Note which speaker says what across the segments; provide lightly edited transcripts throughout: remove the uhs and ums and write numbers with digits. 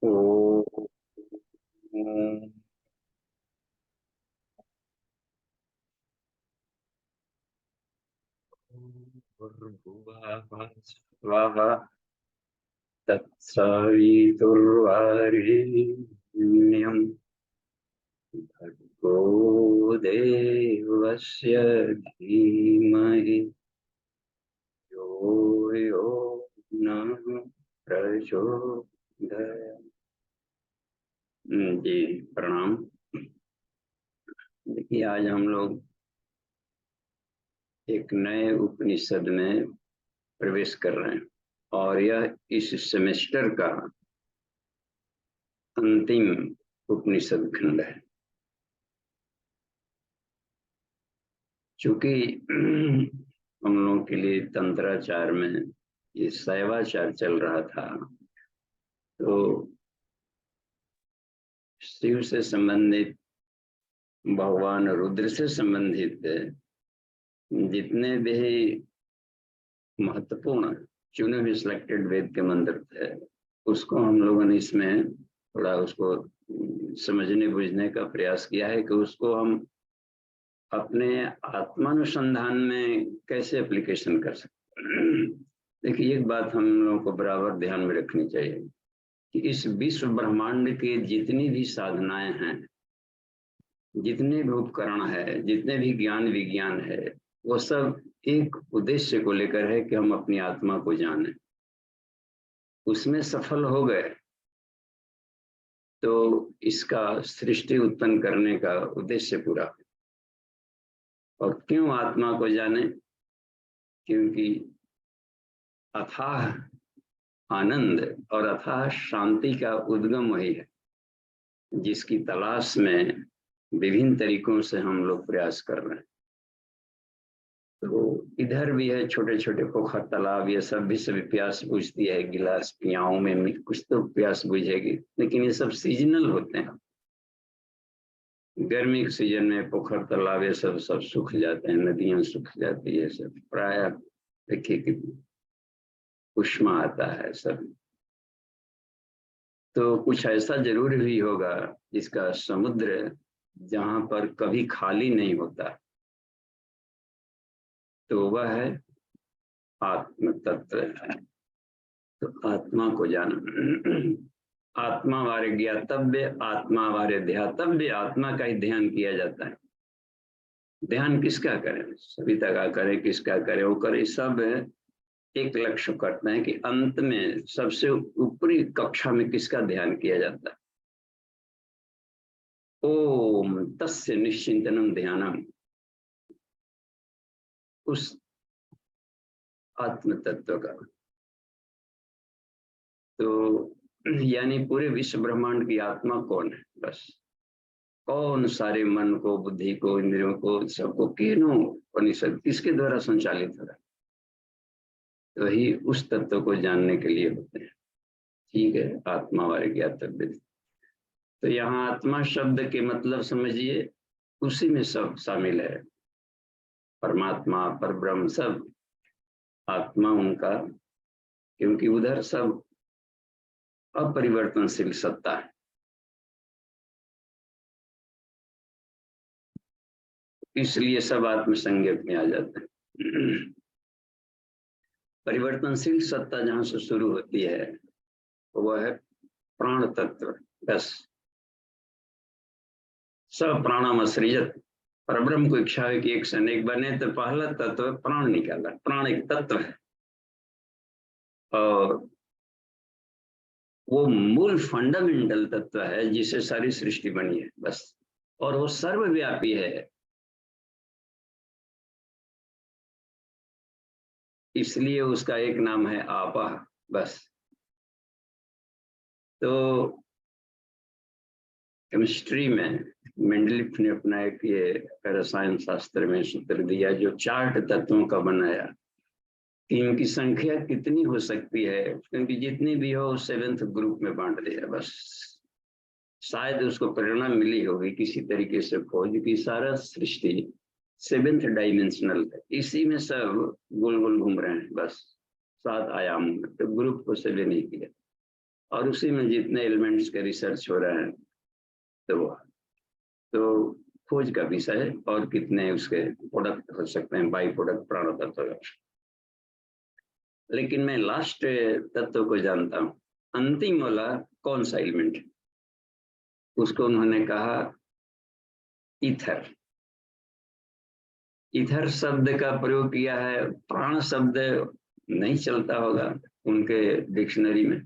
Speaker 1: ओ भूर्भुवः स्वः तत्सवितुर्वरेण्यं भर्गो देवस्य धीमहि यो यो न प्रचोदयात्। जी प्रणाम। देखिए आज हम लोग एक नए उपनिषद में प्रवेश कर रहे हैं और यह इस सेमेस्टर का अंतिम उपनिषद खंड है। चूंकि हम लोगों के लिए तंत्राचार में ये शैवाचार चल रहा था, तो शिव से संबंधित, भगवान रुद्र से संबंधित जितने भी महत्वपूर्ण चुने हुए सिलेक्टेड वेद के मंत्र थे, उसको हम लोगों ने इसमें थोड़ा उसको समझने बुझने का प्रयास किया है कि उसको हम अपने आत्मानुसंधान में कैसे एप्लीकेशन कर सकते हैं। देखिए एक बात हम लोगों को बराबर ध्यान में रखनी चाहिए कि इस विश्व ब्रह्मांड के जितनी भी साधनाएं हैं, जितने भी उपकरण है, जितने भी ज्ञान विज्ञान है, वो सब एक उद्देश्य को लेकर है कि हम अपनी आत्मा को जानें। उसमें सफल हो गए तो इसका सृष्टि उत्पन्न करने का उद्देश्य पूरा हो। और क्यों आत्मा को जाने? क्योंकि अथाह आनंद और अथाह शांति का उद्गम वही है जिसकी तलाश में विभिन्न तरीकों से हम लोग प्रयास कर रहे हैं। तो इधर भी है छोटे छोटे पोखर तालाब, ये सब भी सभी प्यास बुझती है, गिलास पियाओं में कुछ तो प्यास बुझेगी, लेकिन ये सब सीजनल होते हैं। गर्मी के सीजन में पोखर तालाब ये सब सूख जाते हैं, नदियां सूख जाती है, सब प्राय देखिए कि उष्मा आता है सब। तो कुछ ऐसा जरूर भी होगा जिसका समुद्र जहां पर कभी खाली नहीं होता, तो वह है आत्म तत्व है। तो आत्मा को जाना, आत्मा वारे ज्ञातव्य, आत्मा वारे ध्यातव्य, आत्मा का ही ध्यान किया जाता है। ध्यान किसका करें? सविता का करें, किसका करें, वो करें, सब एक लक्ष्य करते हैं कि अंत में सबसे ऊपरी कक्षा में किसका ध्यान किया जाता है। ओम तस्य निश्चिंतनम ध्यानम, उस आत्म तत्व का। तो यानी पूरे विश्व ब्रह्मांड की आत्मा कौन है? बस कौन सारे मन को, बुद्धि को, इंद्रियों को, सबको किन्हों उपनिषद किसके द्वारा संचालित हो रहा है? तो वही उस तत्व को जानने के लिए होते हैं। ठीक है, आत्मा वाले ज्ञातव्य। तो यहाँ आत्मा शब्द के मतलब समझिए, उसी में सब शामिल है। परमात्मा, परब्रह्म, सब आत्मा उनका, क्योंकि उधर सब अपरिवर्तनशील सत्ता है। इसलिए सब आत्मसंज्ञक में आ जाते हैं। परिवर्तनशील सत्ता जहां से शुरू होती है वह है प्राण तत्व। बस सब प्राणम सृजत, परब्रह्म को इच्छा है कि एक से अनेक बने, तो पहला तत्व प्राण निकाला। प्राण एक तत्व है और वो मूल फंडामेंटल तत्व है जिसे सारी सृष्टि बनी है। बस, और वो सर्वव्यापी है, इसलिए उसका एक नाम है आपा। बस। तो केमिस्ट्री में मेंडलीफ ने अपना एक ये रसायन शास्त्र में सूत्र दिया जो 4 तत्वों का बनाया कि इनकी संख्या कितनी हो सकती है, क्योंकि जितनी भी हो 7th ग्रुप में बांट दिया। बस शायद उसको प्रेरणा मिली होगी किसी तरीके से खोज की सारा सृष्टि 7th डायमेंशनल है, इसी में सब गोल गोल घूम रहे हैं। बस 7 आयाम में, तो ग्रुप को 7 नहीं किया। और उसी में जितने एलिमेंट्स के रिसर्च हो रहे हैं तो खोज का विषय है, और कितने उसके प्रोडक्ट हो सकते हैं, बाई प्रोडक्ट प्राण तत्व। लेकिन मैं लास्ट तत्व को जानता हूँ, अंतिम वाला कौन सा एलिमेंट, उसको उन्होंने कहा ईथर। ईथर शब्द का प्रयोग किया है, प्राण शब्द नहीं चलता होगा उनके डिक्शनरी में,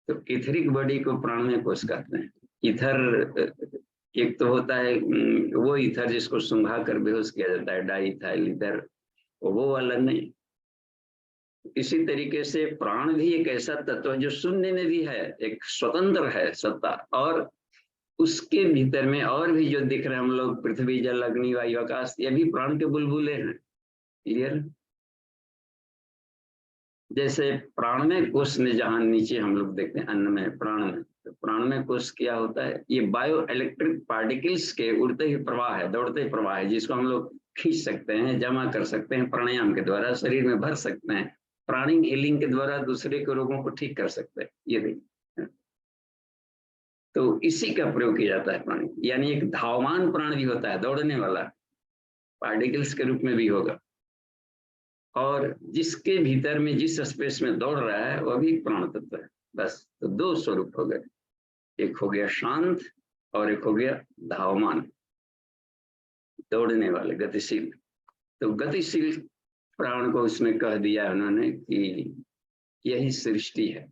Speaker 1: तो इथरिक बॉडी को प्राणमय कोश कहते हैं। ईथर एक तो होता है वो ईथर जिसको सुंघा कर बेहोश किया जाता है, डाईथाइल ईथर, वो अलग नहीं। इसी तरीके से प्राण भी एक ऐसा तत्व है जो शून्य में भी है, एक स्वतंत्र है सत्ता, और उसके भीतर में और भी जो दिख रहे हैं हम लोग, पृथ्वी जल अग्नि वायु आकाश, ये भी प्राण के बुलबुले हैं। क्लियर? जैसे प्राणमय कोश में जहां नीचे हम लोग देखते हैं अन्न में प्राण में, तो प्राणमय कोश क्या होता है, ये बायो इलेक्ट्रिक पार्टिकल्स के उड़ते ही प्रवाह है, दौड़ते ही प्रवाह है, जिसको हम लोग खींच सकते हैं, जमा कर सकते हैं, प्राणायाम के द्वारा शरीर में भर सकते हैं, प्राणिक हीलिंग के द्वारा दूसरे के रोगों को ठीक कर सकते हैं। ये देखिए, तो इसी का प्रयोग किया जाता है प्राणी, यानी एक धावमान प्राण भी होता है, दौड़ने वाला, पार्टिकल्स के रूप में भी होगा, और जिसके भीतर में जिस स्पेस में दौड़ रहा है वह भी प्राण तत्व है। बस, तो दो स्वरूप हो गए, एक हो गया शांत और एक हो गया धावमान, दौड़ने वाले, गतिशील। तो गतिशील प्राण को उसमें कह दिया उन्होंने कि यही सृष्टि है,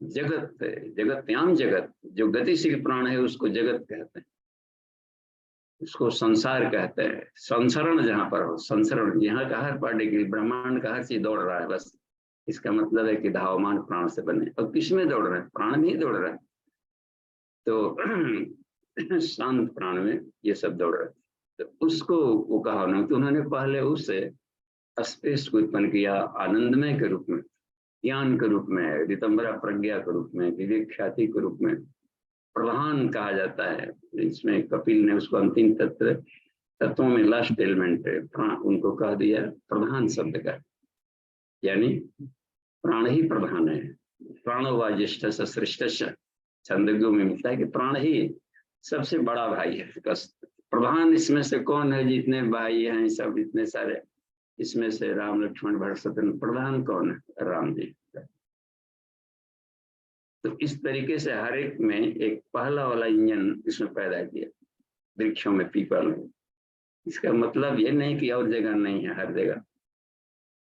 Speaker 1: जगत है, जगत्याम जगत। जो गतिशील प्राण है उसको जगत कहते हैं, उसको संसार कहते हैं। संसरण जहां पर हो, संसरण, यहाँ का हर पार्टिकल, ब्रह्मांड का हर चीज दौड़ रहा है, बस इसका मतलब है कि धावमान प्राण से बने। और किसमें दौड़ रहे हैं? प्राण में ही दौड़ रहा है। तो शांत प्राण में ये सब दौड़ रहे हैं, तो उसको वो कहा उन्होंने, तो उन्होंने पहले उस स्पेस को उत्पन्न किया आनंदमय के रूप में, ज्ञान के रूप में, ऋतंबरा प्रज्ञा के रूप में, विवेक ख्याति के रूप में, प्रधान कहा जाता है। इसमें कपिल ने उसको अंतिम तत्वों में लास्ट एलिमेंट उनको कह दिया प्रधान शब्द का, यानी प्राण ही प्रधान है। प्राणो वा ज्येष्ठ श्रेष्ठ, छंदोग्यों में मिलता है कि प्राण ही सबसे बड़ा भाई है। बस प्रधान इसमें से कौन है? जितने भाई हैं सब इतने सारे, इसमें से राम लक्ष्मण भरत शत्रुघ्न, प्रधान कौन है? राम जी। तो इस तरीके से हर एक में एक पहला वाला इंजन इसमें पैदा किया, वृक्षों में, पीपल में। इसका मतलब ये नहीं कि और जगह नहीं है, हर जगह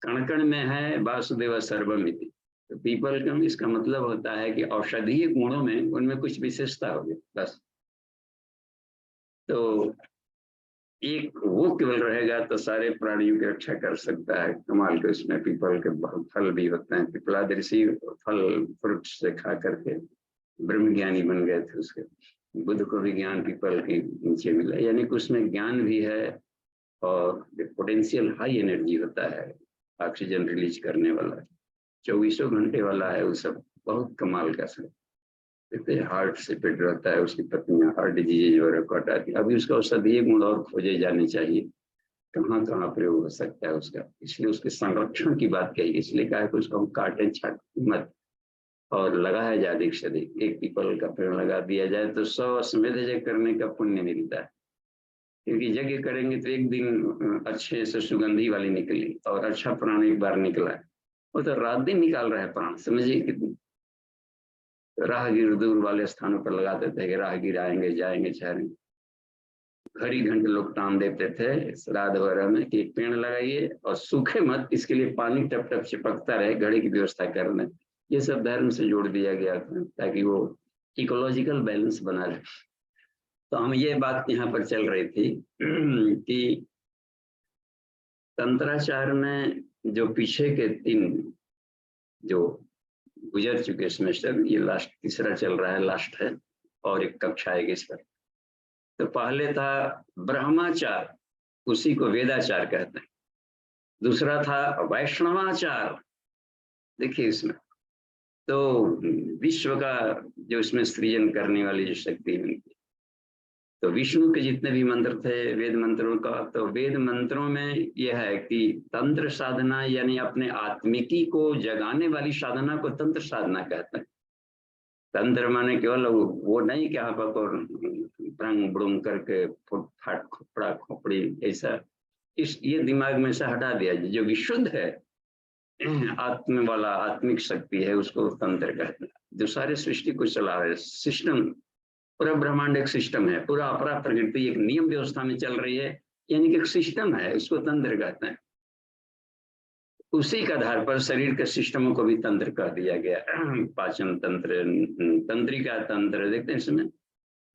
Speaker 1: कण कण में है वासुदेव सर्वमिति। तो पीपल का इसका मतलब होता है कि औषधीय गुणों में उनमें कुछ विशेषता होगी, बस। तो एक वो केवल रहेगा तो सारे प्राणियों की रक्षा कर सकता है। कमाल के उसमें पीपल के बहुत फल भी होते हैं। पिपलाद ऋषि फल फ्रूट से खा करके ब्रह्म ज्ञानी बन गए थे। उसके बुद्ध को भी ज्ञान पीपल के नीचे मिला, यानी कि उसमें ज्ञान भी है और पोटेंशियल हाई एनर्जी होता है, ऑक्सीजन रिलीज करने वाला, 24 घंटे वाला है। वो सब बहुत कमाल का सब हार्ट से पेट रहता है, उसकी पत्नियां हार्ट डिजीज वगैरह को हटाती है। अभी उसका औषधीय गुण और खोजे जाने चाहिए, कहाँ कहाँ प्रयोग हो सकता है उसका। इसलिए उसके संरक्षण की बात कही, इसलिए कहा कि उसको हम काटे छाट मत और लगाया जाए अधिक से अधिक। एक पीपल का पेड़ लगा दिया जाए तो 100 अश्वमेध यज्ञ करने का पुण्य मिलता है, क्योंकि यज्ञ करेंगे तो एक दिन अच्छे से सुगंधी वाली निकली और अच्छा प्राण एक बार निकला है, वो तो रात दिन निकाल रहा है प्राण। समझिए कितनी। राहगीर दूर वाले स्थानों पर लगा देते हैं कि राहगीर आएंगे जाएंगे ठहरेंगे। घड़ी घंटे लोग टाइम देते थे श्राद्ध वगैरह में कि एक पेड़ लगाइए और सूखे मत, इसके लिए पानी टप टप चिपकता रहे, घड़ी की व्यवस्था करना। ये सब धर्म से जोड़ दिया गया था ताकि वो इकोलॉजिकल बैलेंस बना रहे। तो हम ये बात यहाँ पर चल रही थी कि तंत्राचार में जो पीछे के 3 जो गुजर चुके सेमेस्टर, ये लास्ट तीसरा चल रहा है, लास्ट है, और एक कक्षा आएगी इस पर। तो पहले था ब्रह्माचार, उसी को वेदाचार कहते हैं। दूसरा था वैष्णवाचार, देखिए इसमें तो विश्व का जो इसमें सृजन करने वाली जो शक्ति मिलती है, तो विष्णु के जितने भी मंत्र थे वेद मंत्रों का, तो वेद मंत्रों में यह है कि तंत्र साधना यानी अपने आत्मिकी को जगाने वाली साधना को तंत्र साधना कहते हैं। तंत्र माने केवल वो नहीं कि आप भ्रंग ब्रुंग करके फुट फाट खोपड़ा खोपड़ी ऐसा, ये दिमाग में से हटा दिया। जो विशुद्ध है आत्म वाला आत्मिक शक्ति है उसको तंत्र कहते हैं। जो सारे सृष्टि को चला रहे सिस्टम, पूरा ब्रह्मांड एक सिस्टम है, पूरा अपरा प्रकृति एक नियम व्यवस्था में चल रही है, यानी कि एक सिस्टम है, इसको तंत्र कहते हैं। उसी के आधार पर शरीर के सिस्टमों को भी तंत्र कह दिया गया। पाचन तंत्र, तंत्रिका तंत्र देखते हैं इसमें,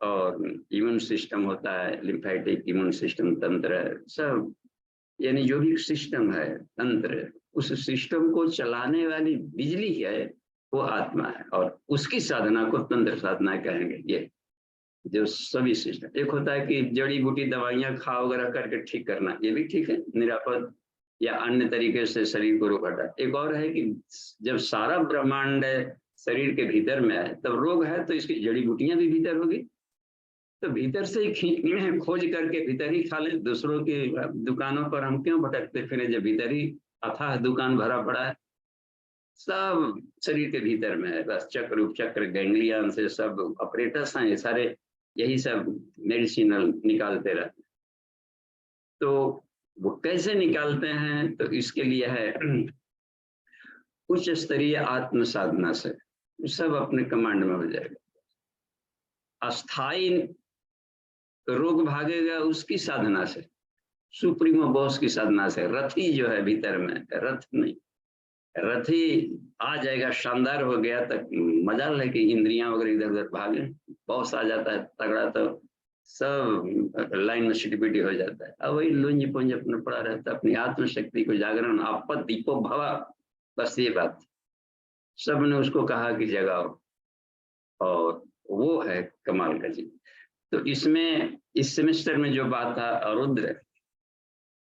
Speaker 1: और इम्यून सिस्टम होता है, लिम्फेटिक इम्यून सिस्टम तंत्र, सब यानी जो भी सिस्टम है तंत्र, उस सिस्टम को चलाने वाली बिजली है वो आत्मा है, और उसकी साधना को तंत्र साधना कहेंगे। ये जो सभी सिस्टम, एक होता है कि जड़ी बूटी दवाइयां खा वगैरह करके ठीक करना, ये भी ठीक है, निरापद या अन्य तरीके से शरीर को रोग हटा। एक और है कि जब सारा ब्रह्मांड शरीर के भीतर में है तब रोग है, तो इसकी जड़ी बूटियां भी भीतर होगी, तो भीतर से ही खोज करके भीतर ही खा ले। दूसरों की दुकानों पर हम क्यों भटकते फिरे जब भीतर ही अथाह दुकान भरा पड़ा है। सब शरीर के भीतर में है, बस चक्र उपचक्र गैंग्लियन से सब ऑपरेटर्स हैं, ये सारे यही सब मेडिसिनल निकालते रहते हैं। तो वो कैसे निकालते हैं, तो इसके लिए है उच्च स्तरीय आत्म साधना से सब अपने कमांड में हो जाएगा। अस्थाई रोग भागेगा उसकी साधना से, सुप्रीमो बॉस की साधना से। रथी जो है भीतर में, रथ नहीं, रथी आ जाएगा, शानदार हो गया तक मजा ले कि इंद्रियां वगैरह इधर उधर भागे, बॉस आ जाता है तगड़ा तो सब लाइन में सिटिपिटी हो जाता है। अब वही लुंज पुंज अपने पड़ा रहता है, अपनी आत्मशक्ति को जागरण, आपत दीपो भवा, बस ये बात सबने उसको कहा कि जगाओ, और वो है कमाल का चीज। तो इसमें इस सेमेस्टर में जो बात था रुद्र,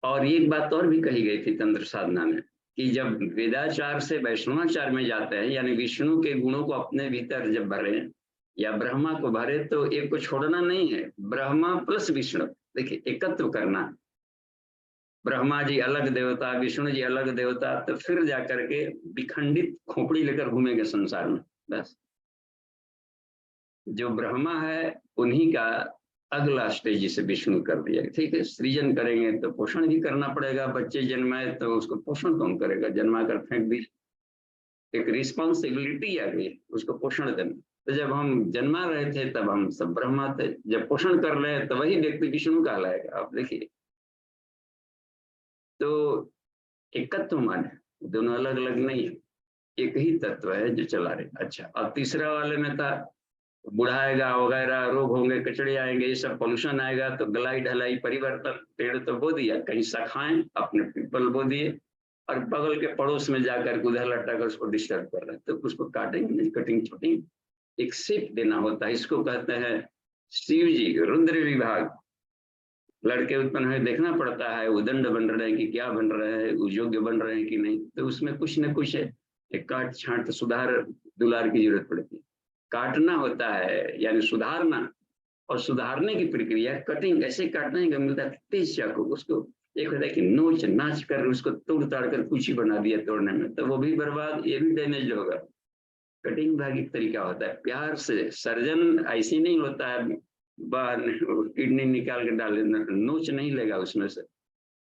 Speaker 1: और एक बात और भी कही गई थी तंत्र साधना में कि जब वेदाचार से वैष्णवाचार में जाते हैं, यानी विष्णु के गुणों को अपने भीतर जब भरे या ब्रह्मा को भरे, तो एक को छोड़ना नहीं है, ब्रह्मा प्लस विष्णु, देखिए एकत्व करना। ब्रह्मा जी अलग देवता, विष्णु जी अलग देवता, तो फिर जाकर के विखंडित खोपड़ी लेकर घूमेंगे संसार में। बस जो ब्रह्मा है उन्हीं का अगला स्टेज से विष्णु कर दिया। ठीक है, सृजन करेंगे तो पोषण भी करना पड़ेगा, बच्चे जन्माए तो उसको पोषण कौन करेगा, जन्मा कर फेंक दी, एक रिस्पॉन्सिबिलिटी आ गई उसको पोषण देना। तो जब हम जन्मा रहे थे तब हम सब ब्रह्मा थे, जब पोषण कर रहे हैं तो वही व्यक्ति विष्णु कहलाएगा। आप देखिए, तो एकत्व माने दोनों अलग अलग नहीं है, एक ही तत्व है जो चला रहे। अच्छा, अब तीसरा वाले में था बुढ़ाएगा वगैरह, रोग होंगे, कचड़े आएंगे, ये सब पोल्यूशन आएगा, तो गलाई ढलाई परिवर्तन, पेड़ तो बो दिया, कहीं शाखाएं अपने पीपल बो दिए, और बगल के पड़ोस में जाकर उधर लटका कर उसको डिस्टर्ब कर रहे हैं, तो उसको काटेंगे नहीं, कटिंग छोटिंग एक शेप देना होता है। इसको कहते हैं शिव जी रुद्र विभाग। लड़के उत्पन्न हुए, देखना पड़ता है उदंड बन रहे हैं कि क्या बन रहे हैं, योग्य बन रहे हैं कि नहीं, तो उसमें कुछ न कुछ एक काट छांट सुधार दुलार की जरूरत पड़ती है। काटना होता है यानी सुधारना, और सुधारने की प्रक्रिया कटिंग, ऐसे काटने का मिलता है तेज चाकू, उसको एक होता है कि नोच नाच कर उसको तोड़ ताड़ कर कुछ ही बना दिया तोड़ने में, तो वो भी बर्बाद, ये भी डैमेज होगा। कटिंग भाग एक तरीका होता है, प्यार से सर्जन ऐसे नहीं होता है बाहर किडनी निकाल के डाल देना, नोच नहीं लेगा उसमें से,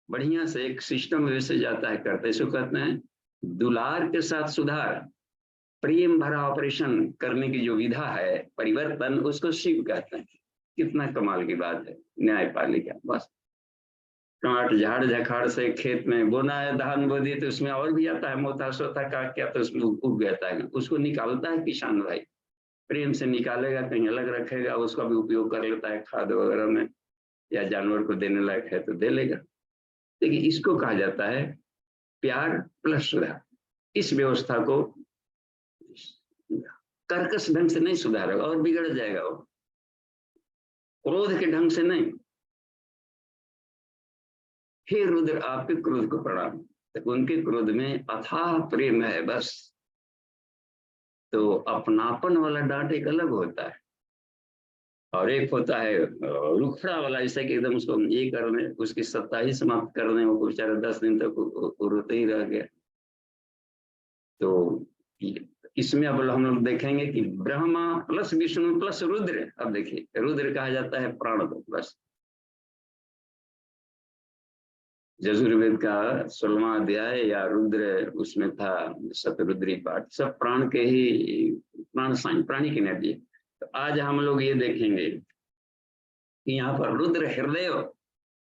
Speaker 1: बढ़िया से एक सिस्टम वैसे जाता है करते, इसको कहते हैं दुलार के साथ सुधार, प्रेम भरा ऑपरेशन करने की जो विधा है परिवर्तन, उसको शिव कहते हैं। कितना कमाल की बात है, न्यायपालिका। बस काट झाड़ झखाड़ से खेत में बोना है, धान बो दिए तो उसमें और भी आता है मोथा सोथा का क्या, तो उसमें उग जाता है, उसको निकालता है किसान भाई, प्रेम से निकालेगा, कहीं अलग रखेगा, उसका भी उपयोग कर लेता है खाद वगैरह में, या जानवर को देने लायक है तो दे लेगा। देखिए इसको कहा जाता है प्यार प्लस सुधार। इस व्यवस्था को कर्कश ढंग से नहीं सुधारेगा और बिगड़ जाएगा, वो क्रोध के ढंग से नहीं। हे रुद्र आपके क्रोध को प्रणाम, तो उनके क्रोध में अथाह प्रेम है बस। तो अपनापन वाला डांट एक अलग होता है, और एक होता है रुखड़ा वाला, ऐसा कि एकदम उसको ये करने, उसकी सत्ता ही समाप्त करने, वो बेचारा 10 दिन तक वो रोते ही रह गया। तो इसमें अब हम लोग देखेंगे कि ब्रह्मा प्लस विष्णु प्लस रुद्र, अब देखिए रुद्र कहा जाता है प्राण को, बस यजुर्वेद का 16वां अध्याय या रुद्र उसमें था, शतरुद्री पाठ, सब प्राण के ही, प्राण साइन प्राणी की एनर्जी। तो आज हम लोग ये देखेंगे कि यहाँ पर रुद्र हृदय,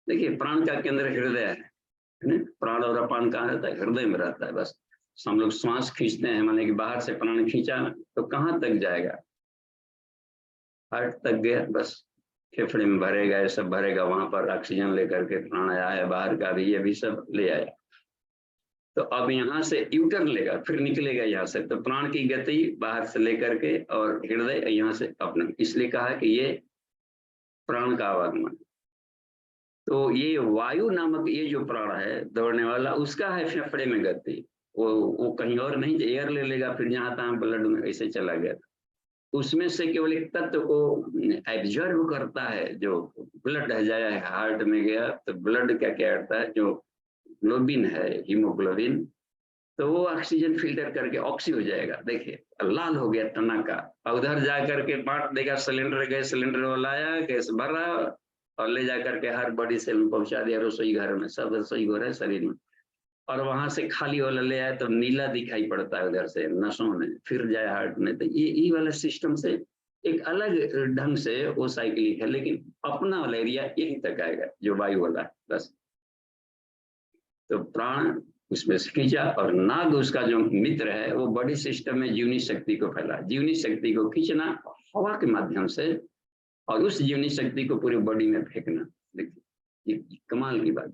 Speaker 1: देखिए प्राण का केंद्र हृदय है, प्राण और अपान कहाँ रहता है? हृदय में रहता है। बस हम लोग श्वास खींचते हैं, माने कि बाहर से प्राण खींचा तो कहाँ तक जाएगा? हार्ट तक गया, बस फेफड़े में भरेगा, ये सब भरेगा, वहां पर ऑक्सीजन लेकर के प्राण आया है, बाहर का भी ये भी सब ले आया। तो अब यहाँ से यूटर्न लेगा, फिर निकलेगा यहाँ से, तो प्राण की गति बाहर से लेकर के और हृदय यहाँ से अपने, इसलिए कहा कि ये प्राण का आवागमन। तो ये वायु नामक ये जो प्राण है दौड़ने वाला, उसका है फेफड़े में गति, वो कहीं और नहीं, एयर ले लेगा फिर जहाँ तहाँ ब्लड में ऐसे चला गया, उसमें से केवल एक तत्व को एब्जॉर्ब करता है, जो ब्लड है जाया है हार्ट में गया, तो ब्लड क्या क्या करता है, जो ग्लोबिन है, हीमोग्लोबिन, तो वो ऑक्सीजन फिल्टर करके ऑक्सी हो जाएगा। देखिए लाल हो गया टनाका, उधर जा करके बांट देगा, सिलेंडर गैस सिलेंडर वाला आया, गैस भरा और ले जा करके हर बड़ी सेल में पहुंचा दिया, रसोई घर में, सब रसोई हो रहा है शरीर में, और वहां से खाली वाला ले आए तो नीला दिखाई पड़ता है उधर से नसों में, फिर जाए हार्ट में। तो ये वाला सिस्टम से एक अलग ढंग से वो साइकिलिक है, लेकिन अपना वाला एरिया यहीं तक आएगा जो वायु वाला है, बस। तो प्राण उसमें से खींचा, और नाग उसका जो मित्र है वो बॉडी सिस्टम में जीवनी शक्ति को फैला, जीवनी शक्ति को खींचना हवा के माध्यम से, और उस जीवनी शक्ति को पूरी बॉडी में फेंकना। देखिए ये कमाल की बात।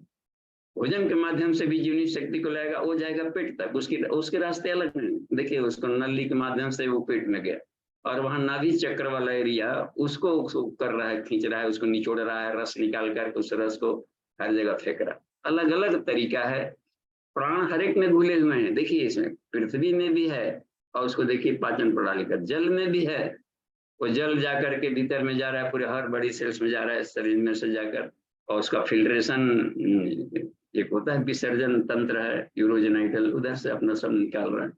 Speaker 1: भोजन के माध्यम से भी जीवनी शक्ति को लाएगा, वो जाएगा पेट तक, उसके रास्ते अलग नहीं। देखिए उसको नली के माध्यम से वो पेट में गया, और वहां नाभि चक्र वाला एरिया उसको कर रहा है, खींच रहा है, उसको निचोड़ रहा है, रस निकाल कर उस रस को हर जगह फेंक रहा है। अलग अलग तरीका है, प्राण हर एक में घुले हुए हैं। देखिए इसमें पृथ्वी में भी है, और उसको देखिए पाचन प्रणाली का, जल में भी है, वो जल जाकर के भीतर में जा रहा है, पूरे हर बड़ी सेल्स में जा रहा है, शरीर में से जाकर, और उसका फिल्ट्रेशन, एक होता है विसर्जन तंत्र है यूरोजेनाइटल, उधर से अपना सब निकाल रहा है।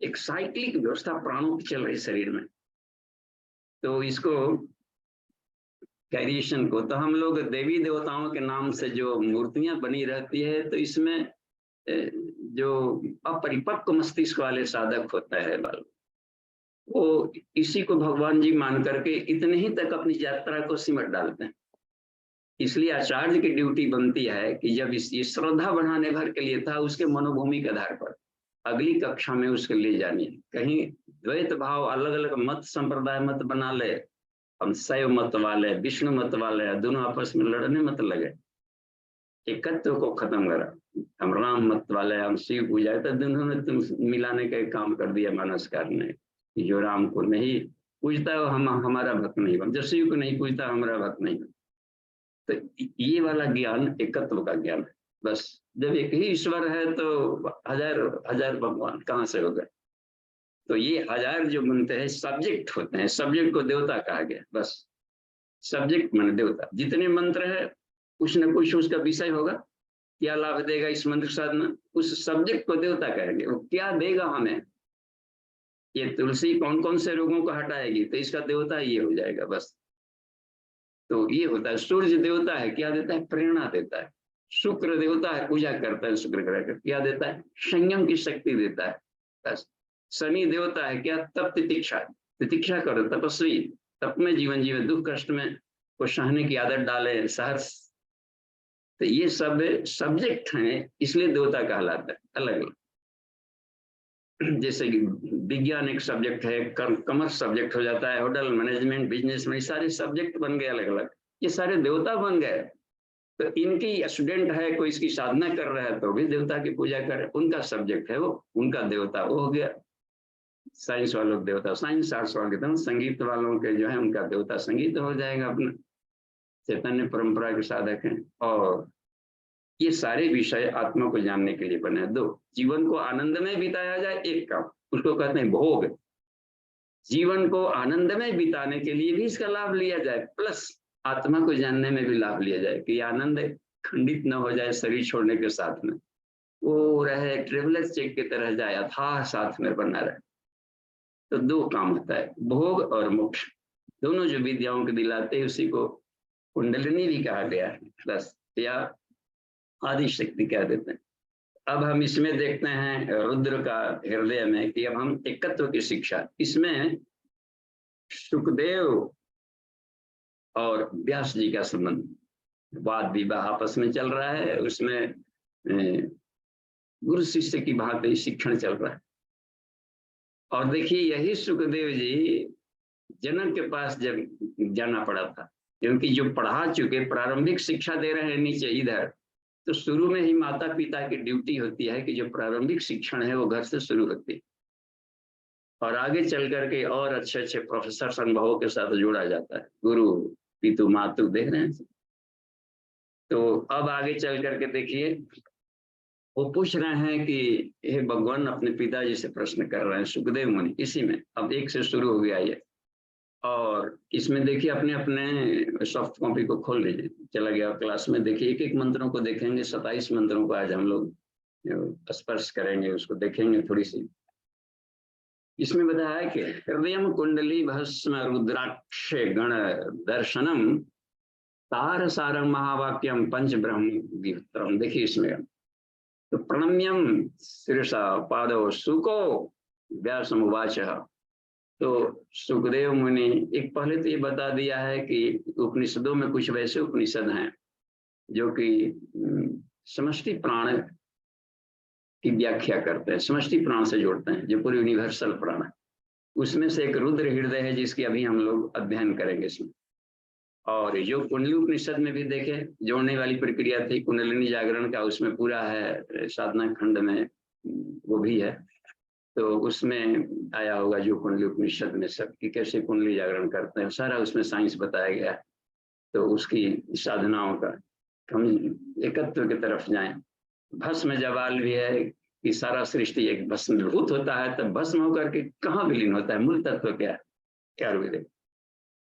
Speaker 1: एक साइक्लिक व्यवस्था प्राणों की चल रही शरीर में। तो इसको कैरिएशन को, तो हम लोग देवी देवताओं के नाम से जो मूर्तियां बनी रहती है, तो इसमें जो अपरिपक्व मस्तिष्क वाले साधक होता है बाल, वो इसी को भगवान जी मान करके इतने ही तक अपनी यात्रा को सिमट डालते हैं। इसलिए आचार्य की ड्यूटी बनती है कि जब ये श्रद्धा बढ़ाने भर के लिए था, उसके मनोभूमि के आधार पर अगली कक्षा में उसके ले जानी है। कहीं द्वैत भाव, अलग अलग मत संप्रदाय मत बना ले, हम शैव मत वाले, विष्णु मत वाले, दोनों आपस में लड़ने मत लगे, एकत्व को खत्म करा। हम राम मत वाले, हम शिव पूजा, तो दोनों ने तुम मिलाने का काम कर दिया मानसकार ने। जो राम को नहीं पूजता है हम हमारा भक्त नहीं बन, जो शिव को नहीं पूजता हमारा भक्त नहीं बन। तो ये वाला ज्ञान एकत्व का ज्ञान है। बस जब एक ही ईश्वर है तो हजार हजार भगवान कहाँ से हो गए? तो ये हजार जो बनते हैं सब्जेक्ट होते हैं, सब्जेक्ट को देवता कहा गया। बस सब्जेक्ट माने देवता। जितने मंत्र है कुछ न कुछ उसका विषय होगा, क्या लाभ देगा इस मंत्र साधना, उस सब्जेक्ट को देवता कहेंगे। वो क्या देगा हमें, ये तुलसी कौन कौन से रोगों को हटाएगी, तो इसका देवता ये हो जाएगा। बस तो ये होता है। सूर्य देवता है, क्या देता है? प्रेरणा देता है। शुक्र देवता है, पूजा करता है शुक्र ग्रह का, क्या देता है? संयम की शक्ति देता है। बस शनि देवता है, क्या? तप तितिक्षा, तितिक्षा करो, तपस्वी, तप में जीवन जीवे, दुख कष्ट में को सहने की आदत डाले, सहर्ष। तो ये सब सब्जेक्ट हैं, इसलिए देवता कहलाता है अलग अलग। जैसे कि विज्ञान एक सब्जेक्ट है, कॉमर्स सब्जेक्ट हो जाता है, होटल मैनेजमेंट, बिजनेस में सारे सब्जेक्ट बन गए अलग अलग, ये सारे देवता बन गए। तो इनकी स्टूडेंट है, कोई इसकी साधना कर रहा है तो भी देवता की पूजा करे, उनका सब्जेक्ट है वो, उनका देवता वो हो गया। साइंस वालों के देवता साइंस, आर्ट्स वालों के, संगीत वालों के जो है उनका देवता संगीत हो जाएगा। अपना चैतन्य परंपरा के साधक हैं। और ये सारे विषय आत्मा को जानने के लिए बने हैं। दो, जीवन को आनंद में बिताया जाए, एक काम उसको कहते हैं भोग। जीवन को आनंद में बिताने के लिए भी इसका लाभ लिया जाए, प्लस आत्मा को जानने में भी लाभ लिया जाए कि आनंद खंडित न हो जाए शरीर छोड़ने के साथ में, वो रहे ट्रेवलर्स चेक की तरह जाए, अथाह साथ में बना रहे। तो दो काम होता है, भोग और मोक्ष, दोनों जो विद्याओं को दिलाते हैं उसी को कुंडलिनी भी कहा गया है, बस, या आदि शक्ति कह देते हैं। अब हम इसमें देखते हैं रुद्र का हृदय में कि अब हम एकत्व की शिक्षा, इसमें सुखदेव और व्यास जी का संबंध, वाद विवाह आपस में चल रहा है, उसमें गुरु शिष्य की भांति शिक्षण चल रहा है। और देखिए यही सुखदेव जी जनक के पास जब जाना पड़ा था, क्योंकि जो पढ़ा चुके प्रारंभिक शिक्षा दे रहे हैं नीचे इधर, तो शुरू में ही माता पिता की ड्यूटी होती है कि जो प्रारंभिक शिक्षण है वो घर से शुरू होती है और आगे चल करके और अच्छे अच्छे प्रोफेसर अनुभवों के साथ जोड़ा जाता है। गुरु पितु मातु देख रहे हैं। तो अब आगे चल करके देखिए वो पूछ रहे हैं कि हे भगवान, अपने पिताजी से प्रश्न कर रहे हैं सुखदेव मुनि, इसी में अब एक से शुरू हो गया ये। और इसमें देखिए अपने अपने सॉफ्ट कॉपी को खोल लीजिए, चला गया क्लास में, देखिए एक एक मंत्रों को देखेंगे, 27 मंत्रों को आज हम लोग स्पर्श करेंगे, उसको देखेंगे थोड़ी सी। इसमें बताया कि हृदय कुंडली भस्म रुद्राक्ष गण दर्शनम तार सारम महावाक्यम पंच ब्रह्म वित्रम। देखिए इसमें तो प्रणम्यम शीर्षा पादो सुको व्यासम उवाच। तो सुखदेव मुनि एक पहले तो ये बता दिया है कि उपनिषदों में कुछ वैसे उपनिषद हैं जो कि समष्टि प्राण की व्याख्या करते हैं, समष्टि प्राण से जोड़ते हैं, जो पूरी यूनिवर्सल प्राण है। उसमें से एक रुद्र हृदय है जिसकी अभी हम लोग अध्ययन करेंगे इसमें। और जो कुंडली उपनिषद में भी देखे जोड़ने वाली प्रक्रिया थी कुंडलिनी जागरण का, उसमें पूरा है, साधना खंड में वो भी है। तो उसमें आया होगा जो कुंडली उपनिषद में सब की कैसे कुंडली जागरण करते हैं, सारा उसमें साइंस बताया गया है। तो उसकी साधनाओं का हम एकत्व की तरफ जाएं। भस्म जवाल भी है कि सारा सृष्टि एक भस्मीभूत होता है, तब भस्म होकर के कहाँ विलीन होता है, मूल तत्व क्या है, क्या रुद्र।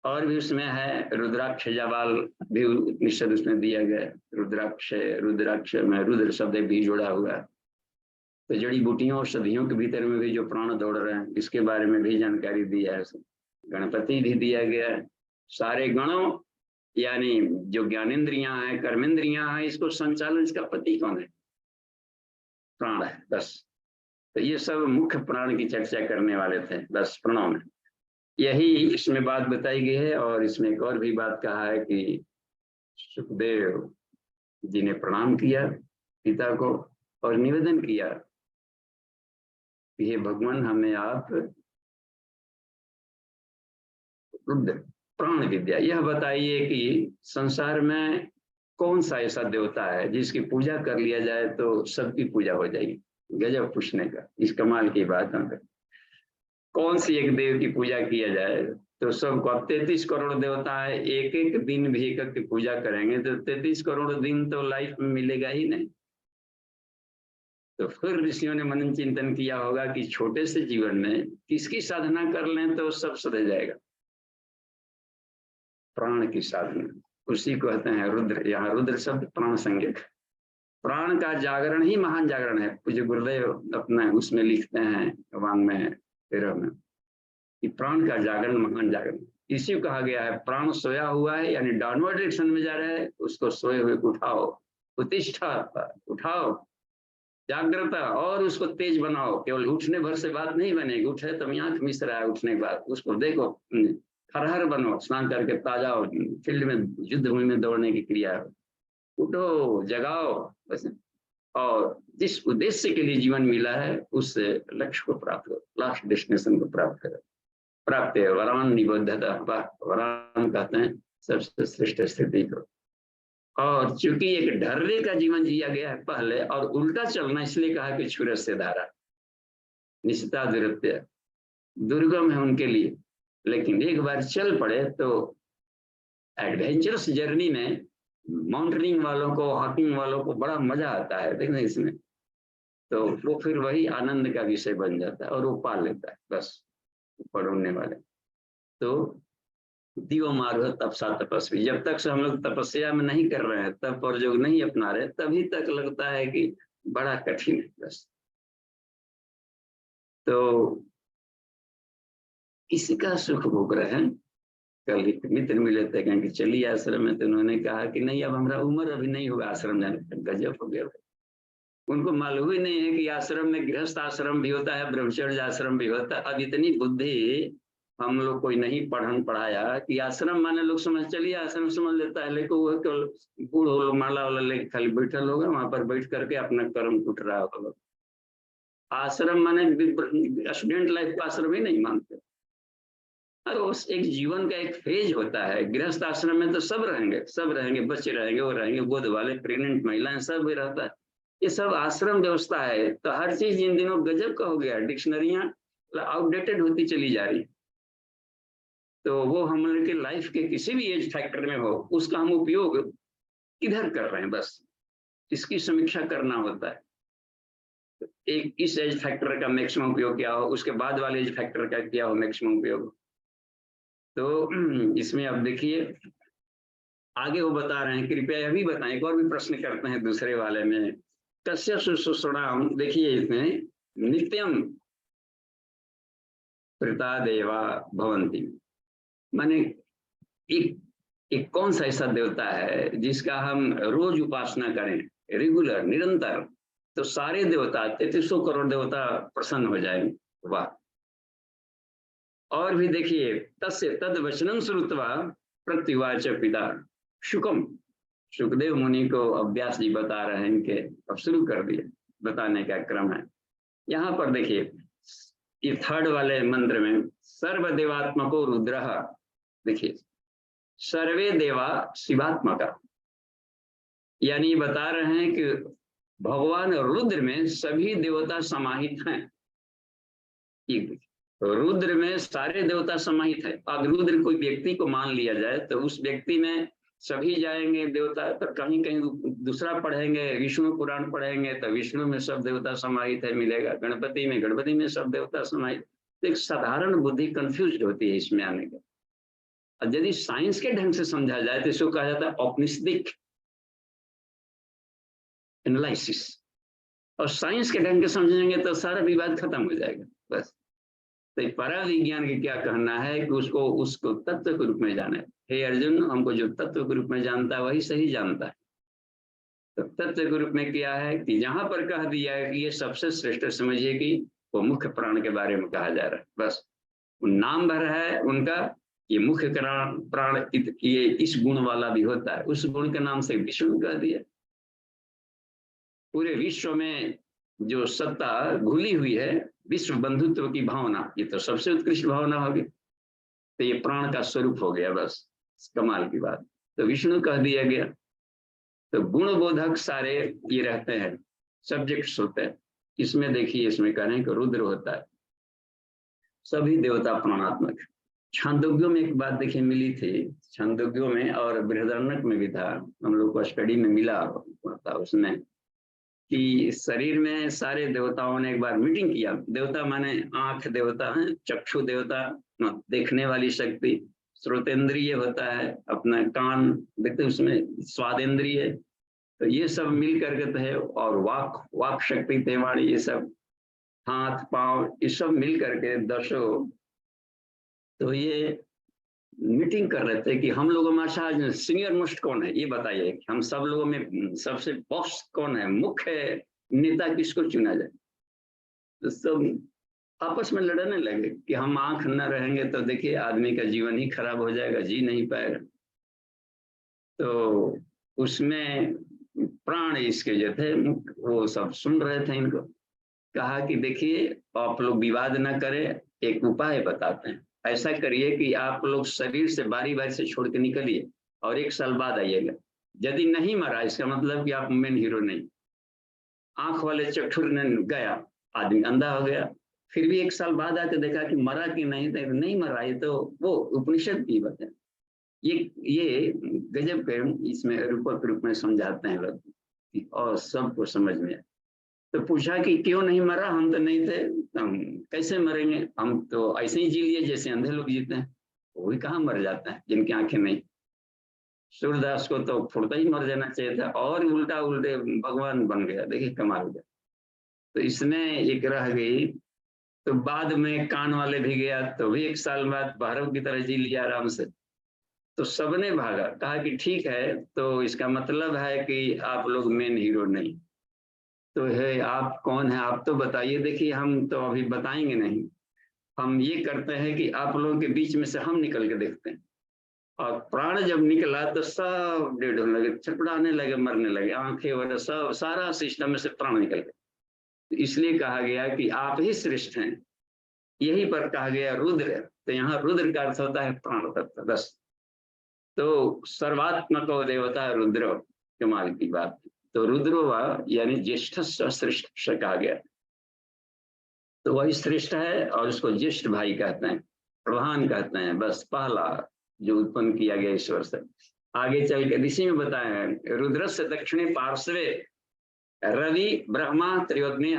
Speaker 1: और भी उसमें है रुद्राक्ष जवाल भी उपनिषद उसमें दिया गया, रुद्राक्ष, रुद्राक्ष में रुद्र शब्द भी जुड़ा हुआ है। तो जड़ी बूटियों और औषधियों के भीतर में भी जो प्राण दौड़ रहे हैं इसके बारे में भी जानकारी दी है। गणपति भी दिया गया है, सारे गणों यानी जो ज्ञानेन्द्रियां हैं, कर्मेंद्रियां हैं, इसको संचालन, इसका पति कौन है, प्राण है, बस। तो ये सब मुख्य प्राण की चर्चा करने वाले थे बस प्रणव में, यही इसमें बात बताई गई है। और इसमें एक और भी बात कहा है कि सुखदेव जी ने प्रणाम किया पिता को और निवेदन किया कि हे भगवान, हमें आप रुद्र प्राण विद्या यह बताइए कि संसार में कौन सा ऐसा देवता है जिसकी पूजा कर लिया जाए तो सबकी पूजा हो जाएगी। गजब पूछने का, इस कमाल की बात है। कौन सी एक देव की पूजा किया जाए तो सबको, अब 33 करोड़ देवता है, एक एक दिन भी एक की पूजा करेंगे तो 33 करोड़ दिन तो लाइफ में मिलेगा ही नहीं। तो फिर ऋषियों ने मनन चिंतन किया होगा कि छोटे से जीवन में किसकी साधना कर लें तो सब सध जाएगा। प्राण की साधना, उसी को कहते हैं रुद्र। यहाँ रुद्र शब्द प्राण संज्ञक, प्राण का जागरण ही महान जागरण है। पूज्य गुरुदेव अपने उसमें लिखते हैं वांग में 13 में कि प्राण का जागरण महान जागरण, इसी को कहा गया है। प्राण सोया हुआ है यानी डाउनवर्ड डायरेक्शन में जा रहा है, उसको सोए हुए को उठाओ, उत्तिष्ठा, उठाओ, जागृता, और उसको तेज बनाओ। केवल उठने भर से बात नहीं बनेगी, उठे तो आंख मिस रहा है, उठने के बाद उसको देखो, हरहर बनो, स्नान करके ताजा हो, फील्ड में युद्ध भूमि में दौड़ने की क्रिया, उठो, जगाओ बस। और जिस उद्देश्य के लिए जीवन मिला है उस लक्ष्य को प्राप्त करो, लास्ट डेस्टिनेशन को प्राप्त करो। प्राप्त है वरान निबद्धता, वरान कहते हैं सबसे श्रेष्ठ स्थिति को। और चूंकि एक ढर्रे का जीवन जिया गया है पहले और उल्टा चलना, इसलिए कहा कि क्षुर से धारा निश्चिता दुरत्य, दुर्गम है उनके लिए। लेकिन एक बार चल पड़े तो एडवेंचरस जर्नी में माउंटेनिंग वालों को, हाइकिंग वालों को बड़ा मजा आता है देखने इसमें। तो वो फिर वही आनंद का विषय बन जाता है और वो पा लेता है बस। पढ़ने वाले। तो दियो मार्ग तपसा तपस्वी, जब तक से हम लोग तपस्या में नहीं कर रहे हैं, तप और योग नहीं अपना रहे, तभी तक लगता है कि बड़ा कठिन है बस। तो किसी का सुख भोग रहे हैं। कल एक मित्र मिले थे, कहें कि चलिए आश्रम में, तो उन्होंने कहा कि नहीं, अब हमारा उम्र अभी नहीं होगा आश्रम जाने का। गजब हो गया। उनको मालूम ही नहीं है कि आश्रम में गृहस्थ आश्रम भी होता है, ब्रह्मचर्य आश्रम भी होता है। अब इतनी बुद्धि हम लोग कोई नहीं पढ़ाया कि आश्रम माने लोग समझ, चलिए आश्रम समझ लेता है, लेकिन वो केवल बूढ़ हो लोग माला वाला लेके खाली बैठल होगा, वहां पर बैठ करके अपना कर्म टूट रहा होगा। आश्रम माने स्टूडेंट लाइफ को आश्रम ही नहीं मानते। और उस एक जीवन का एक फेज होता है। गृहस्थ आश्रम में तो सब रहेंगे, बच्चे रहेंगे, वो रहेंगे, गोद वाले, प्रेग्नेंट महिलाएं, सब भी रहता है। ये सब आश्रम व्यवस्था है। तो हर चीज इन दिनों गजब का हो गया, डिक्शनरियां आउटडेटेड होती चली जा रही। तो वो हम लोग के लाइफ के किसी भी एज फैक्टर में हो, उसका हम उपयोग किधर कर रहे हैं, बस इसकी समीक्षा करना होता है। एक इस एज फैक्टर का मैक्सिमम उपयोग क्या हो, उसके बाद वाले एज फैक्टर का क्या हो मैक्सिमम उपयोग। तो इसमें अब देखिए आगे वो बता रहे हैं, कृपया यह भी बताएं। एक और भी प्रश्न करते हैं दूसरे वाले में, कस्य शुश्रूषणाम, देखिए इसमें नित्यम प्रता देवा भवंती, माने एक कौन सा ऐसा देवता है जिसका हम रोज उपासना करें, रेगुलर, निरंतर, तो सारे देवता 3300 करोड़ देवता प्रसन्न हो जाएंगे। वाह। और भी देखिए, तस्य तद वचनम श्रुत्वा प्रत्युवाच पिता शुकम, सुखदेव मुनि को अव्यास जी बता रहे हैं इनके, अब शुरू कर दिए बताने का क्रम है। यहाँ पर देखिए ये थर्ड वाले मंत्र में, सर्वदेवात्मको रुद्र, देखिए सर्वे देवा शिवात्मका, यानी बता रहे हैं कि भगवान रुद्र में सभी देवता समाहित हैं। रुद्र में सारे देवता समाहित है। अब रुद्र कोई व्यक्ति को मान लिया जाए तो उस व्यक्ति में सभी जाएंगे देवता, तो कहीं कहीं दूसरा पढ़ेंगे, विष्णु पुराण पढ़ेंगे तो विष्णु में सब देवता समाहित है मिलेगा, गणपति में सब देवता समाहित। तो एक साधारण बुद्धि कंफ्यूज होती है इसमें आने का। और यदि साइंस के ढंग से समझा जाए तो इसको कहा जाता है औपनिषदिक एनालिसिस, और साइंस के ढंग से समझेंगे तो सारा विवाद खत्म हो जाएगा बस। तो परा विज्ञान की क्या कहना है कि उसको तत्व के रूप में जाने। हे अर्जुन, हमको जो तत्व के रूप में जानता है वही सही जानता है। तो तत्व के रूप में क्या है कि जहां पर कह दिया है कि ये सबसे श्रेष्ठ समझिए कि वो मुख्य प्राण के बारे में कहा जा रहा है, बस नाम भर है उनका। ये मुख्य प्राण ये इस गुण वाला भी होता है, उस गुण के नाम से विष्णु कह दिया। पूरे विश्व में जो सत्ता घुली हुई है, विश्व बंधुत्व की भावना, ये तो सबसे उत्कृष्ट भावना होगी। तो ये प्राण का स्वरूप हो गया, बस कमाल की बात। तो विष्णु कह दिया गया। तो गुण बोधक सारे ये रहते हैं, सब्जेक्ट्स होते हैं। इसमें देखिए, इसमें कह रहे हैं कि रुद्र होता है, सभी देवता प्राणात्मक। छांदोग्यों में एक बात देखिए मिली थी, छांदोग्यों में और बृहदारण्यक में भी था, हम लोग को स्टडी में मिला था उसमें, कि शरीर में सारे देवताओं ने एक बार मीटिंग किया। देवता माने आंख देवता है, चक्षु देवता देखने वाली शक्ति, श्रोतेंद्रिय होता है अपना कान देखते, उसमें स्वादेंद्रिय, तो ये सब मिल करके तो है। और वाक शक्ति तेवाड़ी, ये सब हाथ पांव, ये सब मिल करके दसों, तो ये मीटिंग कर रहे थे कि हम लोगों में अच्छा सीनियर मोस्ट कौन है, ये बताइए कि हम सब लोगों में सबसे बॉस कौन है, मुख्य नेता किसको चुना जाए। तो सब आपस में लड़ने लगे कि हम आंख न रहेंगे तो देखिए आदमी का जीवन ही खराब हो जाएगा, जी नहीं पाएगा। तो उसमें प्राण इसके जो थे वो सब सुन रहे थे इनको, कहा कि देखिए आप लोग विवाद न करें, एक उपाय बताते हैं। ऐसा करिए कि आप लोग शरीर से बारी बारी से छोड़ के निकलिए और 1 साल बाद आइएगा। यदि नहीं मरा, इसका मतलब कि आप मेन हीरो नहीं। आंख वाले चक्षुर ने गया, आदमी अंधा हो गया, फिर भी 1 साल बाद आके देखा कि मरा कि नहीं, तो नहीं मरा। ये तो वो उपनिषद की बात है। ये गजब के इसमें रूपक रूप में समझाते हैं लोग और सबको समझ में। तो पूछा कि क्यों नहीं मरा, हम तो नहीं थे, हम कैसे मरेंगे, हम तो ऐसे ही जी लिए जैसे अंधे लोग जीते हैं, वो भी कहाँ मर जाता है जिनकी आंखें नहीं। सूरदास को तो फुर्ता ही मर जाना चाहिए था, और उल्टा उल्टे भगवान बन गया, देखिए कमाल गया। तो इसमें एक रह गई, तो बाद में कान वाले भी गया, तो भी 1 साल बाद भैरव की तरह जी लिया आराम से। तो सबने भागा, कहा कि ठीक है, तो इसका मतलब है कि आप लोग मेन हीरो नहीं। तो है, आप कौन है, आप तो बताइए। देखिए हम तो अभी बताएंगे नहीं, हम ये करते हैं कि आप लोगों के बीच में से हम निकल के देखते हैं। और प्राण जब निकला तो सब डेड होने लगे, छटपटाने लगे, मरने लगे, आंखें वगैरह सब, सारा सिस्टम में से प्राण निकल गए। तो इसलिए कहा गया कि आप ही श्रेष्ठ हैं। यही पर कहा गया रुद्र, तो यहाँ रुद्र का अर्थ होता है प्राण तत्व, बस। तो सर्वात्मक देवता रुद्र, कमाल की बात। तो रुद्रो व यानी ज्येष्ठ श्रेष्ठ कहा गया, तो वही श्रेष्ठ है और उसको ज्येष्ठ भाई कहते हैं, प्रधान कहते हैं, बस पहला जो उत्पन्न किया गया ईश्वर से। आगे चल के ऋषि में बताया है, रुद्र से दक्षिणी पार्श्वे रवि ब्रह्मा त्रियोग्नेय।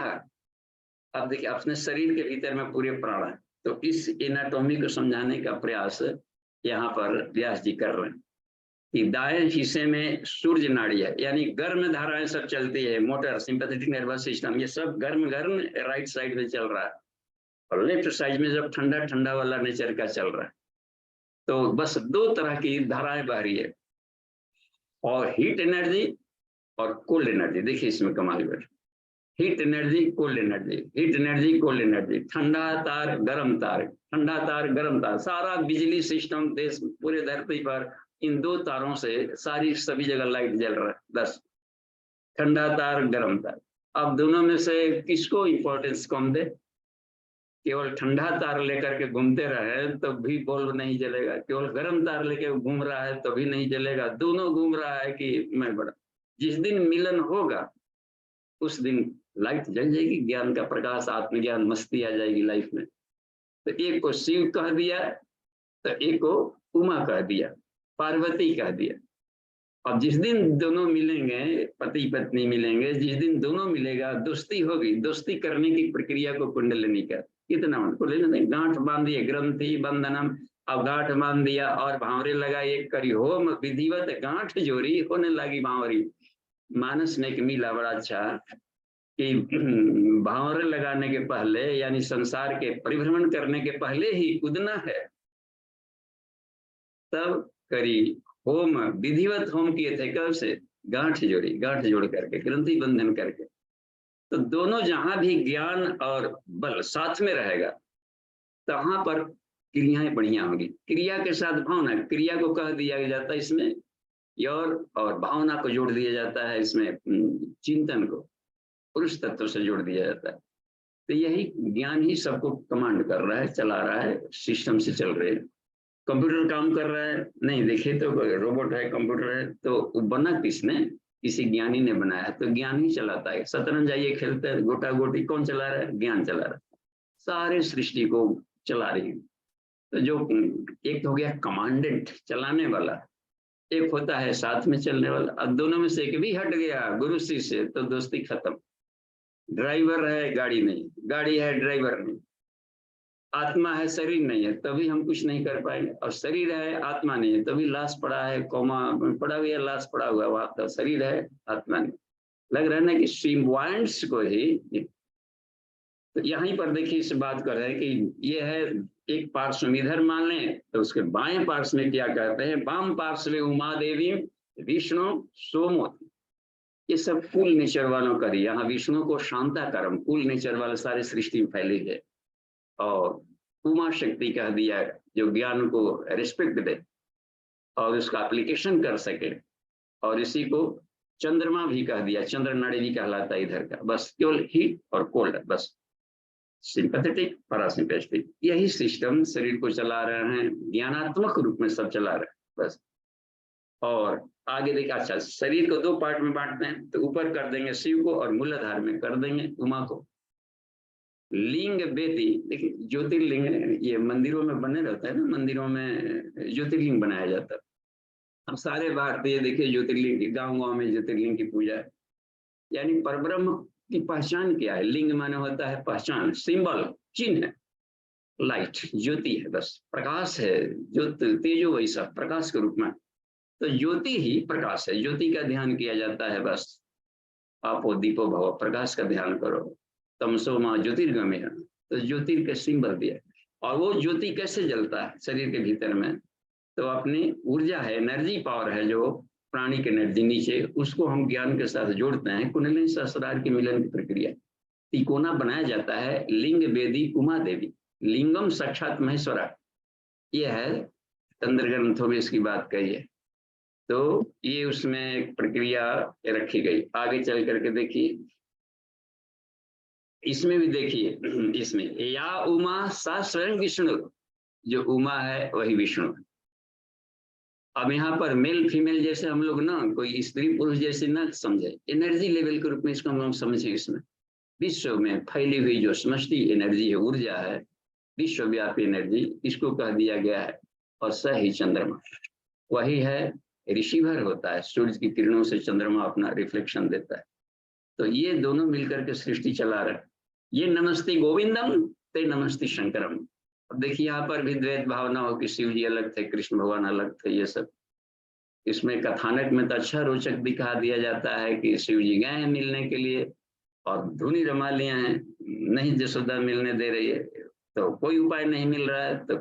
Speaker 1: अब देखिए अपने शरीर के भीतर में पूरे प्राण है, तो इस एनाटॉमी को समझाने का प्रयास यहाँ पर व्यास जी कर रहे हैं कि दाएं हिस्से में सूर्य नाड़ी है, यानी गर्म धाराएं सब चलती है, मोटर सिंपैथेटिक नर्वस सिस्टम, ये सब गर्म गर्म राइट साइड में चल रहा है, और लेफ्ट साइड में जब ठंडा ठंडा वाला नेचर का चल रहा है। तो बस 2 तरह की धाराएं बह रही है, और हीट एनर्जी और कोल्ड एनर्जी। देखिए इसमें कमाल बैठ, heat energy cold energy, heat energy cold energy, ठंडा तार गर्म तार, ठंडा तार गर्म तार, सारा बिजली सिस्टम देश पूरे धरती पर इन 2 तारों से सारी सभी जगह लाइट जल रहा है, बस ठंडा तार गर्म तार। अब दोनों में से किसको इंपॉर्टेंस कम दे? केवल ठंडा तार लेकर के घूमते रहे तो भी बल्ब नहीं जलेगा, केवल गर्म तार लेके घूम रहा है तो भी नहीं जलेगा, दोनों घूम रहा है कि मैं बड़ा। जिस दिन मिलन होगा उस दिन लाइट जल जाएगी, ज्ञान का प्रकाश, आत्मज्ञान, मस्ती आ जाएगी लाइफ में। तो एक को शिव कह दिया, तो एक को उमा कह दिया, पार्वती कह दिया। अब जिस दिन दोनों मिलेंगे, पति पत्नी मिलेंगे, जिस दिन दोनों मिलेगा दोस्ती होगी, दोस्ती करने की प्रक्रिया को कुंडलिनी का कितना कुंडलिनी, गांठ बांध दिए, ग्रंथि बंधनम, अब गांठ बांध दिया और भावरे लगाए, करी होम विधिवत गांठ जोड़ी, होने लगी भावरी। मानस ने एक मिला बड़ा अच्छा कि भावरे लगाने के पहले, यानी संसार के परिभ्रमण करने के पहले ही उदना है, तब करी होम, विधिवत होम किए थे, कब से? गांठ जोड़ी, गांठ जोड़ करके, ग्रंथि बंधन करके। तो दोनों जहां भी ज्ञान और बल साथ में रहेगा, तहां पर क्रियाएं बढ़िया होगी। क्रिया के साथ भावना, क्रिया को कह दिया जाता है इसमें और भावना को जोड़ दिया जाता है इसमें, चिंतन को पुरुष तत्व से जोड़ दिया जाता है। तो यही ज्ञान ही सबको कमांड कर रहा है, चला रहा है, सिस्टम से चल रहे हैं। कंप्यूटर काम कर रहा है, नहीं देखिए तो रोबोट है, कंप्यूटर है, तो बना किसने? किसी ज्ञानी ने बनाया, तो ज्ञान ही चलाता है। शतरंज आइए खेलते हैं, गोटा गोटी कौन चला रहा है? ज्ञान चला रहा है, सारे सृष्टि को चला रही है। तो जो एक हो गया कमांडेंट, चलाने वाला, एक होता है साथ में चलने वाला। अब दोनों में से एक भी हट गया गुरु शिष्य तो दोस्ती खत्म। ड्राइवर है गाड़ी नहीं, गाड़ी है ड्राइवर नहीं, आत्मा है शरीर नहीं है, तभी हम कुछ नहीं कर पाएंगे। और शरीर है आत्मा नहीं है, तभी लाश पड़ा है, कोमा पड़ा हुआ, लाश पड़ा हुआ, वहां तो शरीर है आत्मा नहीं। लग रहा है ना कि सिम्बायंट्स को ही। तो यहीं पर देखिए इस बात कर रहे हैं कि ये है एक पार्श्व इधर मान लें, तो उसके बाएं पार्श्व में क्या कहते हैं? वाम पार्श्व में उमा देवी विष्णु सोमो, ये सब कुल नेचर वालों का, यहाँ विष्णु को शांताकारम, कुल नेचर वाले सारे सृष्टि में फैले है। और उमा शक्ति कह दिया जो ज्ञान को रिस्पेक्ट दे और उसका एप्लीकेशन कर सके। और इसी को चंद्रमा भी कह दिया, चंद्र नाड़ी भी कहलाता है इधर का, बस केवल हीट और कोल्ड, बस सिंपैथेटिक पैरासिम्पैथेटिक, यही सिस्टम शरीर को चला रहे हैं, ज्ञानात्मक रूप में सब चला रहे हैं, बस। और आगे देखिए, अच्छा शरीर को 2 पार्ट में बांटते हैं, तो ऊपर कर देंगे शिव को और मूलाधार में कर देंगे उमा को। लिंग बेदी, देखिए ज्योतिर्लिंग ये मंदिरों में बने रहता है ना, मंदिरों में ज्योतिर्लिंग बनाया जाता है। अब सारे भारतीय देखिए ज्योतिर्लिंग की, गाँव गाँव में ज्योतिर्लिंग की पूजा है, यानी परब्रह्म कि पहचान क्या है। लिंग माने होता है पहचान, सिंबल, चिन्ह, लाइट, ज्योति है, बस प्रकाश है, जो तेजो वैसा प्रकाश के रूप में। तो ज्योति ही प्रकाश है, ज्योति का ध्यान किया जाता है। बस आपो दीपो भव, प्रकाश का ध्यान करो। तमसो मां ज्योतिर्गमय, तो ज्योति के सिंबल दिया। और वो ज्योति कैसे जलता है शरीर के भीतर में, तो अपनी ऊर्जा है, एनर्जी पावर है, जो प्राणिक एनर्जी नीचे, उसको हम ज्ञान के साथ जोड़ते हैं। कुंडलिनी सहस्त्रार की मिलन की प्रक्रिया, तिकोना बनाया जाता है। लिंग वेदी उमा देवी, लिंगम साक्षात महेश्वरा, ये है तंत्र ग्रंथों में इसकी बात कही है। तो ये उसमें एक प्रक्रिया रखी गई। आगे चल करके देखिए, इसमें भी देखिए, इसमें या उमा सा स्वयं विष्णु, जो उमा है वही विष्णु। अब यहाँ पर मेल फीमेल जैसे हम लोग ना, कोई स्त्री पुरुष जैसे ना समझे, एनर्जी लेवल के रूप में इसको हम लोग समझे। इसमें विश्व में फैली हुई जो समष्टि एनर्जी है, ऊर्जा है, विश्वव्यापी एनर्जी, इसको कह दिया गया है। और स ही चंद्रमा, वही है रिसीवर होता है, सूर्य की किरणों से चंद्रमा अपना रिफ्लेक्शन देता है। तो ये दोनों मिलकर के सृष्टि चला रहे। ये नमस्ते गोविंदम ते नमस्ते शंकरम। अब देखिए यहाँ पर भी द्वैत भावना हो कि शिव जी अलग थे, कृष्ण भगवान अलग थे, ये सब इसमें कथानक में तो अच्छा रोचक दिखा दिया जाता है कि शिव जी गए हैं मिलने के लिए और धुनी रमा लिए हैं, नहीं जसोदा मिलने दे रही है, तो कोई उपाय नहीं मिल रहा है। तो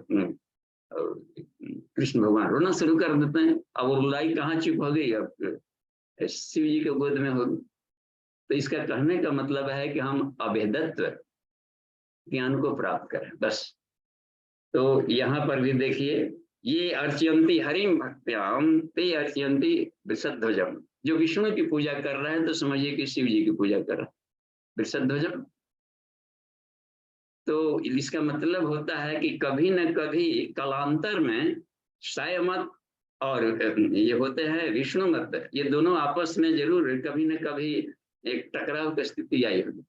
Speaker 1: कृष्ण भगवान रोना शुरू कर देते हैं। अब वो रुलाई कहाँ चुप हो गई, अब शिव जी के गोद में होगी। तो इसका कहने का मतलब है कि हम अभेदत्व ज्ञान को प्राप्त करें, बस। तो यहाँ पर भी देखिए, ये अर्चयंती हरिम भक्त्याम ते अर्चयंती वृषध्वजम, जो विष्णु की पूजा कर रहे हैं तो समझिए कि शिव जी की पूजा कर रहे हैं, वृषध्वजम। तो इसका मतलब होता है कि कभी न कभी कालांतर में साय मत और ये होते हैं विष्णु मत, ये दोनों आपस में जरूर कभी न कभी एक टकराव की स्थिति आई होगी।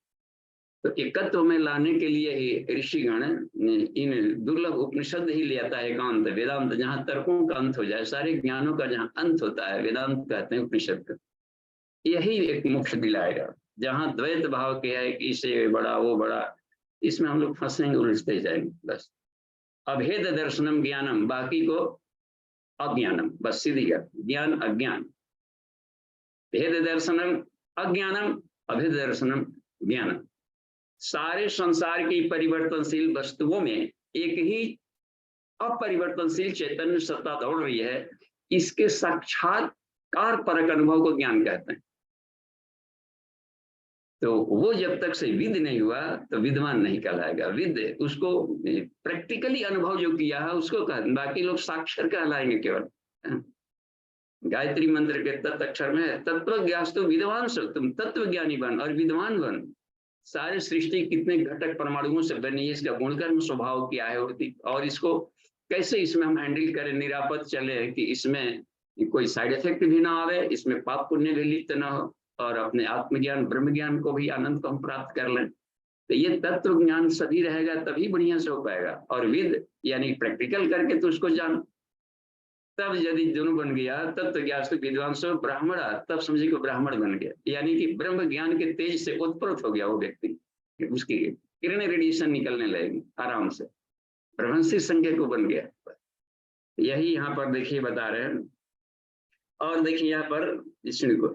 Speaker 1: तो एकत्व में लाने के लिए ही ऋषिगण इन दुर्लभ उपनिषद ही ले आता है एकांत वेदांत, जहाँ तर्कों का अंत हो जाए, सारे ज्ञानों का जहाँ अंत होता है, वेदांत कहते हैं उपनिषद का। यही एक मोक्ष दिलाएगा, जहाँ द्वैत भाव के है कि इसे बड़ा वो बड़ा, इसमें हम लोग फंसेंगे, उलझते जाएंगे। बस अभेद दर्शनम ज्ञानम, बाकी को अज्ञानम, बस सीधी ज्ञान अज्ञान, भेद दर्शनम अज्ञानम, अभेद दर्शनम ज्ञानम। सारे संसार की परिवर्तनशील वस्तुओं में एक ही अपरिवर्तनशील चैतन्य सत्ता दौड़ रही है, इसके साक्षात्कार परक अनुभव को ज्ञान कहते हैं। तो वो जब तक से विद नहीं हुआ तो विद्वान नहीं कहलाएगा। विद उसको प्रैक्टिकली अनुभव जो किया है उसको कहते, बाकी लोग साक्षर कहलाएंगे केवल। गायत्री मंत्र के तत्अक्षर में तत्व ज्ञास्तु विद्वान से, तुम तत्व ज्ञानी बन और विद्वान बन। सारे सृष्टि कितने घटक परमाणुओं से बनी है, इसका गुणकर्म स्वभाव क्या है, और इसको कैसे इसमें हम हैंडल करें, निरापद चले कि इसमें कोई साइड इफेक्ट भी ना आवे, इसमें पाप पुण्य भी लिप्त ना हो, और अपने आत्मज्ञान ब्रह्म ज्ञान को भी आनंद को हम प्राप्त कर लें। तो ये तत्व ज्ञान सभी रहेगा तभी बढ़िया से हो पाएगा। और विद यानी प्रैक्टिकल करके तो उसको जान, तब यदि दोनों बन गया तब तो ज्ञान विद्वान से ब्राह्मण, तब समझिए कि ब्राह्मण बन गया, यानी कि ब्रह्म ज्ञान के तेज से उत्प्रोत हो गया वो व्यक्ति, उसकी किरणें रेडिएशन निकलने लगेगी आराम से, ब्रह्मसी संज्ञा को बन गया। यही यहाँ पर देखिए बता रहे हैं। और देखिए यहाँ पर विष्णु को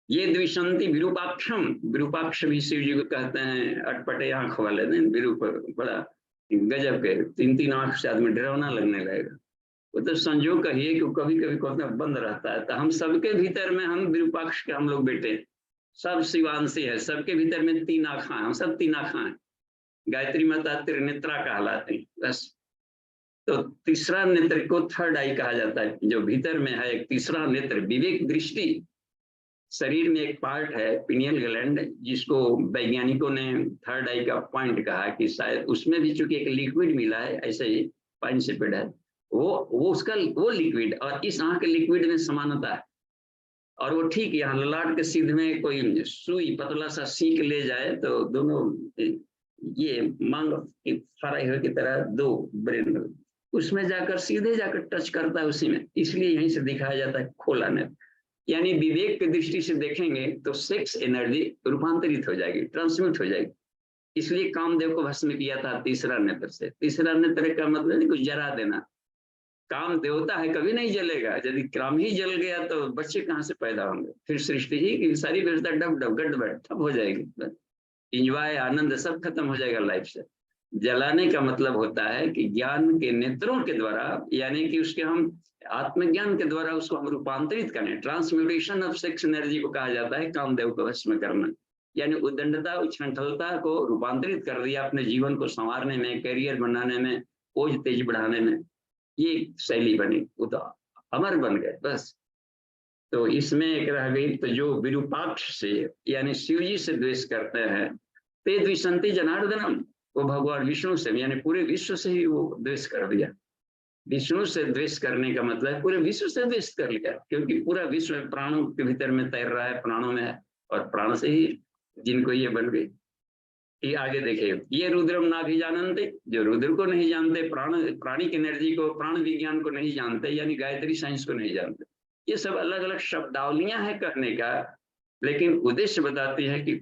Speaker 1: ये द्विशंति विरूपाक्षम, विरूपाक्ष भी शिव जी को कहते हैं, अटपटे आंख वाले दिन विरूप, बड़ा गजब के 3-3 आंख से आदमी डरावना लगने लगेगा। वो तो संजोग कहिए कि कभी कभी बंद रहता है। तो हम सबके भीतर में, हम विरूपाक्ष के हम लोग बेटे, सब शिवांशी है, सबके भीतर में 3 आँखें, हम सब 3 आँखें हैं। गायत्री माता त्रिनेत्रा कहलाते हैं, बस। तो तीसरा नेत्र को थर्ड आई कहा जाता है, जो भीतर में है एक तीसरा नेत्र, विवेक दृष्टि। शरीर में एक पार्ट है पिनियल ग्लैंड, जिसको वैज्ञानिकों ने थर्ड आई का पॉइंट कहा कि शायद उसमें भी चूंकि एक लिक्विड मिला है, ऐसे ही पाइन सिपिड है, वो उसका वो लिक्विड और इस आंख के लिक्विड में समानता है। और वो ठीक यहाँ ललाट के सीध में कोई सुई पतला सा सीख ले जाए तो दोनों ये मांग फराई की तरह दो ब्रेन उसमें जाकर सीधे जाकर टच करता है उसी में, इसलिए यहीं से दिखाया जाता है खोला नेत्र। यानी विवेक की दृष्टि से देखेंगे तो सेक्स एनर्जी रूपांतरित हो जाएगी, ट्रांसम्यूट हो जाएगी। इसलिए कामदेव को भस्म किया था तीसरा नेत्र से। तीसरा नेत्र का मतलब नहीं कुछ जला देना, काम देवता है, कभी नहीं जलेगा। यदि काम ही जल गया तो बच्चे कहाँ से पैदा होंगे, फिर सृष्टि ही की सारी व्यवस्था डब डब गड़बड़ ठप हो जाएगी, इंजॉय आनंद सब खत्म हो जाएगा लाइफ से। जलाने का मतलब होता है कि ज्ञान के नेत्रों के द्वारा, यानी कि उसके हम आत्मज्ञान के द्वारा उसको हम रूपांतरित करें। ट्रांसम्यूटेशन ऑफ सेक्स एनर्जी को कहा जाता है कामदेव को भस्म करना, यानी उद्दंडता उच्छृंखलता को रूपांतरित कर दिया अपने जीवन को संवारने में, करियर बनाने में, ओज तेज बढ़ाने में। ये शैली बनी, वो तो अमर बन गए बस। तो इसमें एक रह गई, तो जो विरूपाक्ष से यानी शिव जी से द्वेष करते हैं, ते द्विषंति जनार्दनम, वो भगवान विष्णु से यानी पूरे विश्व से ही वो द्वेष कर दिया। विष्णु से द्वेष करने का मतलब पूरे विश्व से द्वेष कर लिया, क्योंकि पूरा विश्व प्राणों के भीतर में तैर रहा है, प्राणों में है, और प्राण से ही जिनको ये बन गई। ये आगे देखिए, ये रुद्रम ना भी जानते, जो रुद्र को नहीं जानते, प्राणिक एनर्जी को, प्राण विज्ञान को नहीं जानते, यानी गायत्री साइंस को नहीं जानते। ये सब अलग अलग शब्दावलियां हैं करने का, लेकिन उद्देश्य बताती है कि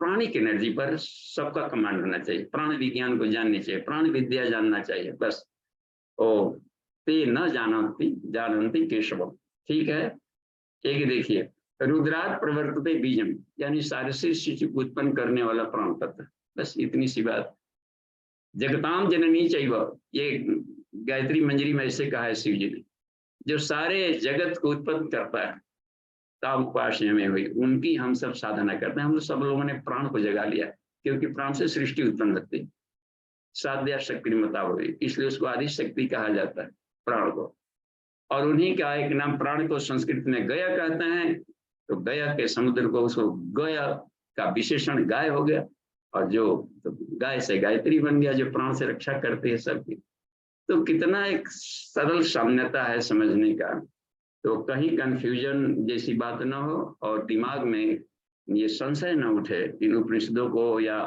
Speaker 1: प्राणिक एनर्जी पर सबका कमांड होना चाहिए, प्राण विज्ञान को जाननी चाहिए, प्राण विद्या जानना चाहिए बस। ओ ते न जानती केशव, ठीक है। एक देखिए, रुद्रात प्रवर्तते बीजम, यानी सारसी शिशु को उत्पन्न करने वाला प्राण तत्व, बस इतनी सी बात। जगताम जननी चैव, ये गायत्री मंजरी में ऐसे कहा है शिव जी ने, जो सारे जगत को उत्पन्न करता है, ताम उपास में हुई, उनकी हम सब साधना करते हैं। हम सब लोगों ने प्राण को जगा लिया, क्योंकि प्राण से सृष्टि उत्पन्न होती है, साध्या शक्ति मता हुई, इसलिए उसको आदि शक्ति कहा जाता है प्राण को। और उन्हीं का एक नाम प्राण को संस्कृत में गया कहते हैं, तो गया के समुद्र को, उसको गया का विशेषण गाय हो गया, और जो तो गाय से गायत्री बन गया, जो प्राण से रक्षा करती है सबकी। तो कितना एक सरल साम्यता है समझने का, तो कहीं कंफ्यूजन जैसी बात ना हो, और दिमाग में ये संशय न उठे, इन उपनिषदों को या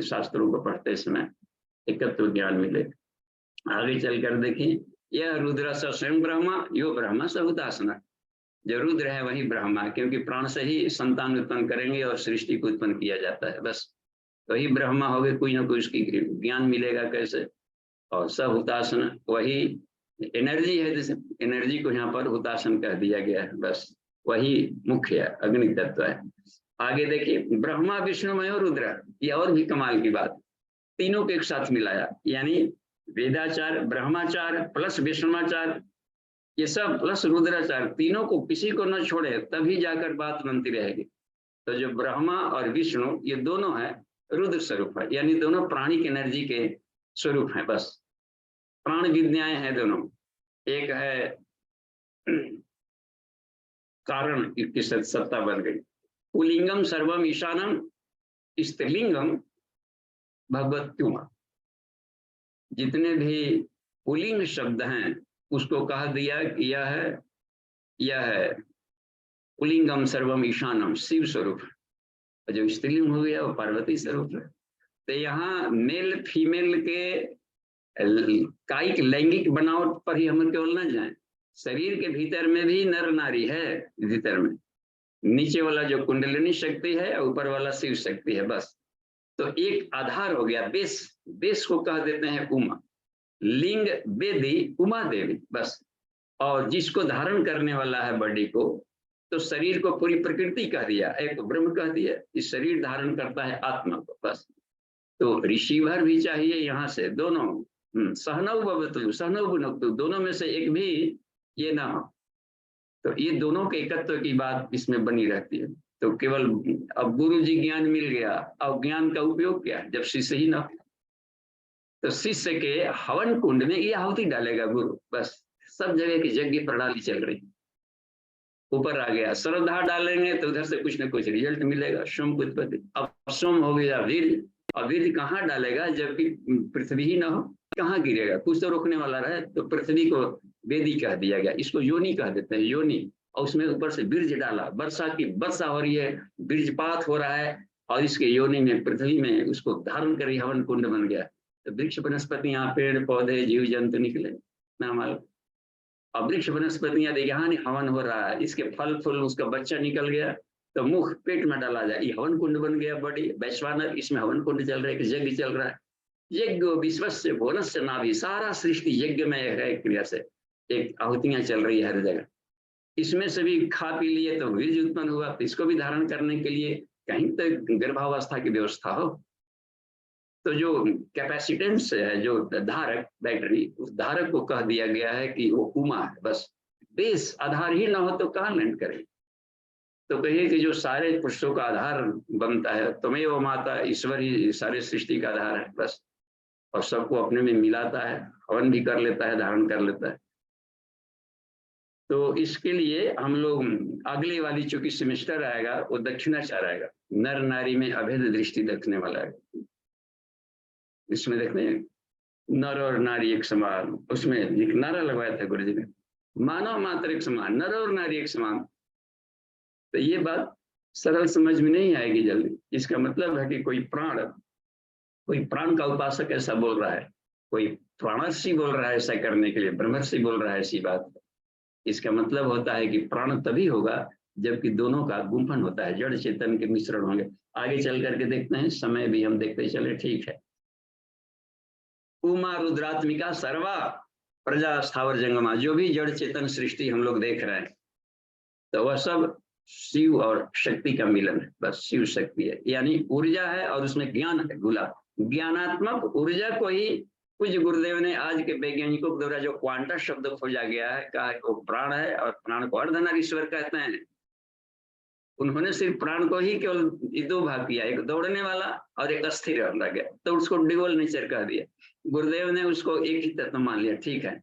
Speaker 1: शास्त्रों को पढ़ते समय एकत्व ज्ञान मिले। आगे चलकर देखिए, यह रुद्र स स्वयं ब्रह्मा, यो ब्रह्मा स हुतासना, जो रुद्र है वही ब्रह्मा, क्योंकि प्राण से ही संतान उत्पन्न करेंगे और सृष्टि को उत्पन्न किया जाता है बस। वही ब्रह्मा हो गए, कोई ना कोई उसकी ज्ञान मिलेगा कैसे। और सब हुतासन वही एनर्जी है, जैसे एनर्जी को यहाँ पर हुतासन कह दिया गया है बस, वही मुख्य अग्नि तत्व है। आगे देखिए, ब्रह्मा विष्णुमय और रुद्र, ये और भी कमाल की बात, तीनों को एक साथ मिलाया, यानी वेदाचार, ब्रह्माचार प्लस विष्णुमाचार, ये सब प्लस रुद्राचार, तीनों को किसी को न छोड़े, तभी जाकर बात बनती रहेगी। तो जो ब्रह्मा और विष्णु ये दोनों है रुद्र स्वरूप है, यानी दोनों प्राणिक एनर्जी के स्वरूप है बस, प्राण विद्याएं हैं दोनों। एक है कारण की सत्ता बन गई, पुलिंगम सर्वम ईशानम, स्त्रीलिंगम भगवत्युमा, जितने भी पुलिंग शब्द हैं उसको कहा दिया कि यह है पुलिंगम सर्वम ईशानम, शिव स्वरूप, जो स्त्रीलिंग हो गया वो पार्वती स्वरूप है। तो यहाँ मेल फीमेल के कायिक लैंगिक बनावट पर ही हम केवल न जाएं, शरीर के भीतर में भी नर नारी है, भीतर में नीचे वाला जो कुंडलिनी शक्ति है, ऊपर वाला शिव शक्ति है बस। तो एक आधार हो गया, बेस को कह देते हैं उमा, लिंग वेदी उमा देवी बस। और जिसको धारण करने वाला है बॉडी को, तो शरीर को पूरी प्रकृति कह दिया, एक ब्रह्म कह दिया, इस शरीर धारण करता है आत्मा को बस। तो रिसीवर भी चाहिए यहाँ से, दोनों सहनव भवतु सहनव भुनक्तु, दोनों में से एक भी ये ना हो, तो ये दोनों के एकत्व की बात इसमें बनी रहती है। तो केवल अब गुरु जी ज्ञान मिल गया, अब ज्ञान का उपयोग क्या, जब शिष्य ही ना, तो शिष्य के हवन कुंड में ये आहुति डालेगा गुरु बस। सब जगह की यज्ञ प्रणाली चल रही, ऊपर आ गया, श्रद्धा डालेंगे तो उधर से कुछ ना कुछ रिजल्ट मिलेगा, सोम उत्पत्ति। अब सोम हो गया वीर, और वीर कहाँ डालेगा जबकि पृथ्वी ही ना हो, कहाँ गिरेगा, कुछ तो रोकने वाला रहे। तो पृथ्वी को वेदी कह दिया गया, इसको योनि कह देते हैं, योनि। और उसमें ऊपर से बीज डाला, वर्षा की वर्षा हो रही है, बीजपात हो रहा है, और इसके योनि में पृथ्वी में उसको धारण कर हवन कुंड बन गया। तो वृक्ष वनस्पति, यहाँ पेड़ पौधे जीव जंतु निकले ना मालूम। और वृक्ष वनस्पतियां देखिए, हाँ हवन हो रहा है, इसके फल फूल, उसका बच्चा निकल गया तो मुख पेट में डाला जाए, ये हवन कुंड बन गया। बड़ी वैश्वानर, इसमें हवन कुंड चल रहा है, यज्ञ चल रहा है। यज्ञ विश्वस्य भुवनस्य नाभि, सारा सृष्टि यज्ञ में है, क्रिया से एक आहुतियां चल रही है हर जगह। इसमें से भी खा पी लिए तो बीज उत्पन्न हुआ, तो इसको भी धारण करने के लिए कहीं तक गर्भावस्था की व्यवस्था हो। तो जो कैपेसिटेंस है, जो धारक बैटरी, उस धारक को कह दिया गया है कि वो उमा है। बस बेस आधार ही ना हो तो कहाँ लैंड करे। तो कहिए कि जो सारे पुरुषों का आधार बनता है, तुम्हें वो माता ईश्वर ही सारे सृष्टि का आधार है बस। और सबको अपने में मिलाता है, हवन भी कर लेता है, धारण कर लेता है। तो इसके लिए हम लोग अगले वाली चूंकि सेमेस्टर आएगा वो दक्षिणाचार आएगा, नर नारी में अभेद दृष्टि देखने वाला है। इसमें देखते हैं नर और नारी एक समान, उसमें एक नारा लगवाया था गुरु जी ने, मानव मात्र एक समान, नर और नारी एक समान। तो ये बात सरल समझ में नहीं आएगी जल्दी। इसका मतलब है कि कोई प्राण का उपासक ऐसा बोल रहा है, कोई प्राणर्षि बोल रहा है ऐसा करने के लिए, ब्रह्मर्षि बोल रहा है ऐसी बात। इसका मतलब होता है कि प्राण तभी होगा जबकि दोनों का गुंफन होता है, जड़ चेतन के मिश्रण होंगे। आगे चल करके देखते हैं, समय भी हम देखते चले, ठीक है। उमा रुद्रात्मिका सर्वा प्रजा स्थावर जंगमा, जो भी जड़ चेतन सृष्टि हम लोग देख रहे हैं तो वह सब शिव और शक्ति का मिलन है। बस शिव शक्ति है, यानी ऊर्जा है और उसमें ज्ञान है गुला। ज्ञानात्मक ऊर्जा को ही पूज्य गुरुदेव ने आज के वैज्ञानिकों के द्वारा जो क्वांटा शब्द खोजा गया है, कहा वो प्राण है, और प्राण को अर्धनारीश्वर कहते हैं। उन्होंने सिर्फ प्राण को ही केवल दो भाग किया, एक दौड़ने वाला और एक अस्थिर रह गया, तो उसको डिवल नेचर कह दिया। गुरुदेव ने उसको एक ही तत्व मान लिया, ठीक है।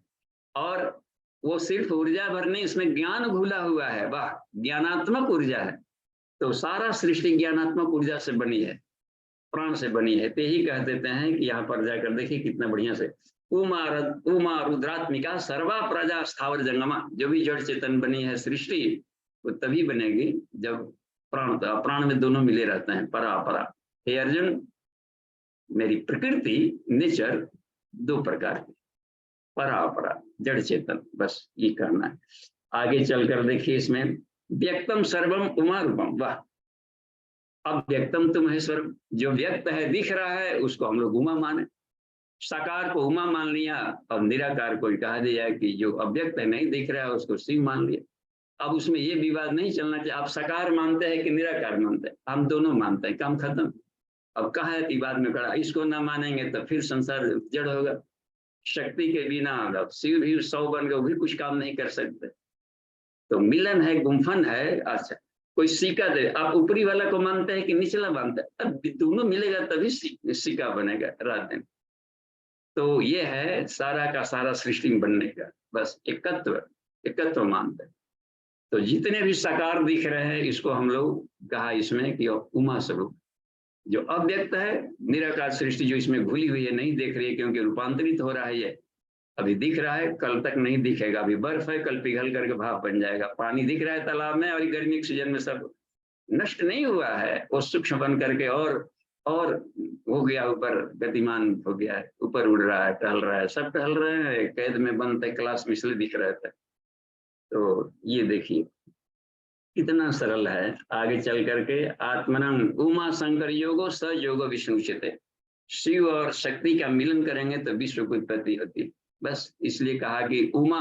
Speaker 1: और वो सिर्फ ऊर्जा भर नहीं, इसमें ज्ञान घुला हुआ है, वाह, ज्ञानात्मक ऊर्जा है। तो सारा सृष्टि ज्ञानात्मक ऊर्जा से बनी है, प्राण से बनी है। तो यही कह देते हैं कि यहाँ पर जाकर देखिए कितना बढ़िया से, उमा रुद्रात्मिका सर्वा प्रजा स्थावर जंगमा, जो भी जड़ चेतन बनी है सृष्टि वो तभी बनेगी जब प्राण में दोनों मिले रहते हैं, परा अपरा। हे अर्जुन, मेरी प्रकृति नेचर दो प्रकार की, परा अपरा, जड़ चेतन, बस ये करना है। आगे चलकर देखिए इसमें व्यक्तम सर्वम उमा रूपम, वाह। अब व्यक्तम तो महेश्वर, जो व्यक्त है दिख रहा है उसको हम लोग उमा माने, साकार को उमा मान लिया, और निराकार को कहा दिया कि जो अव्यक्त है नहीं दिख रहा है उसको शिव मान लिया। अब उसमें ये विवाद नहीं चलना चाहिए, आप साकार मानते हैं कि निराकार मानते हैं, हम दोनों मानते हैं, काम खत्म। अब कहा है विवाद में खड़ा, इसको ना मानेंगे तो फिर संसार जड़ होगा। शक्ति के बिना शिव भी 100 बन गए, वो भी कुछ काम नहीं कर सकते। तो मिलन है, गुंफन है। अच्छा, कोई सिक्का दे, आप ऊपरी वाला को मानते हैं कि निचला मानते हैं? अब दोनों मिलेगा तभी सिक्का बनेगा रात दिन। तो ये है सारा का सारा सृष्टि बनने का, बस एकत्व मानते हैं। तो जितने भी साकार दिख रहे हैं इसको हम लोग कहा इसमें कि उमा स्वरूप, जो अव्यक्त है निराकार सृष्टि, जो इसमें घुली हुई है, नहीं देख रही है क्योंकि रूपांतरित हो रहा है। ये अभी दिख रहा है, कल तक नहीं दिखेगा। अभी बर्फ है, कल पिघल करके भाप बन जाएगा। पानी दिख रहा है तालाब में, और गर्मी के सीजन में सब नष्ट नहीं हुआ है, वो सूक्ष्म बन करके और हो गया, ऊपर गतिमान हो गया है, ऊपर उड़ रहा है, टहल रहा है, सब टहल रहे हैं। कैद में बंद है क्लास में, इसलिए दिख रहा था। तो ये देखिए कितना सरल है। आगे चल करके आत्मनम उमा शंकर योगो स योगो विष्णु चिते, शिव और शक्ति का मिलन करेंगे तो विश्व की उत्पत्ति होती है। बस इसलिए कहा कि उमा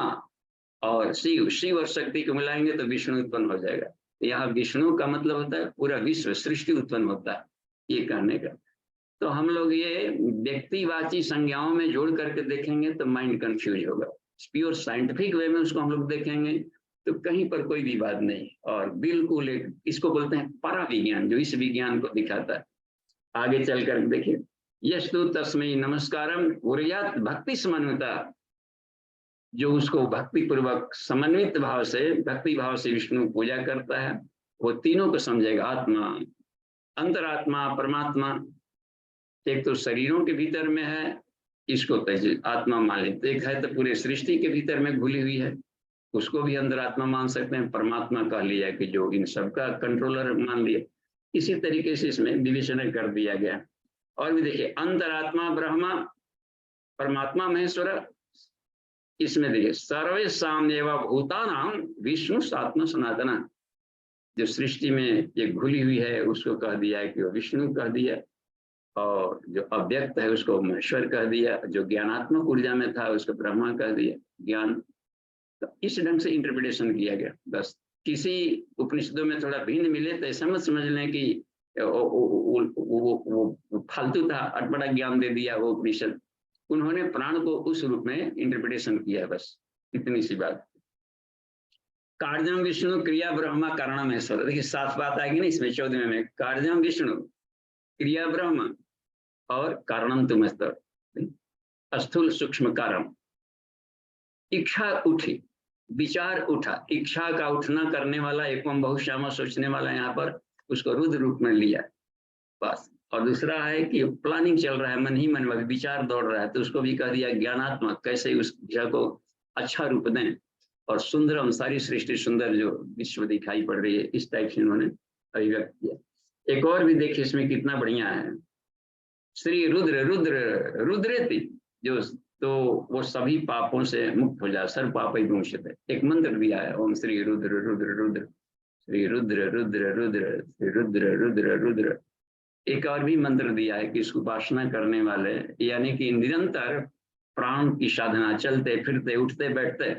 Speaker 1: और शिव और शक्ति को मिलाएंगे तो विष्णु उत्पन्न हो जाएगा। यहाँ विष्णु का मतलब होता है पूरा विश्व सृष्टि उत्पन्न होता है, ये कहने का। तो हम लोग ये व्यक्तिवाची संज्ञाओं में जोड़ करके देखेंगे तो माइंड कंफ्यूज होगा। प्योर साइंटिफिक वे में उसको हम लोग देखेंगे तो कहीं पर कोई विवाद नहीं, और बिल्कुल इसको बोलते हैं परा विज्ञान, जो इस विज्ञान को दिखाता है। आगे चल कर देखिए, यस्तु तस्मै नमस्कारम उर्यात भक्ति समन्विता, जो उसको भक्ति पूर्वक समन्वित भाव से, भक्ति भाव से विष्णु पूजा करता है, वो तीनों को समझेगा। आत्मा, अंतरात्मा, परमात्मा, एक तो शरीरों के भीतर में है, इसको आत्मा मान लेते, एक है तो पूरे सृष्टि के भीतर में घुली हुई है, उसको भी अंतरात्मा मान सकते हैं। परमात्मा कह लिया कि जो इन सबका कंट्रोलर मान लिया। इसी तरीके से इसमें विवेचन कर दिया गया। और भी देखिए, अंतरात्मा ब्रह्मा, परमात्मा महेश्वर, इसमें देखिए सर्वेषाम् एव भूतानां विष्णु आत्मा सनातना, जो सृष्टि में ये घुली हुई है उसको कह दिया है कि वो विष्णु कह दिया, और जो अव्यक्त है उसको महेश्वर कह दिया, जो ज्ञानात्मक ऊर्जा में था उसको ब्रह्मा कह दिया, ज्ञान। तो इस ढंग से इंटरप्रिटेशन किया गया। बस किसी उपनिषदों में थोड़ा भिन्न मिले तो ऐसा मत समझ लें कि वो फालतू था, अटपटा ज्ञान दे दिया वो उपनिषद। उन्होंने प्राण को उस रूप में इंटरप्रिटेशन किया, बस इतनी सी बात। कार्यम विष्णु क्रिया ब्रह्मा कारणम महेश्वर, देखिए साफ बात आएगी ना इसमें 14वें में, कार्यम विष्णु क्रिया ब्रह्म और कारणम तुम स्थूल सूक्ष्म कारण। इच्छा उठी, विचार उठा, इच्छा का उठना करने वाला एकम बहुश्यामा सोचने वाला, यहाँ पर उसको रुद्र रूप में लिया बस। और दूसरा है कि प्लानिंग चल रहा है, मन ही मन में विचार दौड़ रहा है, तो उसको भी कह दिया ज्ञानात्मक, कैसे उस विषय को अच्छा रूप दें। और सुंदरम, सारी सृष्टि सुंदर जो विश्व दिखाई पड़ रही है, इस टाइप से उन्होंने अभिव्यक्त किया। एक और भी देखिए इसमें कितना बढ़िया है, श्री रुद्र रुद्र रुद्रेति, जो तो वो सभी पापों से मुक्त हो जाए, सर्व पाप विमुच्यते। एक मंत्र दिया है, ओम श्री रुद्र रुद्र रुद्र, श्री रुद्र रुद्र रुद्र, श्री रुद्र रुद्र रुद्र। एक और भी मंत्र दिया है कि इसको उपासना करने वाले, यानी कि निरंतर प्राण की साधना, चलते फिरते उठते बैठते,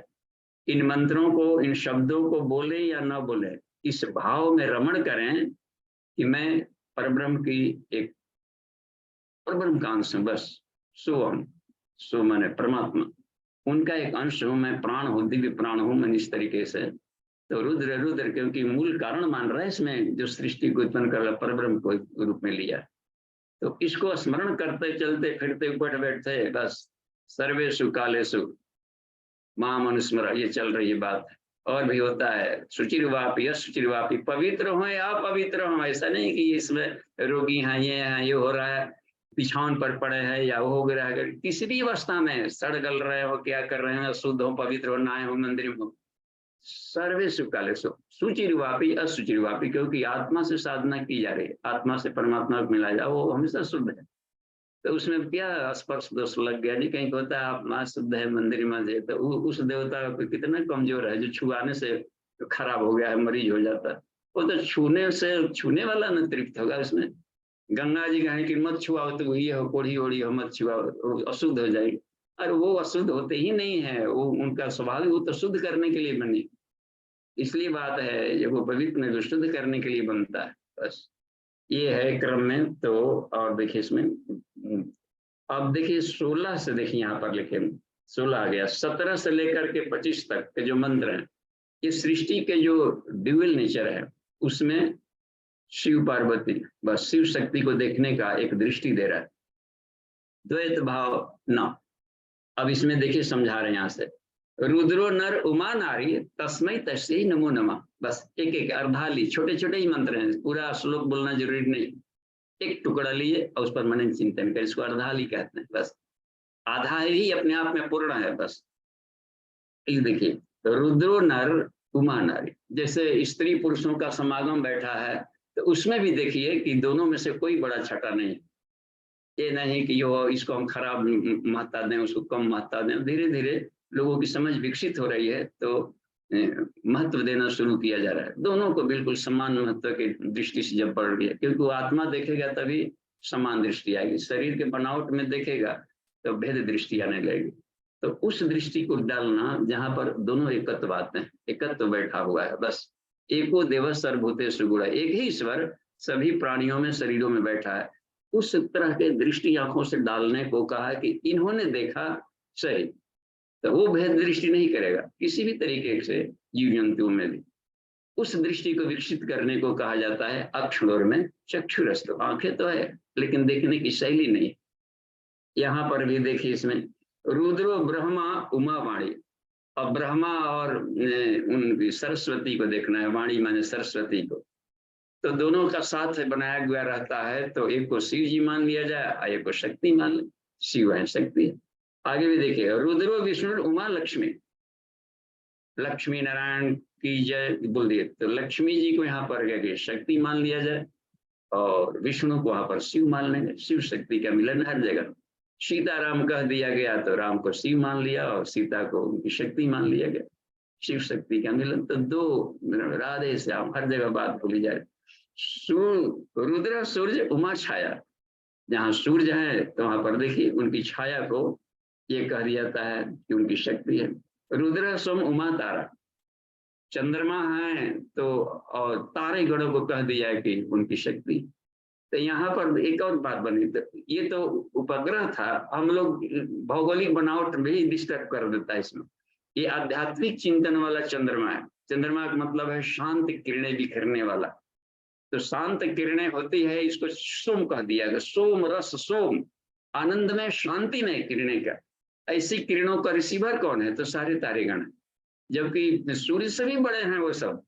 Speaker 1: इन मंत्रों को, इन शब्दों को बोले या न बोले, इस भाव में रमण करें कि मैं परब्रह्म की एक परब्रह्म का अंश हूं, बस सो हम, सो मैंने परमात्मा, उनका एक अंश हूं, मैं प्राण हूं, दिव्य प्राण हूं मैं, इस तरीके से। तो रुद्र रुद्र क्योंकि मूल कारण मान रहा है इसमें, जो सृष्टि को उत्पन्न कर रहा परब्रह्म को रूप में लिया, तो इसको स्मरण करते चलते फिरते उठ बैठते, बस सर्वेषु कालेषु माम अनुस्मर, ये चल रही है बात। और भी होता है शुचिर्वापी अशुचिर्वापी, पवित्र हो या अपवित्र हो, ऐसा नहीं कि इसमें रोगी हैं, ये हो रहा है, बिछावन पर पड़े हैं या वो हो गया है, किसी भी अवस्था में सड़ गल रहे हो, क्या कर रहे हैं, शुद्ध हो पवित्र हो, नहाए हो मंदिर में हो, सर्वेषु कालेषु शुचिर्वापी अशुचिर्वापी, क्योंकि आत्मा से साधना की जा रही है, आत्मा से परमात्मा को मिला जाए, वो हमेशा शुद्ध है। तो उसमें क्या स्पर्श दोष लग गया, नहीं कहीं होता है आत्मा शुद्ध है मंदिर में है, तो उस देवता कितना कमजोर है जो छुआने से खराब हो गया है, मरीज हो जाता है, वो तो छूने से, छूने वाला न तृप्त होगा उसमें। गंगा जी कहें कि मत छुआओ, तो वही हो, कोढ़ी ओढ़ी हो मत छुआओ, अशुद्ध हो जाएगी। और वो अशुद्ध होते ही नहीं है, वो उनका स्वभाव, वो तो शुद्ध करने के लिए बनी, इसलिए बात है ये वो पवित्र में शुद्ध करने के लिए बनता है, बस ये है क्रम में। तो और देखिए इसमें अब देखिए 16 से देखिए यहाँ पर लिखे 16 आ गया, 17 से लेकर के 25 तक के जो मंत्र हैं, ये सृष्टि के जो ड्यूअल नेचर है उसमें शिव पार्वती, बस शिव शक्ति को देखने का एक दृष्टि दे रहा है, द्वैत भाव न। अब इसमें देखिए समझा रहे हैं यहाँ से, रुद्रो नर उमा नारी तस्मै तस्यै नमो नमः, बस एक एक अर्धाली छोटे छोटे ही मंत्र हैं, पूरा श्लोक बोलना जरूरी नहीं, एक टुकड़ा लिए और उस पर मनन चिंतन कर, इसको अर्धाली कहते हैं, बस आधा ही अपने आप में पूर्ण है, बस इस देखिए रुद्रो नर उमा नारी, जैसे स्त्री पुरुषों का समागम बैठा है, तो उसमें भी देखिए कि दोनों में से कोई बड़ा छटा नहीं, ये नहीं कि यो इसको हम खराब महत्ता दें, उसको कम महत्ता दें, धीरे धीरे लोगों की समझ विकसित हो रही है, तो महत्व देना शुरू किया जा रहा है, दोनों को बिल्कुल समान महत्व की दृष्टि से जब पड़ रही है, क्योंकि वो आत्मा देखेगा तभी समान दृष्टि आएगी, शरीर के बनावट में देखेगा तो भेद दृष्टि आने लगेगी। तो उस दृष्टि को डालना जहां पर दोनों एकत्व आते हैं, एकत्व बैठा हुआ है, बस एको देव सर्वभूतेषु गुणः, एक ही ईश्वर सभी प्राणियों में शरीरों में बैठा है, उस तरह के दृष्टि आंखों से डालने को कहा कि इन्होंने देखा सही, तो वो भेद दृष्टि नहीं करेगा किसी भी तरीके से जीव जंतुओं में भी, उस दृष्टि को विकसित करने को कहा जाता है अक्षुर में चक्षुरस्तु, आंखें तो है लेकिन देखने की शैली नहीं। यहाँ पर भी देखिए इसमें रुद्रो ब्रह्मा उमा वाणी, और ब्रह्मा और उन सरस्वती को देखना है, वाणी माने सरस्वती को, तो दोनों का साथ बनाया गया रहता है, तो एक को शिव जी मान लिया जाए और एक को शक्ति मान ले, शिव है शक्ति है। आगे भी देखिए रुद्रो विष्णु उमा लक्ष्मी, लक्ष्मी नारायण की जय बोल दिए, तो लक्ष्मी जी को यहाँ पर क्या शक्ति मान लिया जाए और विष्णु को वहां पर शिव मान लेंगे, शिव शक्ति का मिलन हर जगह, सीताराम कह दिया गया तो राम को शिव मान लिया और सीता को उनकी शक्ति मान लिया गया। शिव शक्ति का मिलन। तो दो राधे श्याम, हर जगह बात बोली जाए। रुद्र सूर्य उमा छाया, जहाँ सूर्य है तो वहां पर देखिए उनकी छाया को ये कह दिया जाता है कि उनकी शक्ति है। रुद्र सोम उमा तारा, चंद्रमा है तो और तारे गणों को कह दिया है कि उनकी शक्ति। तो यहाँ पर एक और बात बनी, तो ये तो उपग्रह था, हम लोग भौगोलिक बनावट भी डिस्टर्ब कर देता है इसमें। ये आध्यात्मिक चिंतन वाला चंद्रमा है। चंद्रमा का मतलब है शांत किरणें बिखरने वाला। तो शांत किरणें होती है, इसको सोम कह दिया गया। सोम रस सोम, आनंद में शांति में किरणें का। ऐसी किरणों का रिसीवर कौन है? तो सारे तारेगण, जबकि सूर्य से भी बड़े हैं वो सब।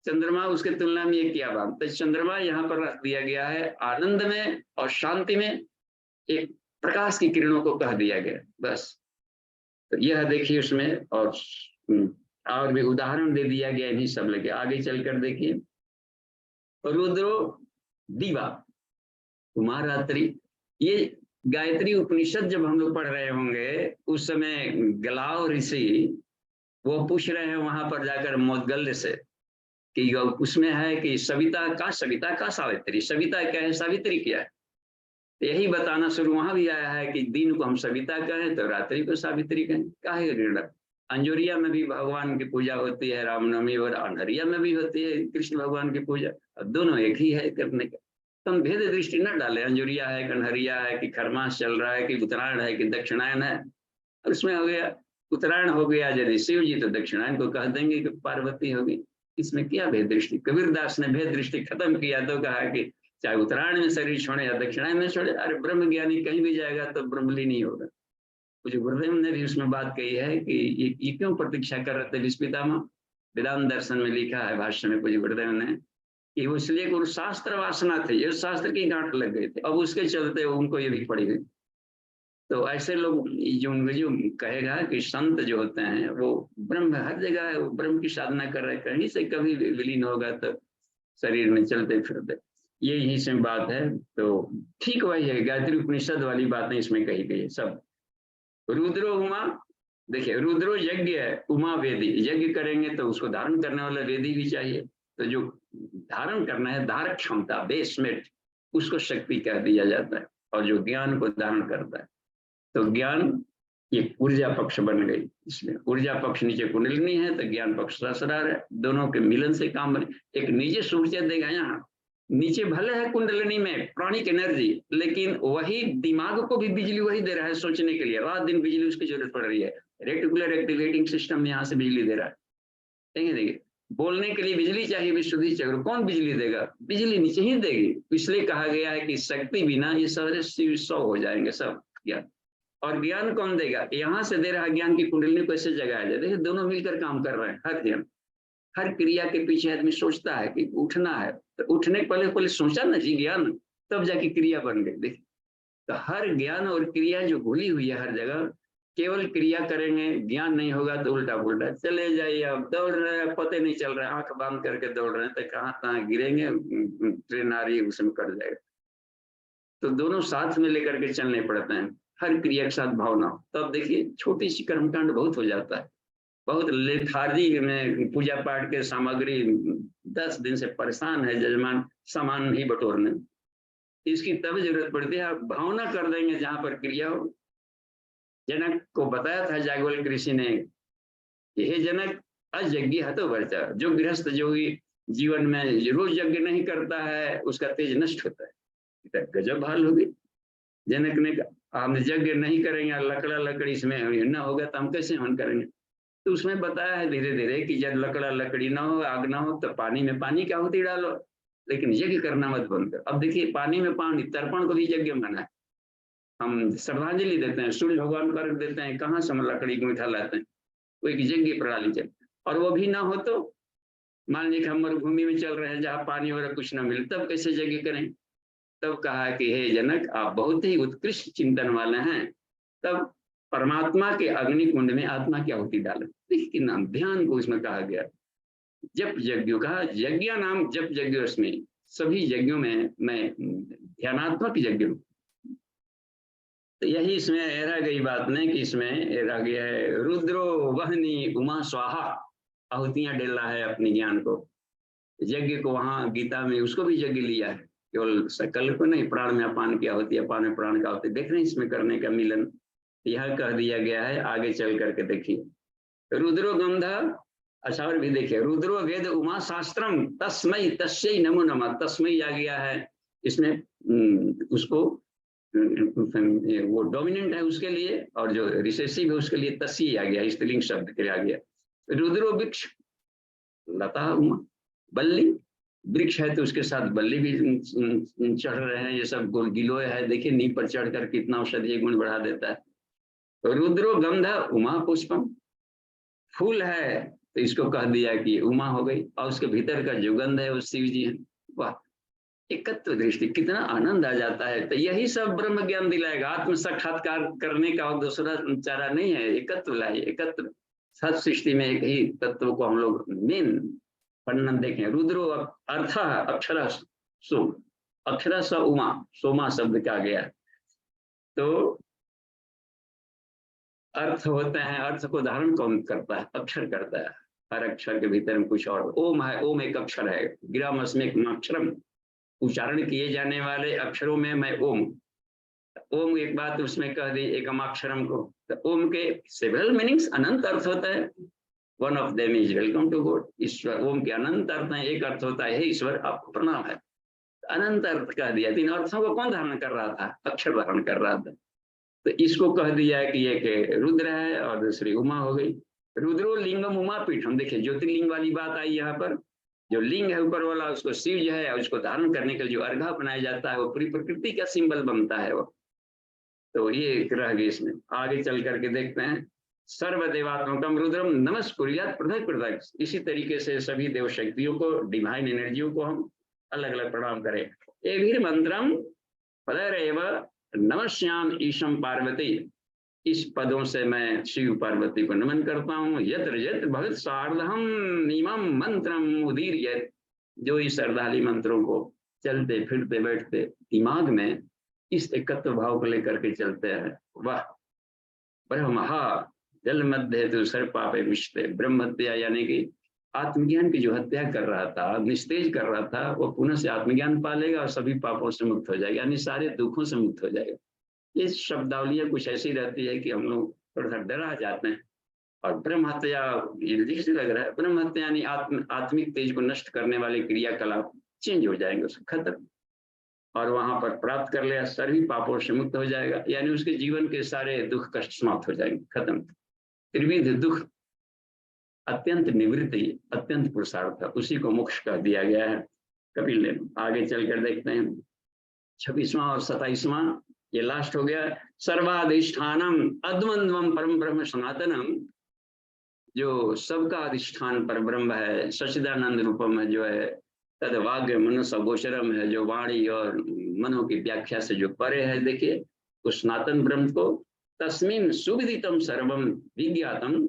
Speaker 1: चंद्रमा उसके तुलना में ये क्या बात। तो चंद्रमा यहाँ पर रख दिया गया है आनंद में और शांति में, एक प्रकाश की किरणों को कह दिया गया बस। तो यह देखिए उसमें और भी उदाहरण दे दिया गया इन्हीं सब लेके। आगे चलकर देखिए, रुद्रो दीवा कुमार रात्रि। ये गायत्री उपनिषद जब हम लोग पढ़ रहे होंगे उस समय गलाव ऋषि वो पूछ रहे हैं वहां पर जाकर मोदगल्य से कि उसमें है कि सविता का सावित्री। सविता क्या है, सावित्री क्या है? यही बताना शुरू वहां भी आया है कि दिन को हम सविता कहें तो रात्रि को सावित्री कहें। काहे निर्णय। अंजोरिया में भी भगवान की पूजा होती है रामनवमी, और अंधरिया में भी होती है कृष्ण भगवान की पूजा। दोनों एक ही है करने का। तो हम भेद दृष्टि न डालें, अंजोरिया है, कन्हरिया है, कि खरमास चल रहा है, कि उत्तरायण है, कि दक्षिणायन है। उसमें हो गया उत्तरायण हो गया यदि शिव जी तो दक्षिणायन को कह देंगे कि पार्वती होगी। इसमें क्या भेद दृष्टि। कबीर दास ने भेद दृष्टि खत्म किया तो कहा कि चाहे उत्तरायण में शरीर छोड़े या दक्षिणायन में छोड़े, अरे ब्रह्म ज्ञानी कहीं भी जाएगा तो ब्रह्मलीन ही होगा। कुछ गुरुदेव ने भी उसमें बात कही है कि ये क्यों प्रतीक्षा कर रहे थे विस्पितामह। वेदांत दर्शन में लिखा है भाष्य में कुछ गुरुदेव ने कि वो इसलिए गुरु शास्त्र वासना थी, ये शास्त्र की गांठ लग गई थी, अब उसके चलते उनको ये भी पड़ी गई। तो ऐसे लोग जो कहेगा कि संत जो होते हैं वो ब्रह्म हर जगह है, वो ब्रह्म की साधना कर रहे हैं, कहीं से कभी विलीन होगा तो शरीर में चलते फिरते, ये यही से बात है। तो ठीक वही है, गायत्री उपनिषद वाली बातें इसमें कही गई है सब। रुद्रो उमा, देखिए रुद्रो यज्ञ है, उमा वेदी। यज्ञ करेंगे तो उसको धारण करने वाला वेदी भी चाहिए। तो जो धारण करना है, धारक क्षमता, बेसमेंट, उसको शक्ति कह दिया जाता है। और जो ज्ञान को धारण करता है तो ज्ञान ये ऊर्जा पक्ष बन गई। इसमें ऊर्जा पक्ष नीचे कुंडलिनी है तो ज्ञान पक्ष सहस्रार है, दोनों के मिलन से काम बने। एक नीचे ऊर्जा देगा, यहाँ नीचे भले है कुंडलिनी में प्राणिक एनर्जी, लेकिन वही दिमाग को भी बिजली वही दे रहा है सोचने के लिए। रात दिन बिजली उसकी जरूरत पड़ रही है। रेटिकुलर एक्टिवेटिंग सिस्टम यहाँ से बिजली दे रहा है। देखिए बोलने के लिए बिजली चाहिए, विशुद्धि चाहिए, कौन बिजली देगा? बिजली नीचे ही देगी। इसलिए कहा गया है कि शक्ति बिना ये सारे 100 हो जाएंगे सब ज्ञान। और ज्ञान कौन देगा? यहाँ से दे रहा ज्ञान की कुंडलिनी को ऐसे जगाया जाए। देखिए दोनों मिलकर काम कर रहे हैं। हर दिन हर क्रिया के पीछे आदमी सोचता है कि उठना है, तो उठने के पहले सोचा ना जी ज्ञान, तब जाके क्रिया बन गई। देखिए तो हर ज्ञान और क्रिया जो भूली हुई है हर जगह, केवल क्रिया करेंगे, ज्ञान नहीं होगा तो उल्टा पुल्टा चले जाइए। अब दौड़ रहे हैं, पता नहीं चल रहा है, आंख बंद करके दौड़ रहे हैं तो कहाँ गिरेंगे, ट्रेन आ रही है उसमें कट जाएगा। तो दोनों साथ में लेकर के चलने पड़ते हैं, हर क्रिया के साथ भावना। तब देखिए छोटी सी कर्मकांड बहुत हो जाता है। बहुत लेथार्जी में पूजा पाठ के सामग्री 10 दिन से परेशान है जजमान, सामान नहीं बटोरने, इसकी तब जरूरत पड़ती है। आप भावना कर देंगे जहां पर क्रिया हो। जनक को बताया था जागवल्क्य ऋषि ने, हे जनक अयज्ञ हतो वर्चा। जो गृहस्थ जोगी जीवन में रोज यज्ञ नहीं करता है उसका तेज नष्ट होता है। गजब हाल होगी। जनक ने कहा हम यज्ञ नहीं करेंगे, लकड़ा लकड़ी इसमें न होगा तो हम कैसे हवन करेंगे? तो उसमें बताया है धीरे धीरे कि जब लकड़ा लकड़ी ना हो, आग ना हो, तो पानी में पानी की आहुति डालो, लेकिन यज्ञ करना मत बंद करो। अब देखिए पानी में पानी, तर्पण को भी यज्ञ माना है। हम श्रद्धांजलि देते हैं, सूर्य भगवान को अर्घ देते हैं, कहाँ से हम लकड़ी को उठा लाते हैं? कोई यज्ञ प्रणाली चल। और वो भी ना हो तो मान लीजिए हम मरुभूमि में चल रहे हैं जहाँ पानी वगैरह कुछ ना मिले, तब कैसे यज्ञ करें? तब कहा कि हे जनक आप बहुत ही उत्कृष्ट चिंतन वाले हैं, तब परमात्मा के अग्नि कुंड में आत्मा की आहुति डालें। देखिए नाम ध्यान को इसमें कहा गया। जप यज्ञों कहा, यज्ञ नाम जप यज्ञ, उसमें सभी यज्ञों में मैं ध्यानात्मक यज्ञ तो यही इसमें रह गई बात नहीं कि इसमें रह गया है रुद्रो वहनी उमा स्वाहा, आहुतियां डेल रहा है अपने ज्ञान को, यज्ञ को वहां गीता में उसको भी यज्ञ लिया है, केवल सकल को नहीं, प्राण में अपान की आहुति, अपान में प्राण का आहुति, देख रहे हैं इसमें करने का मिलन, यह कह दिया गया है। आगे चल करके देखिए रुद्रो गंधा, अच्छा और भी देखिए रुद्रो वेद उमा शास्त्रम तस्मय तस्यै नमो नमः, तस्मय आ गया है इसमें, उसको वो डोमिनेंट है उसके लिए, और जो रिसेसिव है उसके लिए तसी आ गया, स्त्रीलिंग शब्द के आ गया। रुद्रो वृक्ष लता उमा, बल्ली वृक्ष है तो उसके साथ बल्ली भी चढ़ रहे हैं, ये सब गिलोय है, देखिए नींव पर चढ़कर कितना औषधीय गुण बढ़ा देता है। तो रुद्रो गंध उमा पुष्पम, फूल है तो इसको कह दिया कि उमा हो गई, और उसके भीतर का जो गंध है वो शिव जी है। वाह, एकत्व दृष्टि, कितना आनंद आ जाता है। तो यही सब ब्रह्म ज्ञान दिलाएगा, आत्म साक्षात्कार करने का और दूसरा चारा नहीं है, एकत्व लाइए, एकत्व। सत सृष्टि में एक ही तत्व को हम लोग मेन वर्णन देखें। रुद्रो अर्थ अक्षर सो, अक्षर स उमा, सोमा शब्द का गया, तो अर्थ होते हैं, अर्थ को धारण कौन करता है, अक्षर करता है, हर अक्षर के भीतर में कुछ और, ओम है, ओम एक अक्षर है, गिरामस्मेक अक्षरम, उच्चारण किए जाने वाले अक्षरों में मैं ओम, ओम एक बात उसमें कह दी एकम अक्षरम को, तो ओम के सेवरल मीनिंग्स, अनंत अर्थ होता है, one of them is welcome to God, ईश्वर। ओम के अनंत अर्थ है, एक अर्थ होता है ईश्वर आपको प्रणाम है, अनंत अर्थ कह दिया। तीन अर्थों को कौन धारण कर रहा था, अक्षर धारण कर रहा था, तो इसको कह दिया कि एक रुद्र है और दूसरी उमा हो गई। रुद्रो लिंगम उमा पीठम, देखिए ज्योतिर्लिंग वाली बात आई यहाँ पर, जो लिंग है ऊपर वाला उसको शिव जो है, उसको धारण करने के लिए जो अर्घा बनाया जाता है वो पूरी प्रकृति का सिंबल बनता है वो, तो ये रह गई इसमें। आगे चल करके देखते हैं सर्वदेवात्मकम रुद्रम नमस्कुर्यात् पृथक पृथक, इसी तरीके से सभी देव शक्तियों को, डिवाइन एनर्जियों को हम अलग अलग प्रणाम करें। एभिर मंत्रम पदरेव नमस्याम ईशम पार्वती, इस पदों से मैं शिव पार्वती को नमन करता हूँ। यत्र यत्र भगत सार्धम इमं मंत्रम उदीर्यत, जो इस श्रद्धाली मंत्रों को चलते फिरते बैठते दिमाग में इस एकत्व भाव को लेकर के चलते हैं। वाह, ब्रह्महा जल मध्य तो सर्व पापे विष्टे, ब्रह्म हत्या यानी कि आत्मज्ञान की जो हत्या कर रहा था, निस्तेज कर रहा था, वो पुनः से आत्मज्ञान पालेगा और सभी पापों से मुक्त हो जाएगा, यानी सारे दुखों से मुक्त हो जाएगा। ये शब्दावलियां कुछ ऐसी रहती है कि हम लोग थोड़ा सा डरा जाते हैं। और ब्रह्म हत्या ये से लग रहा है, ब्रह्म हत्या यानी आत्मिक तेज को नष्ट करने वाले क्रियाकलाप चेंज हो जाएंगे, उसका खत्म, और वहां पर प्राप्त कर लिया, सभी पापों से मुक्त हो जाएगा, यानी उसके जीवन के सारे दुख कष्ट समाप्त हो जाएंगे, खत्म। त्रिविध दुख अत्यंत निवृत्ति, अत्यंत पुरुषार्थ, उसी को मोक्ष कह दिया गया है कपिल ने। आगे चलकर देखते हैं 26वां और 27वां, ये लास्ट हो गया। सर्वाधिष्ठानम अद्वंद्वम परम ब्रह्म सनातनम, जो सबका अधिष्ठान पर ब्रह्म है, सच्चिदानंद रूपम है, जो है तद वाग्य मनुष्य गोचरम है, जो वाणी और मनो की व्याख्या से जो परे है, देखिए उस सनातन ब्रह्म को, तस्मिन सुविदितम सर्वम विज्ञातम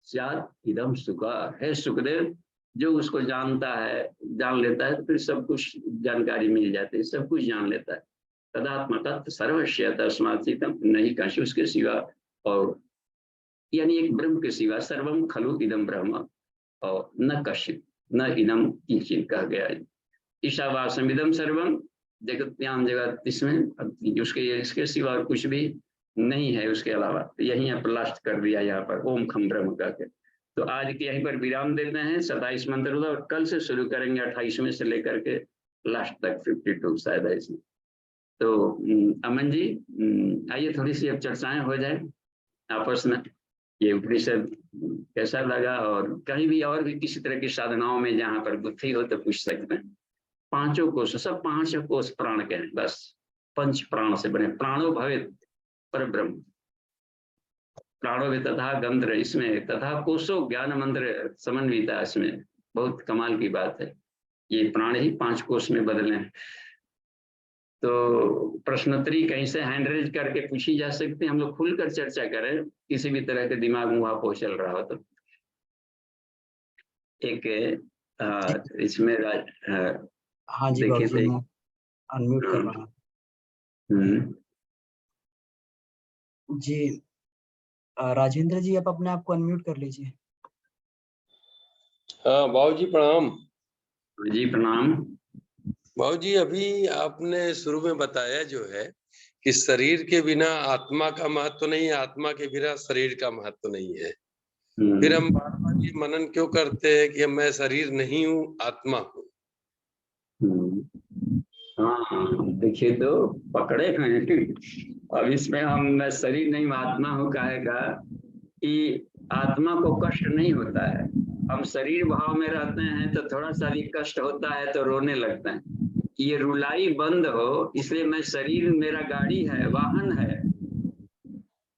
Speaker 1: स्यात् इदम सुखा, है सुखदेव, जो उसको जानता है, जान लेता है, तो फिर सब कुछ जानकारी मिल जाती है, सब कुछ जान लेता है। तदात्मतत्व सर्वस्य तस्मात्म, नहीं कहीं उसके सिवा, और यानी एक ब्रह्म के सिवा, सर्वम खलु इदम ब्रह्म, और न कश्चित न इदम किंचित कहा गया है। ईशावासम इदम सर्वम जगत्याम जगत, इसमें उसके इसके सिवा और कुछ भी नहीं है उसके अलावा। तो यहीं पर लास्ट कर दिया यहाँ पर ओम खम ब्रह्म करके। तो आज के यहीं पर विराम देते हैं। 27 मंत्र होगा और कल से शुरू करेंगे 28वें से लेकर के लास्ट तक 52 शायद है इसमें। तो अमन जी आइए थोड़ी सी अब चर्चाएं हो जाए आपस में, ये उपनिषद कैसा लगा, और कहीं भी और भी किसी तरह की साधनाओं में जहाँ पर बुद्धि हो तो पूछ सकते हैं। पांचों कोश, सब 5 कोश प्राण के हैं, बस 5 प्राण से बने। प्राणो भवेत् पर ब्रह्म, प्राणो भी तथा गंध, इसमें तथा कोशो ज्ञान मंत्र समन्विता, इसमें बहुत कमाल की बात है। ये प्राण ही 5 कोश में बदले हैं। तो प्रश्नोत्तरी कहीं से हैंड रेज करके पूछी जा सकती है, हम लोग खुलकर चर्चा करें, किसी भी तरह के दिमाग में वहां चल रहा हो तो। एक इसमें
Speaker 2: हाँ जी
Speaker 1: देखे
Speaker 2: बाबूजी,
Speaker 1: थे,
Speaker 2: मैं अनम्यूट कर रहा हूँ। जी राजेंद्र जी, आप अपने आप को अनम्यूट कर लीजिए।
Speaker 3: हाँ बाबू जी प्रणाम।
Speaker 1: जी प्रणाम।
Speaker 3: बाबू जी अभी आपने शुरू में बताया जो है कि शरीर के बिना आत्मा का महत्व नहीं है, आत्मा के बिना शरीर का महत्व नहीं है। फिर हम बार बार ये मनन क्यों करते हैं कि मैं शरीर नहीं हूँ, आत्मा हूँ।
Speaker 1: हाँ देखिए तो पकड़े हैं। अब इसमें हम मैं शरीर नहीं आत्मा हूँ कहेगा कि आत्मा को कष्ट नहीं होता है। हम शरीर भाव में रहते हैं तो थोड़ा सा भी कष्ट होता है तो रोने लगते हैं। ये रुलाई बंद हो, इसलिए मैं शरीर मेरा गाड़ी है, वाहन है,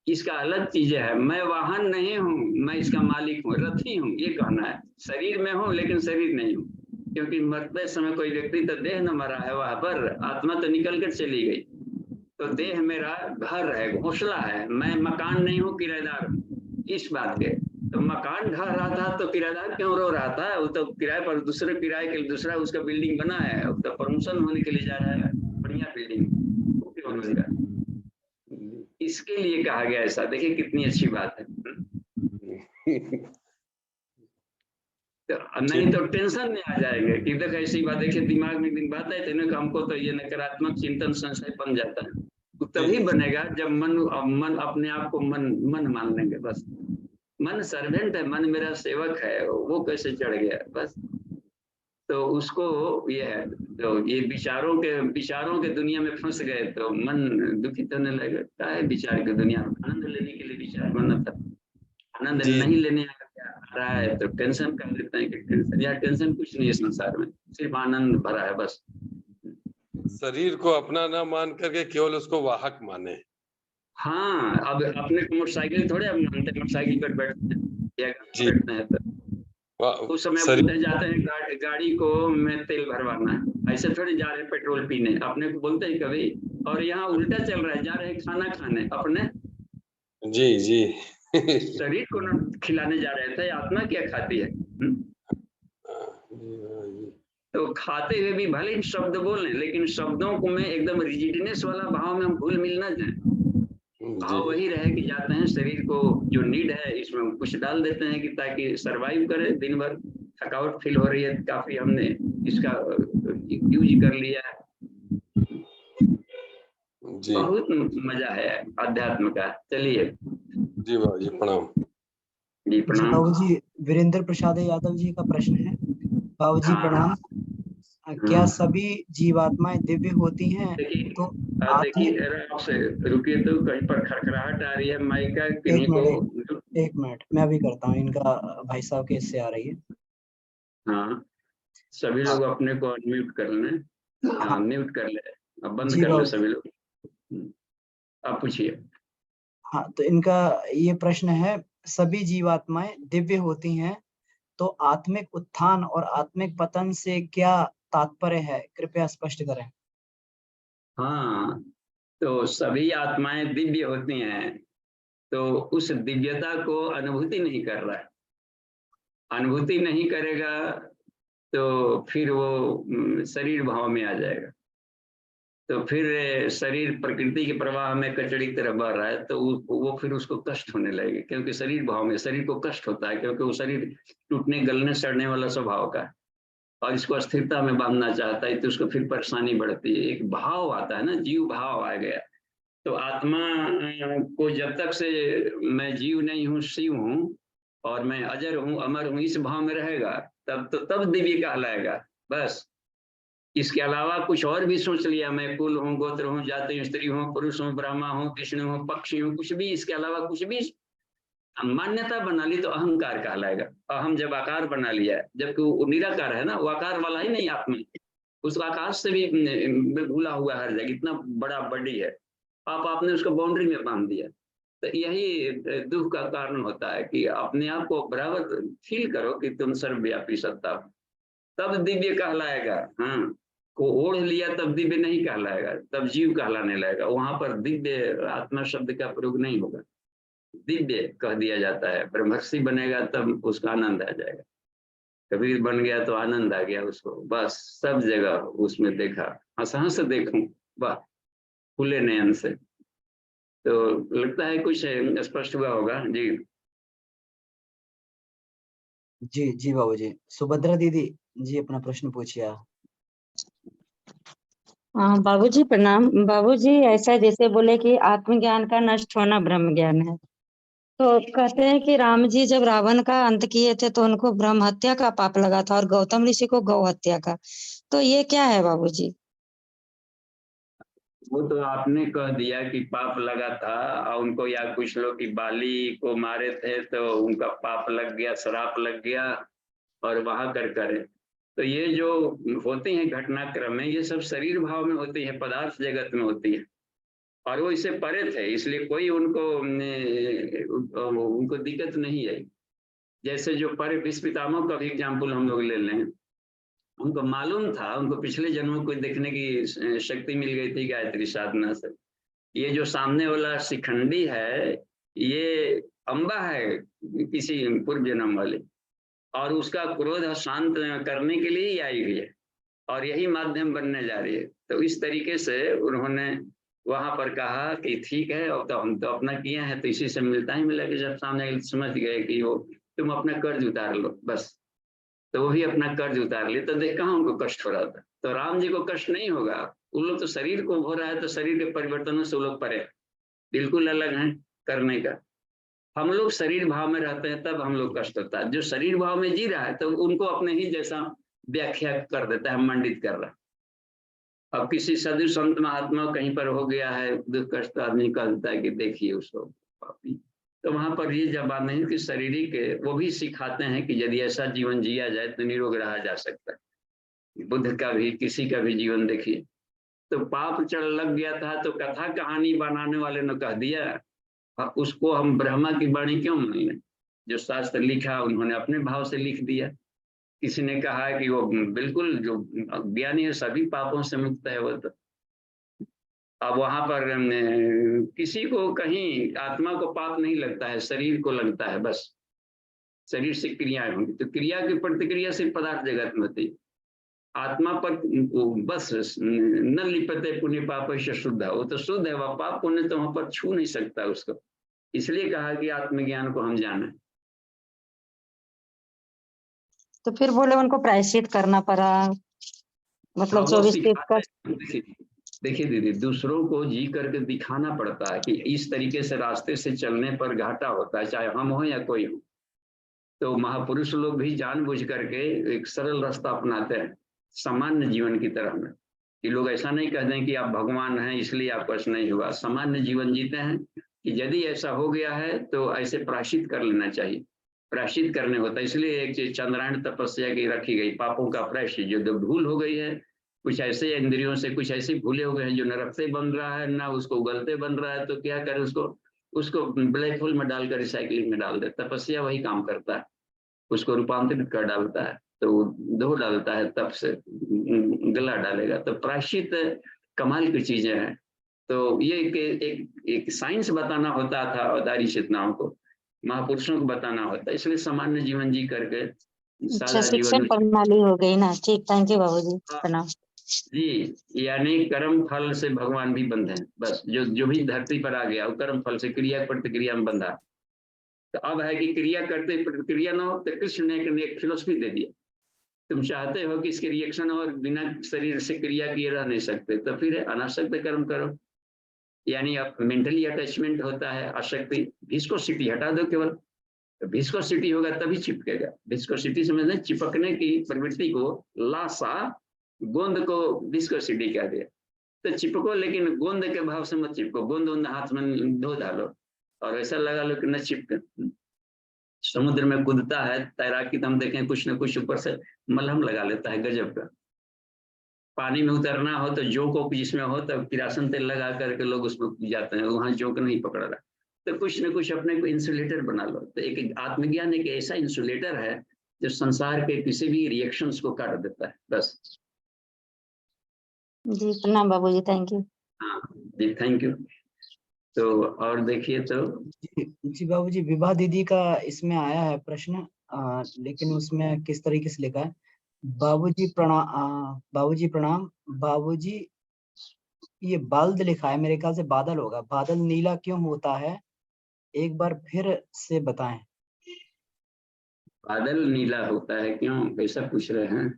Speaker 1: इसका अलग चीजें है। मैं वाहन नहीं हूँ, मैं इसका मालिक हूँ, रथी हूँ, ये कहना है। शरीर में हूँ लेकिन शरीर नहीं हूँ, क्योंकि मरते समय कोई व्यक्ति तो देह न मरा है वहां पर, आत्मा तो निकल कर चली गई। तो देह मेरा घर है, घोंसला है, मैं मकान नहीं हूँ, किराएदार हूँ। इस बात के तो मकान ढह रहा था तो किराएदार क्यों रो रहा था? वो तो किराए पर दूसरे किराए के लिए दूसरा उसका बिल्डिंग बना है, तो प्रमोशन होने के लिए जा रहा है, बढ़िया बिल्डिंग, वो क्यों रोएगा? इसके लिए कहा गया ऐसा। देखिए कितनी अच्छी बात है। तो नहीं तो टेंशन में आ जाएंगे कि देखो ऐसी बात। देखिए दिमाग में दिन बात है तो हमको तो ये नकारात्मक चिंतन संशय बन जाता है। तो तभी बनेगा जब मन अपने आप को मन मान लेंगे। बस मन सर्वेंट है, मन मेरा सेवक है, वो कैसे चढ़ गया बस। तो उसको ये है, तो ये विचारों के दुनिया में फंस गए तो मन दुखित होने लगेगा। क्या है विचार की दुनिया में? आनंद लेने के लिए विचार बना था, आनंद नहीं लेने आ रहा है तो टेंशन कर लेते हैं कि टेंशन, या टेंशन कुछ नहीं है संसार में, सिर्फ आनंद भरा है बस।
Speaker 3: शरीर को अपना ना मान करके केवल उसको वाहक माने।
Speaker 1: हाँ अब अपने को मोटरसाइकिल थोड़े अब मानते, मोटरसाइकिल पर बैठते हैं या बैठते हैं तो उस समय बोलते जाते हैं गाड़ी को मैं तेल भरवाना है, ऐसे थोड़ी जा रहे पेट्रोल पीने, अपने को बोलते हैं कभी। और यहाँ उल्टा चल रहा है, जा रहे खाना खाने अपने।
Speaker 3: जी जी।
Speaker 1: शरीर को न खिलाने जा रहे थे, आत्मा क्या खाती है? तो खाते हुए भी भले ही शब्द बोल रहे लेकिन शब्दों को में एकदम रिजिडनेस वाला भाव में हम भूल मिल ना जाए। भाव वही रहे कि जाते हैं शरीर को जो नीड है इसमें कुछ डाल देते हैं कि ताकि सरवाइव करे। दिन भर थकावट फील हो रही है, काफी हमने इसका यूज कर लिया है। जी बहुत मजा है अध्यात्म का। चलिए
Speaker 3: जी बाबू जी प्रणाम।
Speaker 1: जी प्रणाम।
Speaker 2: बाबू जी वीरेंद्र प्रसाद यादव जी का प्रश्न है। बाबू जी प्रणाम। क्या सभी जीवात्माएं दिव्य होती हैं? तो
Speaker 1: देखिए आपसे रुकिए तो कहीं पर खड़खड़ाहट आ रही है माइक का, किन्हीं को।
Speaker 2: एक मिनट मैं अभी करता हूँ, इनका भाई साहब के इससे आ रही है।
Speaker 1: हाँ सभी लोग अपने को अनम्यूट कर लें। हाँ म्यूट कर ले, अब बंद कर ले सभी लोग। आप पूछिए।
Speaker 2: हाँ तो इनका ये प्रश्न है, सभी जीवात्माएं दिव्य होती हैं तो आत्मिक उत्थान और आत्मिक पतन से क्या तात्पर्य है? कृपया स्पष्ट करें।
Speaker 1: हाँ तो सभी आत्माएं दिव्य होती हैं तो उस दिव्यता को अनुभूति नहीं कर रहा है। अनुभूति नहीं करेगा तो फिर वो शरीर भाव में आ जाएगा। तो फिर शरीर प्रकृति के प्रवाह में कचड़ी की तरह बह रहा है तो वो फिर उसको कष्ट होने लगेगा, क्योंकि शरीर भाव में शरीर को कष्ट होता है, क्योंकि वो शरीर टूटने गलने सड़ने वाला स्वभाव का है और इसको स्थिरता में बांधना चाहता है, तो उसको फिर परेशानी बढ़ती है। एक भाव आता है ना, जीव भाव आ गया। तो आत्मा को जब तक से मैं जीव नहीं हूँ, शिव हूँ और मैं अजर हूँ, अमर हूँ, इस भाव में रहेगा तब दिव्य कहलाएगा। बस इसके अलावा कुछ और भी सोच लिया, मैं कुल हूँ, गोत्र हूँ, जाति स्त्री हूँ, पुरुष हूँ, ब्रह्मा हूँ, विष्णु हूँ, पक्षी हूँ, कुछ भी इसके अलावा कुछ भी मान्यता बना ली तो अहंकार कहलाएगा। अहम जब आकार बना लिया है, जबकि वो निराकार है ना, वो आकार वाला ही नहीं आत्मा, उस आकाश से भी भूला हुआ हर जगह, इतना बड़ा बॉडी है, आपने उसको बाउंड्री में बांध दिया। तो यही दुख का कारण होता है कि अपने आप को बराबर फील करो कि तुम सर्वव्यापी सत्ता, तब दिव्य कहलाएगा। हाँ को ओढ़ लिया तब दिव्य नहीं कहलाएगा, तब जीव कहलाने लगेगा। वहां पर दिव्य आत्मा शब्द का प्रयोग नहीं होगा, दिव्य कह दिया जाता है। ब्रह्मर्षि बनेगा तब उसका आनंद आ जाएगा। कबीर बन गया तो आनंद आ गया उसको, बस सब जगह उसमें देखा, हंस हंस देखूं, वाह खुले नयन से। तो लगता है कुछ स्पष्ट हुआ होगा जी।
Speaker 2: जी जी बाबूजी। सुभद्रा दीदी जी अपना प्रश्न पूछिए आप।
Speaker 4: हाँ बाबूजी प्रणाम। बाबूजी ऐसा जैसे बोले कि आत्मज्ञान का नष्ट होना ब्रह्म ज्ञान है, तो कहते हैं कि राम जी जब रावण का अंत किए थे तो उनको ब्रह्म हत्या का पाप लगा था और गौतम ऋषि को गौ हत्या का, तो ये क्या है बाबूजी?
Speaker 1: वो तो आपने कह दिया कि पाप लगा था, और उनको या कुछ लोग की बाली को मारे थे तो उनका पाप लग गया, श्राप लग गया, और वहां कर करे। तो ये जो होती है घटनाक्रम में, ये सब शरीर भाव में होती है, पदार्थ जगत में होती है, और वो इससे परे थे, इसलिए कोई उनको दिक्कत नहीं आई। जैसे जो परे भीष्म पितामह का भी एग्जाम्पल हम लोग ले लें, उनको मालूम था, उनको पिछले जन्मों को देखने की शक्ति मिल गई थी गायत्री साधना से। ये जो सामने वाला शिखंडी है, ये अम्बा है किसी पूर्व जन्म वाले, और उसका क्रोध शांत करने के लिए ही आई हुई है, और यही माध्यम बनने जा रही है। तो इस तरीके से उन्होंने वहां पर कहा कि ठीक है, और तो हम तो अपना किए हैं, तो इसी से मिलता ही मिला कि जब सामने समझ गए कि वो तुम अपना कर्ज उतार लो बस, तो वो भी अपना कर्ज उतार लिए। तो देख कहाँ उनको कष्ट हो रहा था, तो राम जी को कष्ट नहीं होगा। उन लोग तो शरीर को हो रहा है, तो शरीर के परिवर्तनों से वो लोग परे, बिल्कुल अलग हैं करने का। हम लोग शरीर भाव में रहते हैं तब हम लोग कष्ट होता है, जो शरीर भाव में जी रहा है तो उनको अपने ही जैसा व्याख्या कर देता है, मंडित कर रहा है। अब किसी साधु संत महात्मा कहीं पर हो गया है दुख कष्ट, आदमी कहता है कि देखिए उसको पापी। तो वहां पर ये जवाब नहीं कि शारीरिक, वो भी सिखाते हैं कि यदि ऐसा जीवन जिया जाए तो निरोग रहा जा सकता है। बुद्ध का भी, किसी का भी जीवन देखिए, तो पाप चढ़ लग गया था तो कथा कहानी बनाने वाले ने कह दिया, उसको हम ब्रह्मा की वाणी क्यों मान लें? जो शास्त्र लिखा उन्होंने अपने भाव से लिख दिया। किसी ने कहा कि वो बिल्कुल जो ज्ञानी है सभी पापों से मुक्त है वो। तो अब वहां पर किसी को कहीं आत्मा को पाप नहीं लगता है, शरीर को लगता है बस। शरीर से क्रियाएं होंगी, तो क्रिया की प्रतिक्रिया सिर्फ पदार्थ जगत में होती है। आत्मा पर बस न लिपते पुण्य पाप से शुद्ध है, वो तो शुद्ध है, वह पाप पुण्य तो वहां पर छू नहीं सकता उसको। इसलिए कहा कि आत्मज्ञान को हम जाने।
Speaker 4: तो फिर बोले उनको प्रायश्चित करना पड़ा, मतलब 24 का।
Speaker 1: देखिए दीदी, दूसरों को जी करके दिखाना पड़ता है कि इस तरीके से रास्ते से चलने पर घाटा होता है, चाहे हम हो या कोई हो। तो महापुरुष लोग भी जानबूझ करके एक सरल रास्ता अपनाते हैं, सामान्य जीवन की तरह में। कि लोग ऐसा नहीं कहते हैं कि आप भगवान हैं इसलिए आपको ऐसा नहीं हुआ, सामान्य जीवन जीते हैं कि यदि ऐसा हो गया है तो ऐसे प्रायश्चित कर लेना चाहिए। प्रायश्चित करने होता है, इसलिए एक चीज चंद्रायण तपस्या की रखी गई, पापों का प्रायश्चित। जो भूल हो गई है, कुछ ऐसे इंद्रियों से कुछ ऐसे भूले हो गए हैं जो न रखते बन रहा है ना उसको उगलते बन रहा है, तो क्या करे उसको, उसको ब्लैक होल में डालकर रिसाइकलिंग में डाल दे। तपस्या वही काम करता है, उसको रूपांतरित कर डालता है, तो धो डालता है, तब से गला डालेगा। तो प्रायश्चित कमाल की चीजें हैं। तो ये एक साइंस बताना होता था अवतारी चेतनाओं को, महापुरुषों को बताना होता है, इसलिए सामान्य जीवन जी करके
Speaker 4: अच्छा,
Speaker 1: सादा
Speaker 4: शिक्षण
Speaker 1: जीवन।
Speaker 4: प्रणाली हो गई ना। ठीक, थैंक यू बाबूजी, प्रणाम।
Speaker 1: जी, यानी कर्म फल से भगवान भी बंधे हैं बस। जो भी धरती पर आ गया वो कर्म फल से, क्रिया प्रतिक्रिया में बंधा। तो अब है कि क्रिया करते प्रतिक्रिया ना हो, तो कृष्ण ने एक फिलोसफी दे दिया, तुम चाहते हो कि इसके रिएक्शन और बिना शरीर से क्रिया किए रह नहीं सकते, तो फिर अनासक्त कर्म करो। यानी अब मेंटली अटैचमेंट होता है, आसक्ति, विस्कोसिटी हटा दो केवल। विस्कोसिटी होगा तभी चिपकेगा। विस्कोसिटी समझते, चिपकने की प्रवृत्ति को, लासा गोंद को विस्कोसिटी कह दिया। तो चिपको, लेकिन गोंद के भाव से मत चिपको। गोंद हाथ में धो डालो और ऐसा लगा लो कि न चिपके। समुद्र में कूदता है तैराकी, तो हम देखें कुछ न कुछ ऊपर से मलहम लगा लेता है गजब का। पानी में उतरना हो तो जोंक जिसमें हो तो किरासन तेल लगा करके लोग उसमें जाते हैं, वहां जोंक नहीं पकड़ रहा, तो कुछ न कुछ अपने को इंसुलेटर बना लो। तो एक आत्मज्ञान एक ऐसा इंसुलेटर है जो संसार के किसी भी रिएक्शंस को काट देता है बस।
Speaker 4: जी प्रणाम बाबूजी, थैंक यू।
Speaker 1: हाँ जी, थैंक यू। तो और देखिए तो
Speaker 2: जी बाबूजी, विभा दीदी का इसमें आया है प्रश्न, लेकिन उसमें किस तरीके से लिखा है, बाबूजी प्रणाम, बाबूजी प्रणाम। बाबूजी ये बाल्द लिखा है, मेरे ख्याल से बादल होगा। बादल नीला क्यों होता है, एक बार फिर से बताएं।
Speaker 1: बादल नीला होता है क्यों, कैसा पूछ रहे हैं?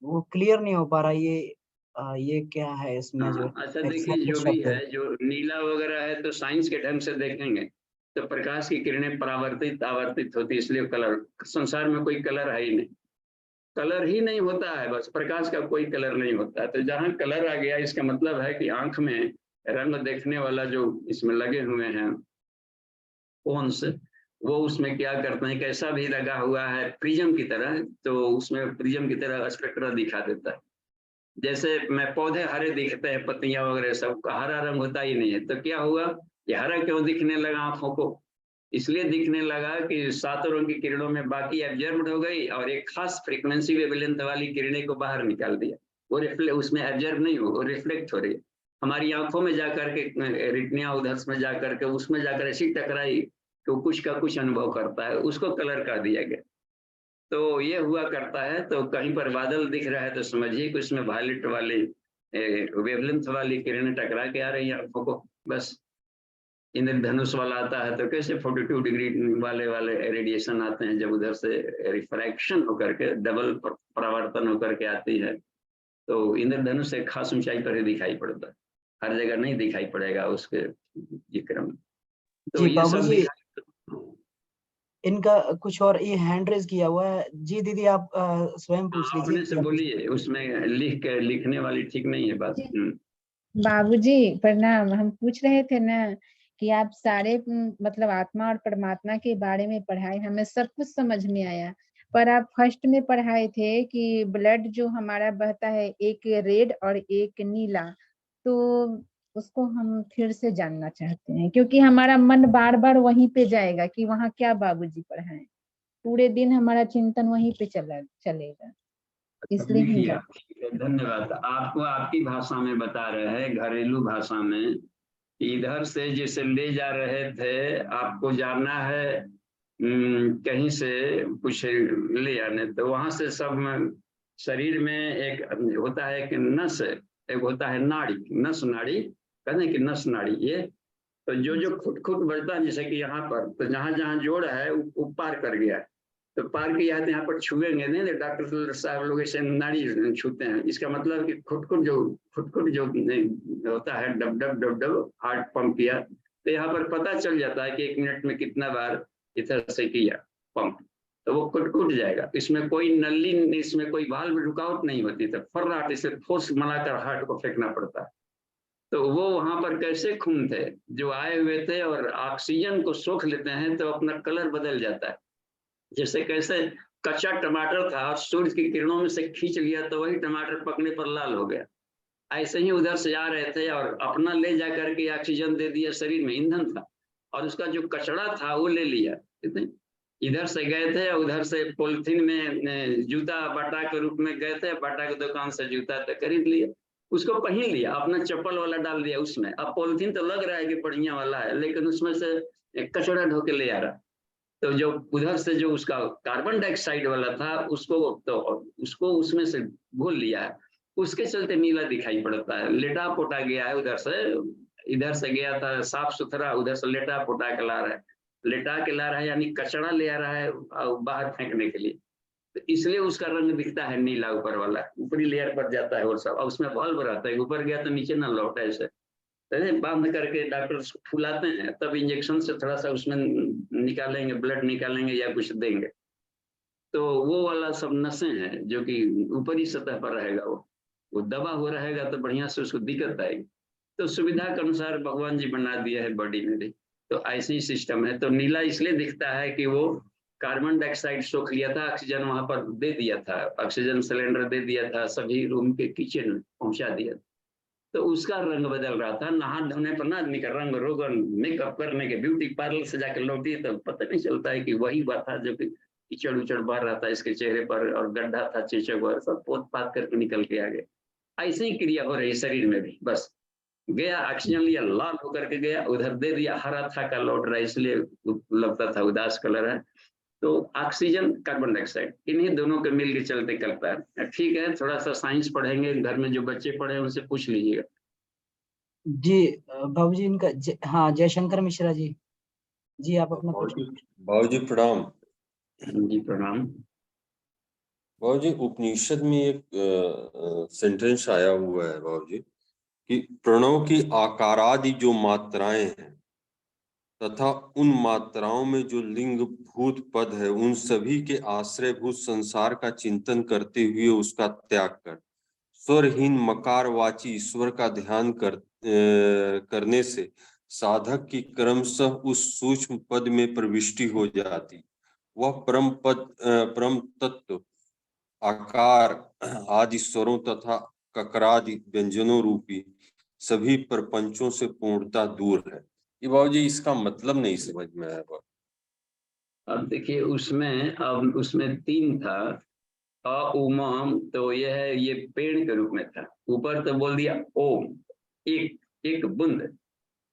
Speaker 2: वो क्लियर नहीं हो पा रहा, ये क्या है इसमें जो
Speaker 1: हाँ, अच्छा देखिए,
Speaker 2: एग्जैक्ट
Speaker 1: जो भी
Speaker 2: शब्द
Speaker 1: है,
Speaker 2: है।
Speaker 1: जो नीला वगैरह है तो साइंस के ढंग से देखेंगे तो प्रकाश की किरणें परावर्तित आवर्तित होती है, इसलिए कलर, संसार में कोई कलर है ही नहीं, कलर ही नहीं होता है, बस प्रकाश का कोई कलर नहीं होता है। तो जहाँ कलर आ गया, इसका मतलब है कि आंख में रंग देखने वाला जो इसमें लगे हुए हैं कोन्स, वो उसमें क्या करते हैं, कैसा भी लगा हुआ है प्रिज्म की तरह, तो उसमें प्रिज्म की तरह स्पेक्ट्रा दिखा देता है। जैसे मैं पौधे हरे दिखते हैं, पत्तियां वगैरह सब का हरा रंग होता ही नहीं है, तो क्या हुआ, ये हरा क्यों दिखने लगा आंखों को? इसलिए दिखने लगा कि सातों रंग की किरणों में बाकी एब्जर्व हो गई और एक खास फ्रीक्वेंसी वेवलेंथ वाली किरणें को बाहर निकाल दिया। वो रिफ्लेक्ट, उसमें एब्जर्व नहीं हो, वो रिफ्लेक्ट हो रही है हमारी आंखों में जाकर के, रेटिना उधर में जाकर के उसमें जाकर ऐसी टकराई तो कुछ का कुछ अनुभव करता है, उसको कलर कर दिया गया। तो ये हुआ करता है। तो कहीं पर बादल दिख रहा है तो समझिए कि उसमें वायलेट वाली वेवलेंथ वाली किरणें टकरा के आ रही हैं आंखों को, बस। इंद्रधनुष वाला आता है तो कैसे 42 डिग्री वाले वाले रेडिएशन आते हैं, जब उधर से रिफ्रैक्शन होकर के डबल परावर्तन होकर के आती है, तो इंद्रधनुष एक खास ऊंचाई पर ही दिखाई पड़ता है, हर जगह नहीं दिखाई पड़ेगा उसके ये क्रम। तो
Speaker 2: जी
Speaker 1: ये सब
Speaker 2: बाबूजी,
Speaker 1: दिखाई।
Speaker 2: इनका कुछ और ये हैंड रेज किया हुआ है। जी दीदी, आप स्वयं पूछ लीजिए
Speaker 1: अपने से
Speaker 2: क्या पूछ।
Speaker 1: बोलिए, उसमें लिखने वाली ठीक नहीं है बात।
Speaker 5: बाबूजी प्रणाम। हम पूछ रहे थे ना कि आप सारे मतलब आत्मा और परमात्मा के बारे में पढ़ाए, हमें सब कुछ समझ में आया, पर आप फर्स्ट में पढ़ाए थे कि ब्लड जो हमारा बहता है, एक रेड और एक नीला, तो उसको हम फिर से जानना चाहते हैं, क्योंकि हमारा मन बार बार वहीं पे जाएगा कि वहाँ क्या बाबूजी पढ़ाए। पूरे दिन हमारा चिंतन वहीं पे चलेगा, इसलिए हम
Speaker 1: देखिए, ठीक है, धन्यवाद। आपको आपकी भाषा में बता रहे हैं, घरेलू भाषा में। इधर से जैसे ले जा रहे थे, आपको जाना है कहीं से कुछ ले आने, तो वहां से सब शरीर में एक होता है कि नस, एक होता है नाड़ी, नस नाड़ी, कहते हैं कि नस नाड़ी, ये तो जो जो खुद खुद बढ़ता है, जैसे कि यहाँ पर तो जहां जहां जोड़ है वो पार कर गया है, तो पार किया है, यहाँ पर छुएंगे नहीं, तो डॉक्टर साहब लोग ऐसे नाड़ी छूते हैं, इसका मतलब कि खुद खुद जो होता है, dub dub dub dub heart pump किया, तो यहाँ पर पता चल जाता है कि 1 मिनट में कितना बार इधर से किया पंप, तो वो खुद जाएगा। इसमें कोई नली, इसमें कोई वाल्व रुकावट नहीं होती, तो फर्राट इसे फोर्स बनाकर हार्ट को फेंकना पड़ता है। तो वो वहां पर कैसे खून थे जो आए हुए थे और ऑक्सीजन को सोख लेते हैं, तो अपना कलर बदल जाता है। जैसे कैसे कच्चा टमाटर था और सूर्य की किरणों में से खींच लिया तो वही टमाटर पकने पर लाल हो गया, ऐसे ही उधर से आ रहे थे और अपना ले जाकर के ऑक्सीजन दे दिया, शरीर में ईंधन था, और उसका जो कचरा था वो ले लिया। कितने इधर से गए थे, उधर से पॉलिथीन में जूता बाटा के रूप में गए थे, बाटा की दुकान से जूता तो खरीद लिया, उसको पहन लिया, अपना चप्पल वाला डाल दिया उसमें। अब पॉलिथीन तो लग रहा है कि बढ़िया वाला है, लेकिन उसमें से कचरा ढो के ले आ रहा। तो जो उधर से जो उसका कार्बन डाइऑक्साइड वाला था, उसको उसमें से घोल लिया है, उसके चलते नीला दिखाई पड़ता है। लेटा पोटा गया है उधर से, इधर से गया था साफ सुथरा, उधर से लेटा पोटा के ला रहा है, लेटा के ला रहा है, यानी कचरा ले आ रहा है बाहर फेंकने के लिए, तो इसलिए उसका रंग दिखता है नीला, ऊपर वाला ऊपरी लेयर पर जाता है वो सब, और उसमें बल्ब रहता है, ऊपर गया तो नीचे ना लौटा, ऐसे बांध करके डॉक्टर फुलाते हैं, तब इंजेक्शन से थोड़ा सा उसमें निकालेंगे, ब्लड निकालेंगे या कुछ देंगे, तो वो वाला सब नसें हैं जो कि ऊपरी सतह पर रहेगा, वो दबा हो रहेगा तो बढ़िया से उसको दिक्कत आएगी। तो सुविधा के अनुसार भगवान जी बना दिया है बॉडी में भी, तो ऐसे ही सिस्टम है। तो नीला इसलिए दिखता है कि वो कार्बन डाइऑक्साइड सोख लिया था, ऑक्सीजन वहां पर दे दिया था, ऑक्सीजन सिलेंडर दे दिया था, सभी रूम के किचन में पहुंचा दिया, तो उसका रंग बदल रहा था। नहा धोने पर ना आदमी का रंग रोगन, मेकअप करने के ब्यूटी पार्लर से जाकर लौटी तो पता नहीं चलता है कि वही बात था, जो कि कीचड़ उचड़ बाहर रहा था इसके चेहरे पर, और गड्ढा था, चेचक वगैरह सब पोत पात करके निकल के आ गए। ऐसे ही क्रिया हो रही है शरीर में भी, बस गया ऑक्सीजन लिया, लाल होकर के गया, उधर दे दिया, हरा था का लौट रहा है, इसलिए लगता था उदास कलर है। तो ऑक्सीजन कार्बन डाइऑक्साइड इन्हीं दोनों के मिल के चलते करता है। ठीक है, थोड़ा सा साइंस पढ़ेंगे घर में, जो बच्चे पढ़े उनसे पूछ लीजिएगा,
Speaker 2: जी बाबू जी इनका हाँ जयशंकर मिश्रा जी। जी आप अपना प्रश्न।
Speaker 3: बाबू जी प्रणाम।
Speaker 1: जी प्रणाम।
Speaker 3: बाबू जी उपनिषद में एक सेंटेंस आया हुआ है बाबू जी कि प्रणव की आकारादि जो मात्राएं हैं तथा उन मात्राओं में जो लिंग भूत पद है उन सभी के आश्रयभूत संसार का चिंतन करते हुए उसका त्याग कर स्वरहीन मकारवाची ईश्वर का ध्यान करने से साधक की क्रमशः उस सूक्ष्म पद में प्रविष्टि हो जाती। वह परम तत्व आकार आदि स्वरों तथा ककरादि व्यंजनों रूपी सभी प्रपंचों से पूर्णता दूर है। ये बाबू जी इसका मतलब नहीं समझ में आया बाबू।
Speaker 1: अब देखिए उसमें 3 था। उमम तो यह है, ये पेड़ के रूप में था। ऊपर तो बोल दिया ओम, एक एक बूंद।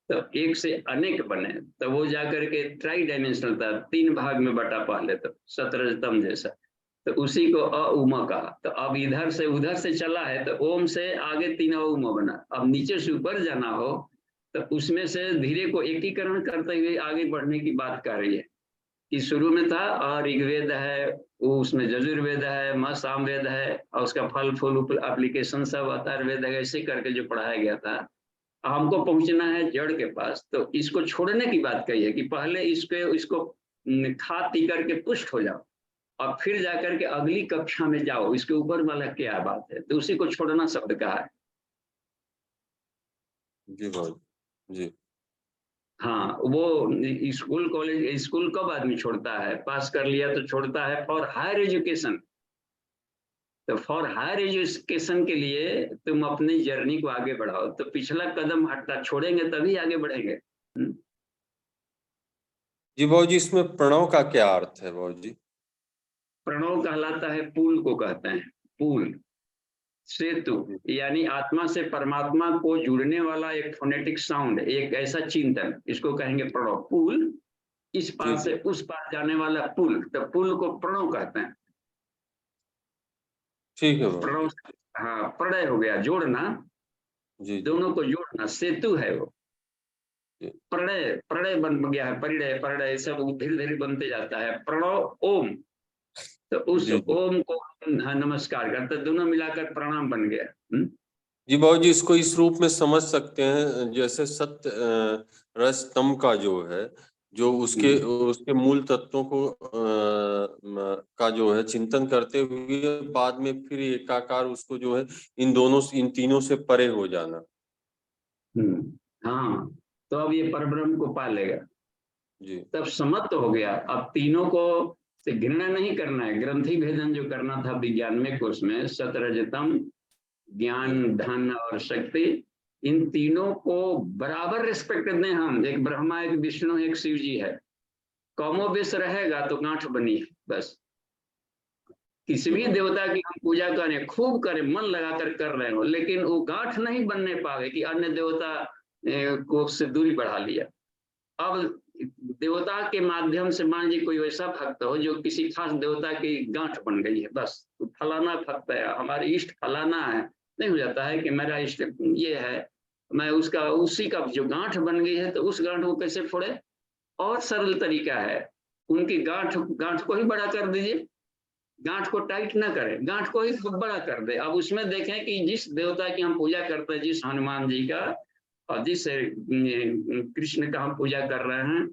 Speaker 1: तो एक से अनेक बने तो वो जाकर के ट्राई डायमेंशनल था, 3 भाग में बटा पहले तो शतरजतम जैसा। तो उसी को उमा कहा। तो अब इधर से उधर से चला है तो ओम से आगे 3 उमा बना। अब नीचे से ऊपर जाना हो तो उसमें से धीरे को एकीकरण करते हुए आगे बढ़ने की बात कर रही है कि शुरू में था और ऋग्वेद है, वो उसमें यजुर्वेद है, म सामवेद है, और उसका फल फूल एप्लीकेशन सब अथर्ववेद है, ऐसे करके जो पढ़ाया गया था। हमको पहुंचना है जड़ के पास, तो इसको छोड़ने की बात कही है कि पहले इसको खा पी करके पुष्ट हो जाओ और फिर जाकर के अगली कक्षा में जाओ, इसके ऊपर वाला क्या बात है, तो उसी को छोड़ना शब्द कहा है।
Speaker 3: जी बाबू जी।
Speaker 1: हाँ, वो स्कूल कब आदमी छोड़ता है? पास कर लिया तो छोड़ता है फॉर हायर एजुकेशन। तो फॉर हायर एजुकेशन के लिए तुम अपनी जर्नी को आगे बढ़ाओ, तो पिछला कदम हटता छोड़ेंगे तभी आगे बढ़ेंगे।
Speaker 3: जी बाबू जी इसमें प्रणव का क्या अर्थ है बाबू जी?
Speaker 1: प्रणव कहलाता है, पुल को कहते हैं, पुल सेतु, यानी आत्मा से परमात्मा को जुड़ने वाला एक फोनेटिक साउंड, एक ऐसा चिंतन, इसको कहेंगे प्रणव। पुल, इस पार से उस पार जाने वाला पुल, तो पुल को प्रणव कहते हैं।
Speaker 3: ठीक है बाबू।
Speaker 1: प्रणव, हाँ, प्रणय हो गया जोड़ना,
Speaker 3: जी
Speaker 1: दोनों को जोड़ना, सेतु है वो।
Speaker 3: जी।
Speaker 1: प्रणय प्रणय बन गया है, परिणय प्रणय सब धीरे धीरे बनते जाता है। प्रणव ओम, तो उस
Speaker 3: जी जी
Speaker 1: ओम को नमस्कार करते, दोनों मिलाकर प्रणाम बन गया।
Speaker 3: जी बाबू जी इसको इस रूप में समझ सकते हैं जैसे सत्य रस तम का जो है जो उसके मूल तत्वों को का जो है चिंतन करते हुए बाद में फिर एकाकार उसको जो है इन तीनों से परे हो जाना।
Speaker 1: हाँ, तो अब ये परब्रह्म को पा लेगा,
Speaker 3: जी
Speaker 1: तब समत्त हो गया। अब तीनों को से घृणा नहीं करना है, ग्रंथि भेदन जो करना था विज्ञान में कोर्स में, सतरजतम, ज्ञान, धन और शक्ति, इन तीनों को बराबर रिस्पेक्ट दें हम। एक ब्रह्मा, एक विष्णु, एक शिव जी है, कमोबेश रहेगा तो गांठ बनी है बस। किसी भी देवता की हम पूजा करें, खूब करें, मन लगाकर कर रहे हो, लेकिन वो गांठ नहीं बनने पावे कि अन्य देवता को से दूरी बढ़ा लिया। अब देवता के माध्यम से मान लीजिए कोई वैसा भक्त हो जो किसी खास देवता की गांठ बन गई है, बस तो फलाना भक्त है, हमारे इष्ट फलाना है, नहीं हो जाता है कि मेरा इष्ट ये है, मैं उसका उसी का जो गांठ बन गई है, तो उस गांठ को कैसे फोड़े? और सरल तरीका है, उनकी गांठ गांठ को ही बड़ा कर दीजिए, गांठ को टाइट ना करें, गांठ को ही बड़ा कर दे। अब उसमें देखें कि जिस देवता की हम पूजा करते हैं, जिस हनुमान जी का और जिस कृष्ण का हम पूजा कर रहे हैं,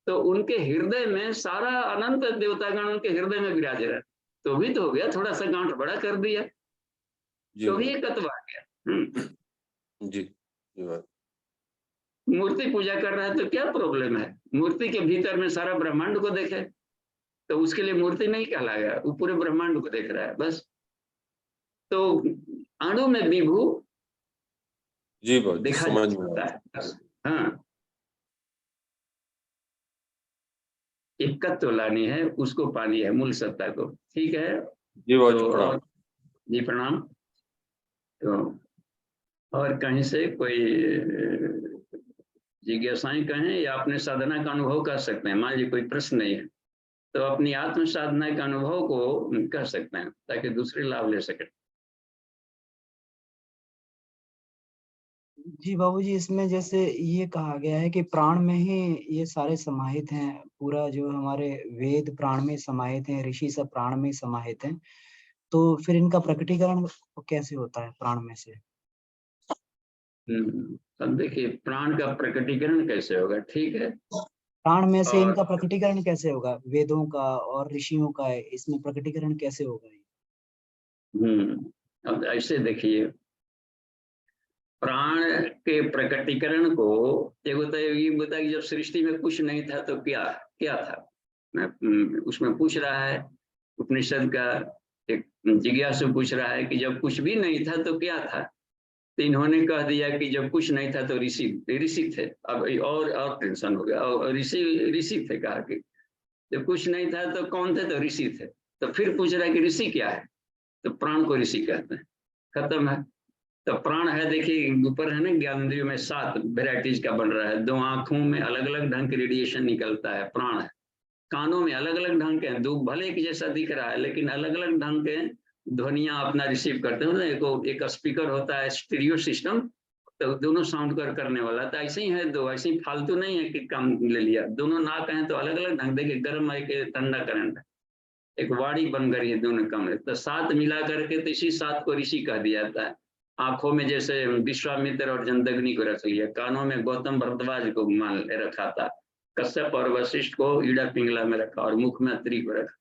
Speaker 1: तो उनके हृदय में सारा अनंत देवतागण उनके हृदय में विराज रहे, तो भी तो हो गया, थोड़ा सा गांठ बड़ा कर दिया तो भी एक तत्व आ गया।
Speaker 3: जी जी
Speaker 1: मूर्ति पूजा कर रहा है तो क्या प्रॉब्लम है? मूर्ति के भीतर में सारा ब्रह्मांड को देखे तो उसके लिए मूर्ति नहीं कहलाएगा, वो पूरे ब्रह्मांड को देख रहा है बस। तो अणु में विभू
Speaker 3: जी बाबू
Speaker 1: देखा जा
Speaker 3: समझ में
Speaker 1: सकता
Speaker 3: आया।
Speaker 1: है बस। हाँ, एकत्व लानी है, उसको पानी है, मूल सत्ता को। ठीक है,
Speaker 3: जी बाबू जी
Speaker 1: तो
Speaker 3: प्रणाम।
Speaker 1: और जी प्रणाम। तो और कहीं से कोई जिज्ञासाएं कहें या अपने साधना का अनुभव कर सकते हैं। मान लीजिए कोई प्रश्न नहीं है तो अपनी आत्म साधना के अनुभव को कह सकते हैं ताकि दूसरे लाभ ले सके।
Speaker 2: जी बाबूजी, इसमें जैसे ये कहा गया है कि प्राण में ही ये सारे समाहित हैं, पूरा जो हमारे वेद प्राण में समाहित हैं, ऋषि सब प्राण में समाहित हैं, तो फिर इनका प्रकटीकरण कैसे होता है प्राण में से?
Speaker 1: अब देखिए प्राण का प्रकटीकरण कैसे होगा, ठीक है।
Speaker 2: प्राण में से
Speaker 1: और
Speaker 2: इनका प्रकटीकरण कैसे होगा? वेदों का और ऋषियों का है, इसमें प्रकटीकरण कैसे होगा?
Speaker 1: अब ऐसे देखिए, प्राण के प्रकटीकरण को एक होता है, ये बता कि जब सृष्टि में कुछ नहीं था तो क्या क्या था। मैं उसमें पूछ रहा है, उपनिषद का एक जिज्ञासु पूछ रहा है कि जब कुछ भी नहीं था तो क्या था। तो इन्होंने कह दिया कि जब कुछ नहीं था तो ऋषि थे। अब और टेंशन हो गया, और ऋषि थे, कहा कि जब कुछ नहीं था तो कौन थे, तो ऋषि थे। तो फिर पूछ रहा है कि ऋषि क्या है, तो प्राण को ऋषि कहते हैं, खत्म है। तो प्राण है, देखिए ऊपर है ना, ज्ञानेंद्रियों में 7 वेराइटीज का बन रहा है। 2 आंखों में अलग अलग ढंग के रेडिएशन निकलता है, प्राण है। कानों में अलग अलग ढंग के, 2 भले एक जैसा दिख रहा है लेकिन अलग अलग ढंग के ध्वनियां अपना रिसीव करते हैं ना। एक स्पीकर होता है स्टीरियो सिस्टम, तो दोनों साउंड करने वाला। तो ऐसे ही है 2, ऐसे ही फालतू नहीं है कि काम ले लिया। दोनों नाक हैं तो अलग अलग ढंग, देखिए गर्म है कि ठंडा करंट है, एक वाड़ी बन गई है दोनों कमरे। तो 7 मिला करके तो इसी 7 को ऋषि कह दिया जाता है। आंखों में जैसे विश्वामित्र और जमदग्नि को रख लिया, कानों में गौतम भरद्वाज को मान रखा था, कश्यप और वशिष्ठ को ईड़ा पिंगला में रखा, और मुख में अत्रि को रखा।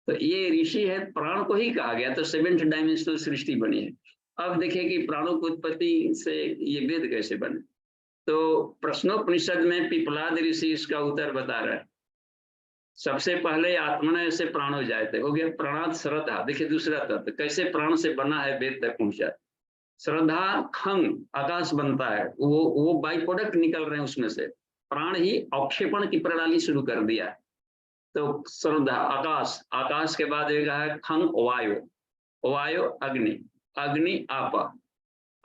Speaker 1: तो ये ऋषि है, प्राण को ही कहा गया। तो 7th डायमेंशनल सृष्टि बनी है। अब देखिए कि प्राणों की उत्पत्ति से ये वेद कैसे बने। तो प्रश्नोपनिषद में पिपलाद ऋषि इसका उत्तर बता रहा है। सबसे पहले आत्मने से प्राणो जायते, हो गया प्राणात श्रद्धा। देखिए दूसरा तत्व कैसे प्राण से बना है, वेद तक पहुंचा। श्रद्धा खंग, आकाश बनता है, वो बाई प्रोडक्ट निकल रहे हैं उसमें से। प्राण ही अवक्षेपण की प्रणाली शुरू कर दिया है। तो श्रद्धा आकाश, आकाश के बाद एक है खंग वायु, वायु अग्नि, अग्नि आपा,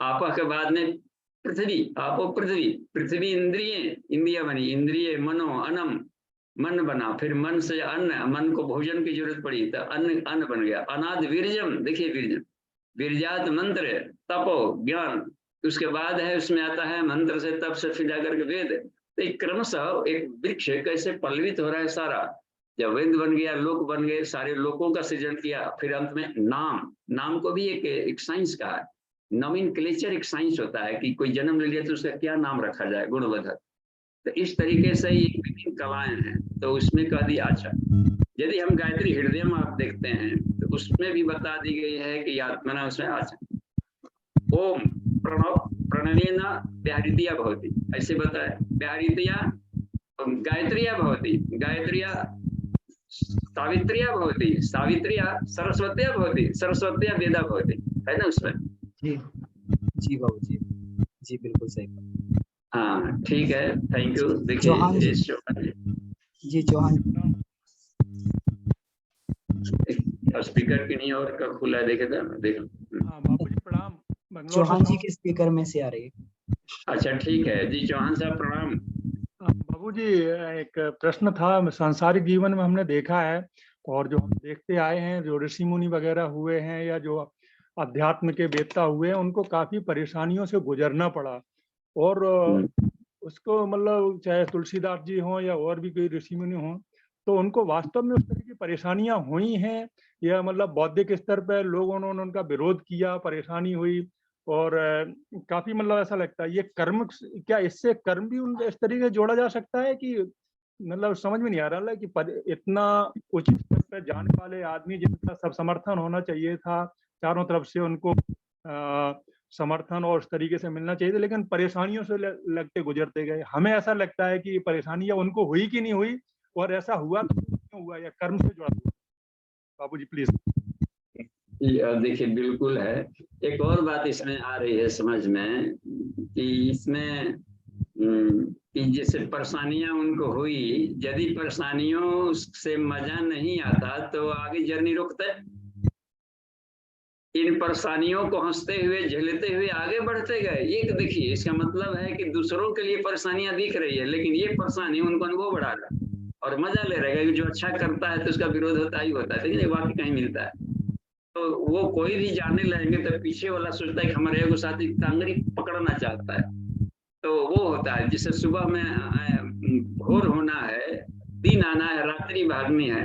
Speaker 1: आपा के बाद में पृथ्वी, आपो पृथ्वी, पृथ्वी इंद्रिय, इंद्रिया बनी, इंद्रिय मनो अनम, मन बना, फिर मन से अन्न, मन को भोजन की जरूरत पड़ी तो अन्न बन गया। अनाद वीर्यम, देखिए वीर्यम, वीर्यात मंत्र, तपो ज्ञान, उसके बाद है उसमें आता है मंत्र से तप से फिर जाकर के वेद। तो एक क्रमशः एक वृक्ष कैसे पल्लवित हो रहा है सारा। जब वेद बन गया, लोक बन गए, सारे लोकों का सृजन किया, फिर अंत में नाम को भी एक साइंस का है। नॉमेनक्लेचर एक साइंस होता है कि कोई जन्म ले लिया तो उसका क्या नाम रखा जाए, गुणवर्धक। तो इस तरीके से ये विभिन्न कलाएं हैं। तो उसमें कह दिया, अच्छा यदि हम गायत्री हृदय में आप देखते हैं तो उसमें भी बता दी गई है कि आत्मना उसमें, अच्छा ओम प्रणव प्रणवेना व्याहृतिया भवति, ऐसे बताया। व्याहृतिया गायत्रिया भवति, गायत्रिया सावित्रिया भवति, सावित्रिया सरस्वत्या भवति, सरस्वत्या वेदा भवति, है ना उसमें।
Speaker 2: जी जी बाबूजी, जी बिल्कुल सही।
Speaker 1: हाँ ठीक है, थैंक यू।
Speaker 2: चौहान जी,
Speaker 1: देखिए
Speaker 2: जी चौहान
Speaker 1: स्पीकर की नहीं और कब खुला है, देखे था देखो।
Speaker 6: हाँ बाबूजी प्रणाम।
Speaker 2: चौहान जी के स्पीकर में से आ रही है।
Speaker 1: अच्छा ठीक है जी, चौहान साहब प्रणाम।
Speaker 6: बाबूजी एक प्रश्न था, सांसारिक जीवन में हमने देखा है और जो हम देखते आए हैं, जो ऋषि मुनि वगैरह हुए हैं या जो अध्यात्म के वेत्ता हुए हैं, उनको काफी परेशानियों से गुजरना पड़ा। और उसको मतलब चाहे तुलसीदास जी हों या और भी कोई ऋषि मुनि हों, तो उनको वास्तव में उस तरह की परेशानियां हुई हैं या मतलब बौद्धिक स्तर पर लोगों ने उनका विरोध किया, परेशानी हुई। और काफी मतलब ऐसा लगता है ये कर्म, क्या इससे कर्म भी उन इस तरीके से जोड़ा जा सकता है कि मतलब समझ में नहीं आ रहा है कि इतना उचित स्तर पर जाने वाले आदमी जिनका सब समर्थन होना चाहिए था, चारों तरफ से उनको समर्थन और उस तरीके से मिलना चाहिए था, लेकिन परेशानियों से लगते गुजरते गए। हमें ऐसा लगता है कि परेशानियां उनको हुई कि नहीं हुई, और ऐसा हुआ तो क्यों हुआ, या कर्म से जुड़ा हुआ। बाबूजी प्लीज।
Speaker 1: देखिए बिल्कुल है। एक और बात इसमें आ रही है समझ में कि इसमें कि जैसे परेशानियां उनको हुई, यदि परेशानियों से मजा नहीं आता तो आगे जर्नी रोकते। इन परेशानियों को हंसते हुए झेलते हुए आगे बढ़ते गए। ये देखिए इसका मतलब है कि दूसरों के लिए परेशानियां दिख रही है लेकिन ये परेशानी उनको अनुभव बढ़ा रहा है और मजा ले रहा है। जो अच्छा करता है तो उसका विरोध होता ही होता है, लेकिन ये वाक्य कहीं मिलता है। तो वो कोई भी जाने लगेंगे तो पीछे वाला सोचता है कि हमारे एगो साथी टांगरी पकड़ना चाहता है, तो वो होता है, जिसे सुबह में भोर होना है, दिन आना है, रात्रि भागनी है,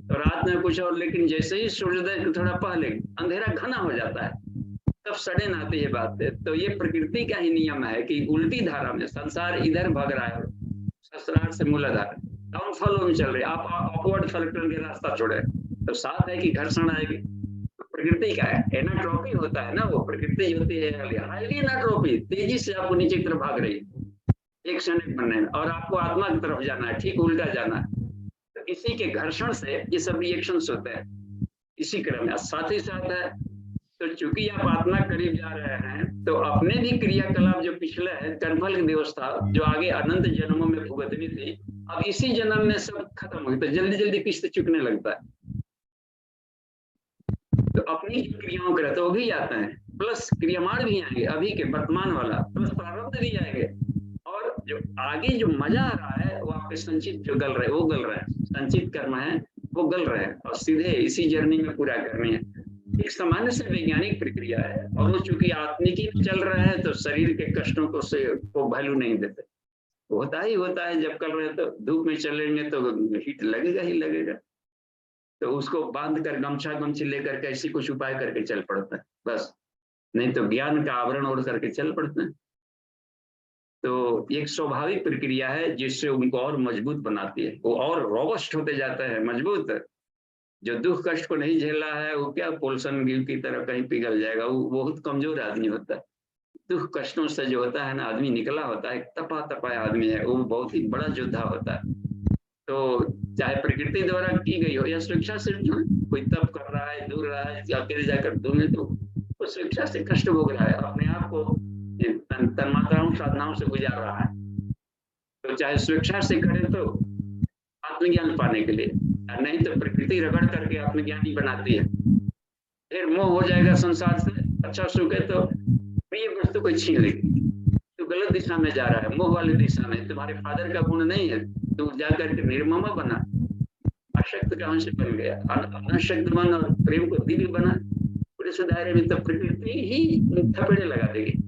Speaker 1: तो रात में कुछ और, लेकिन जैसे ही सूर्योदय के थोड़ा पहले अंधेरा घना हो जाता है, तब सडन आती है बात है। तो ये प्रकृति का ही नियम है कि उल्टी धारा में संसार इधर भाग रहा है, सहस्रार से मूलाधार डाउनफॉल में चल रहे, आप अपवर्ड फलटन के रास्ता छोड़े, तो साथ है कि घर्षण आएगी। प्रकृति का है, एनाट्रोपी होता है ना, वो प्रकृति होती है हाईली एनाट्रोपी, तेजी से आपको नीचे की तरफ भाग रही है एक क्षण बनने में, और आपको आत्मा की तरफ जाना है, ठीक उल्टा जाना है। तो इसी के घर्षण से ये सब रिएक्शंस होते हैं इसी क्रम में। साथ ही साथ है, तो चूंकि आप आत्मा करीब जा रहे हैं, तो अपने भी क्रियाकलाप जो पिछले है कर्मफल की व्यवस्था, जो आगे अनंत जन्मों में भुगतनी थी, अब इसी जन्म में सब खत्म हुई, तो जल्दी जल्दी किस्त चुकने लगता है। तो अपनी क्रियाओं के रहते वो भी जाते हैं, प्लस क्रियामाण भी आएंगे, अभी के वर्तमान वाला, प्लस प्रारब्ध भी आएंगे, और जो आगे जो मजा आ रहा है वो आपके संचित जो गल रहे, वो गल रहे हैं, संचित कर्म है वो गल रहे हैं, और सीधे इसी जर्नी में पूरा करनी है। एक सामान्य से वैज्ञानिक प्रक्रिया है, और वो चूंकि आत्मिकी चल रहा है, तो शरीर के कष्टों को से को वैल्यू नहीं देते। होता ही होता है, जब कर रहे तो धूप में चलेंगे तो हीट लगेगा ही लगेगा, तो उसको बांध कर गमछा गमछी लेकर के ऐसी कुछ उपाय करके चल पड़ता है बस, नहीं तो ज्ञान का आवरण ओढ़ करके चल पड़ते हैं। तो एक स्वाभाविक प्रक्रिया है जिससे उनको और मजबूत बनाती है, वो और रोबस्ट होते जाते हैं, मजबूत। जो दुख कष्ट को नहीं झेला है वो क्या पोल्सन गिल की तरह कहीं पिघल जाएगा, वो बहुत कमजोर आदमी होता है। दुख कष्टों से जो होता है ना, आदमी निकला होता है, तपा तपाया आदमी है, वो बहुत ही बड़ा योद्धा होता है। तो चाहे प्रकृति द्वारा की गई हो या स्वेच्छा से, जो कोई तप कर रहा है, दूर रहा है, अकेले जाकर दूर, तो वो स्वेच्छा से कष्ट भोग रहा है, अपने आप को तन्मात्राओं साधनाओं से गुजार रहा है। तो चाहे स्वेच्छा से करे तो आत्मज्ञान पाने के लिए, नहीं तो प्रकृति रगड़ करके आत्मज्ञानी बनाती है। फिर मोह हो जाएगा संसार से, अच्छा सुख है तो प्रिय वस्तु को छीन लेगी, तो गलत दिशा में जा रहा है, मोह वाली दिशा में। तुम्हारे फादर का गुण नहीं है, तू जाकर के निर्मम बना, अशक्त कहां से बन गया, अनशक्त बन और प्रेम को दिव्य बना, पूरे सुधारे में तो प्रकृति ही थपेड़े लगा देगी।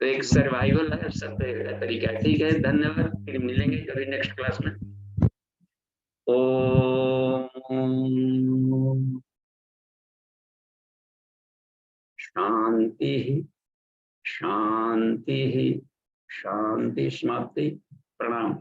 Speaker 1: तो एक सर्वाइवल है, सत्य तरीका है। ठीक है, धन्यवाद, फिर मिलेंगे कभी नेक्स्ट क्लास में। ओम शांति शांति शांति समाप्ति। प्रणाम।